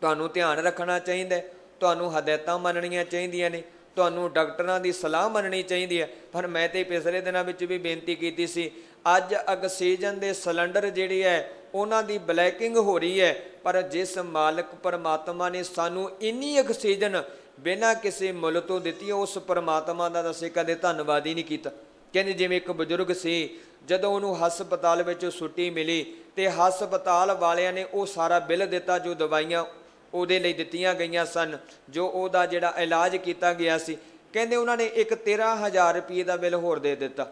तुहानूं ध्यान रखना चाहिए, तुहानूं हदायतां मनणियां चाहीदियां ने, तुहानूं डॉक्टरां दी सलाह मननी चाहिए है। पर मैं तो पिछले दिनों में भी बेनती की सी, अज ऑक्सीजन के सिलेंडर जिहड़े है उन्हां दी ब्लैकिंग हो रही है, पर जिस मालिक परमात्मा ने सानू इन्नी ऑक्सीजन बिना किसी मुल तो दी है, उस परमात्मा का असीं कदे धन्नवाद ही नहीं किया। कहते जिवें एक बजुर्ग सी, जदों उन्होंने हस्पताल में छुट्टी मिली तो हस्पताल वालियां ने वो सारा बिल दिता जो दवाइयां उहदे लई दित्तियां गईयां सन, जो उहदा जिहड़ा इलाज किया गया सी। कहते उन्होंने एक 13,000 रुपये का बिल होर दे दिता।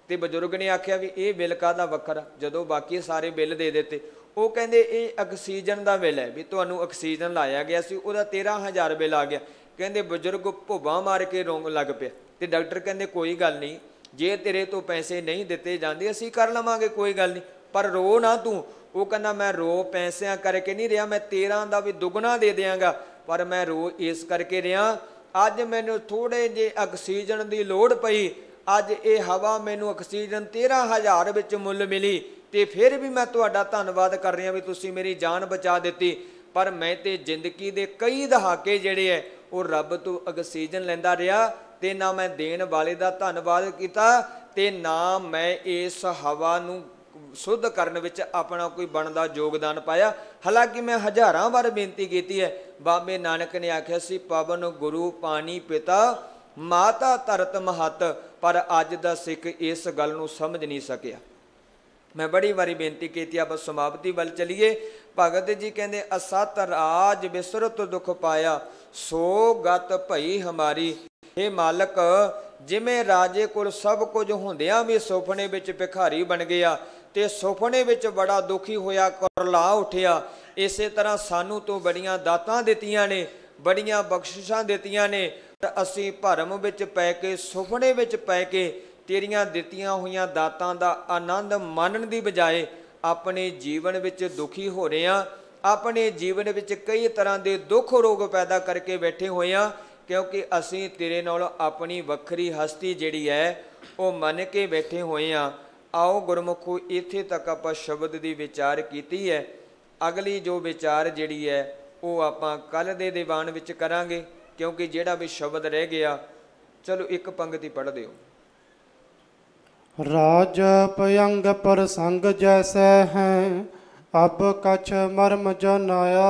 तो बजुर्ग ने आख्या भी ये बिल काहदा वखरा, जदों बाकी सारे बिल दे दिते। वो कहते ये ऑक्सीजन का बिल है, भी तुहानूं ऑक्सीजन लाया गया सी, उहदा 13,000 बिल आ गया। कहते बजुर्ग भुब्बां मार के रोंग लग पिया। तो डॉक्टर कहते कोई गल नहीं, जे तेरे तो पैसे नहीं दिते जाते असीं कर लवांगे, कोई गल नहीं, पर रो ना तू। वो कहना मैं रो पैसों करके नहीं रहा, मैं 13 का भी दुगना दे देंगा, पर मैं रो इस करके रहा अज मैनू थोड़े जे ऑक्सीजन की लोड़ पई, अज ये हवा मैनू ऑक्सीजन 13,000 विच मुल मिली, तो फिर भी मैं तुहाडा धन्नवाद कर रहा भी तुसीं मेरी जान बचा दी। पर मैं तो जिंदगी के कई दहाके जिहड़े है वो रब तो ऑक्सीजन लैंदा रहा, ते ना मैं देण वाले दा धन्नवाद किया, ते ना मैं इस हवा नूं शुद्ध करन विच अपना कोई बनदा योगदान पाया। हालांकि मैं हज़ारां बार बेनती की है, बाबे नानक ने आख्या सी पवन गुरु पानी पिता माता धरत महत, पर अज दा सिख इस गल नूं समझ नहीं सकिया। मैं बड़ी बारी बेनती की, अब समाप्ति वल चलीए। भगत जी कहते असत राज विसरत दुख पाया, सो गत भई हमारी। हे मालक, जिमें राजे कोल सब कुछ होंदियां भी सुपने विच भिखारी बन गया, तो सुपने विच बड़ा दुखी होया, करला उठिया। इस तरह सानू तो बड़ियां दातां दित्तियां ने, बड़ियां बख्शिशां दित्तियां ने, असीं भरम विच पै के सुपने विच पै के तेरियां दित्तियां होईयां दातां दा आनंद मानण दी बजाए अपने जीवन विच दुखी हो रहे हैं। अपने जीवन विच कई तरह के दुख रोग पैदा करके बैठे हुए हैं, क्योंकि असीं तेरे नालों अपनी वक्री हस्ती जिहड़ी है वो मन के बैठे हुए हैं। आओ गुरमुखो, इत्थे तक आपां शब्द की विचार की है। अगली जो विचार जिहड़ी है वो आपां कल दे दीवान विच करांगे, क्योंकि जिहड़ा भी शब्द रह गया, चलो एक पंक्ति पढ़ दिओ। राज पयंग प्रसंग जैसे हैं, अब कछ मर्म जनाया।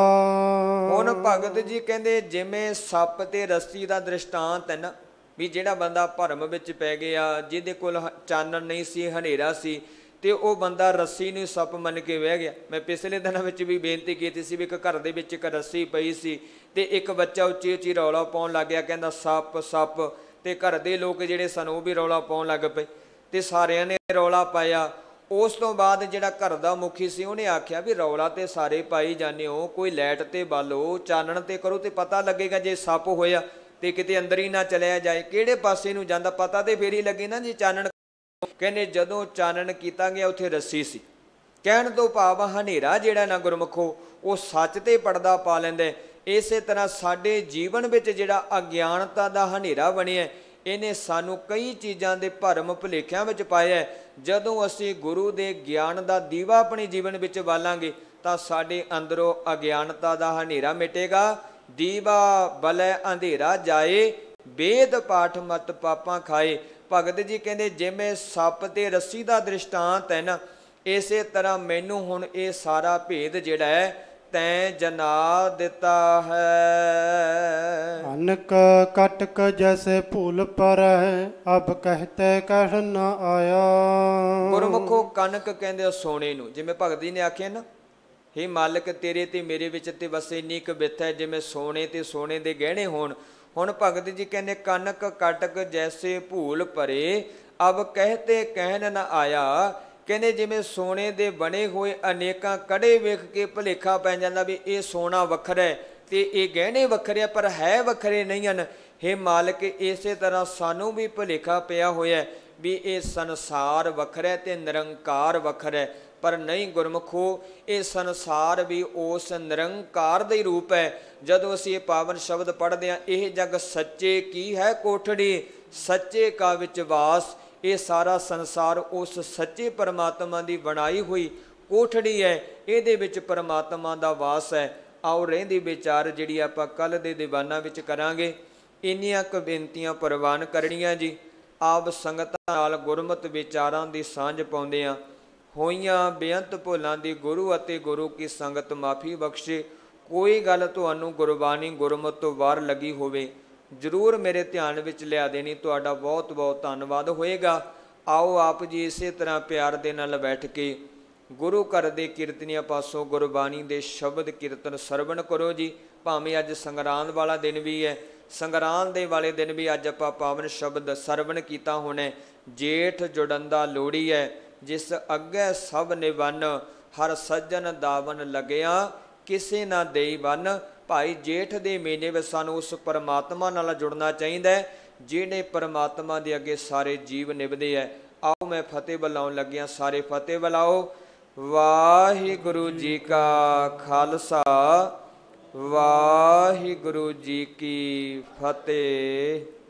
हुण भगत जी कहते जिमें सप ते रस्सी का दृष्टांत है ना, भी जिहड़ा बंदा भरम विच पै गया, जिहदे कोल चानण नहीं सी, हनेरा सी, ते वो बंदा रस्सी नूं सप मन के बह गया। मैं पिछले दिनों में भी बेनती की सी, भी एक घर दे विच एक रस्सी पई सी, ते एक बच्चा उच्ची उच्ची रौला पाउण लग गया, कहंदा सप सप, ते घर दे लोग जिहड़े सन वो भी रौला पाउण लग पए, ते सारिਆਂ ने रौला पाया। उस तो बाद जिहड़ा घर दा मुखी सी उहने आख्या भी रौला ते सारे पाई जाने हो, कोई लैट ते बालो, चानण ते करो, ते पता लगेगा जे सप होया ते किते अंदर ही ना चलिया जाए, किहड़े पासे नूं जांदा पता ते फेर ही लगे ना जी चानण। कहने जदों चानण कीता गया उत्थे रस्सी सी, कहण तो भाव हनेरा जिहड़ा ना गुरमुखो वो सच ते पर्दा पा लैंदा। इस तरह साडे जीवन विच जिहड़ा अज्ञानता दा हनेरा बनिया, इन्हें सानू कई चीज़ों के भरम भुलेखियां विच पाया। जदों असी गुरु के ज्ञान का दीवा अपने जीवन विच बालांगे तो साडे अंदरों अज्ञानता का हनेरा मिटेगा। दीवा बलै अंधेरा जाए, वेद पाठ मत पापां खाए। भगत जी कहते जिमें सप ते रस्सी का दृष्टांत है ना, इस तरह मैनू हुण ये सारा भेद जिहड़ा है तैं जना दिता है। अनक कटक जैसे फूल पर अब कहते कह न आया। गुरमुखो कनक कहते सोने नूं, जिवें भगत जी ने आख्या ना, हे मालिक तेरे ते मेरे विच ते बस इन्नी क बिथ है जिवें सोने ते सोने दे गहणे होण। हुण भगत जी कहते कनक कटक जैसे भूल परे अब कहते कहन न आया। कहते जिमें सोने दे बने हुए अनेकां कड़े वेख के भुलेखा पै जांदा भी ये सोना वखरा है ते ये गहने वखरे, पर है वखरे नहीं हैं। हे मालिक इस तरह सानू भी भुलेखा पिया होया भी ये संसार वखरा है ते निरंकार वखरा है। पर नहीं गुरमुखो, ये संसार भी उस निरंकार का ही रूप है। जदों असीं ये पावन शब्द पढ़ते हैं, यह जग सच्चे की है कोठड़ी, सच्चे का विच वास। ये सारा संसार उस सच्चे परमात्मा की बनाई हुई कोठड़ी है, ये विच परमात्मा का वास है। आओ रहिंदी विचार जिहड़ी आपां कल दे दीवाना विच करांगे। इन्नियां क बेनतियां प्रवान करनियां जी। आप संगतां नाल गुरमत विचारां दी सांझ पाउंदिआं होइयां बेअंत भुलां दी गुरु अते गुरु की संगत माफ़ी बख्शे। कोई गल तुहानूं गुरबाणी गुरमत तो बाहर लगी होवे, जरूर मेरे ध्यान विच लिया देनी। तुहाडा बहुत बहुत धन्नवाद होएगा। आओ आप जी इसे तरह प्यार दे नाल बैठ के गुरु घर दे कीर्तनिया पासों गुरबाणी दे शब्द कीर्तन सरवण करो जी। भावें अज संगरांद वाला दिन भी है, संगरांद दे वाले दिन भी अज आपां पावन शब्द सरवण कीता होना। जेठ जुड़ंदा लोड़ी है, जिस अगे सब निवन, हर सज्जन दावन लगिया किसे ना देई बन। भाई जेठ दे महीने में सानू उस परमात्मा नाल जुड़ना चाहिए जिहड़े परमात्मा दे अगे सारे जीव निभदे है। आओ मैं फतेह बुलाउण लग्गिया, सारे फतेह बुलाओ। वाहिगुरु जी का खालसा, वाहिगुरु जी की फतेह।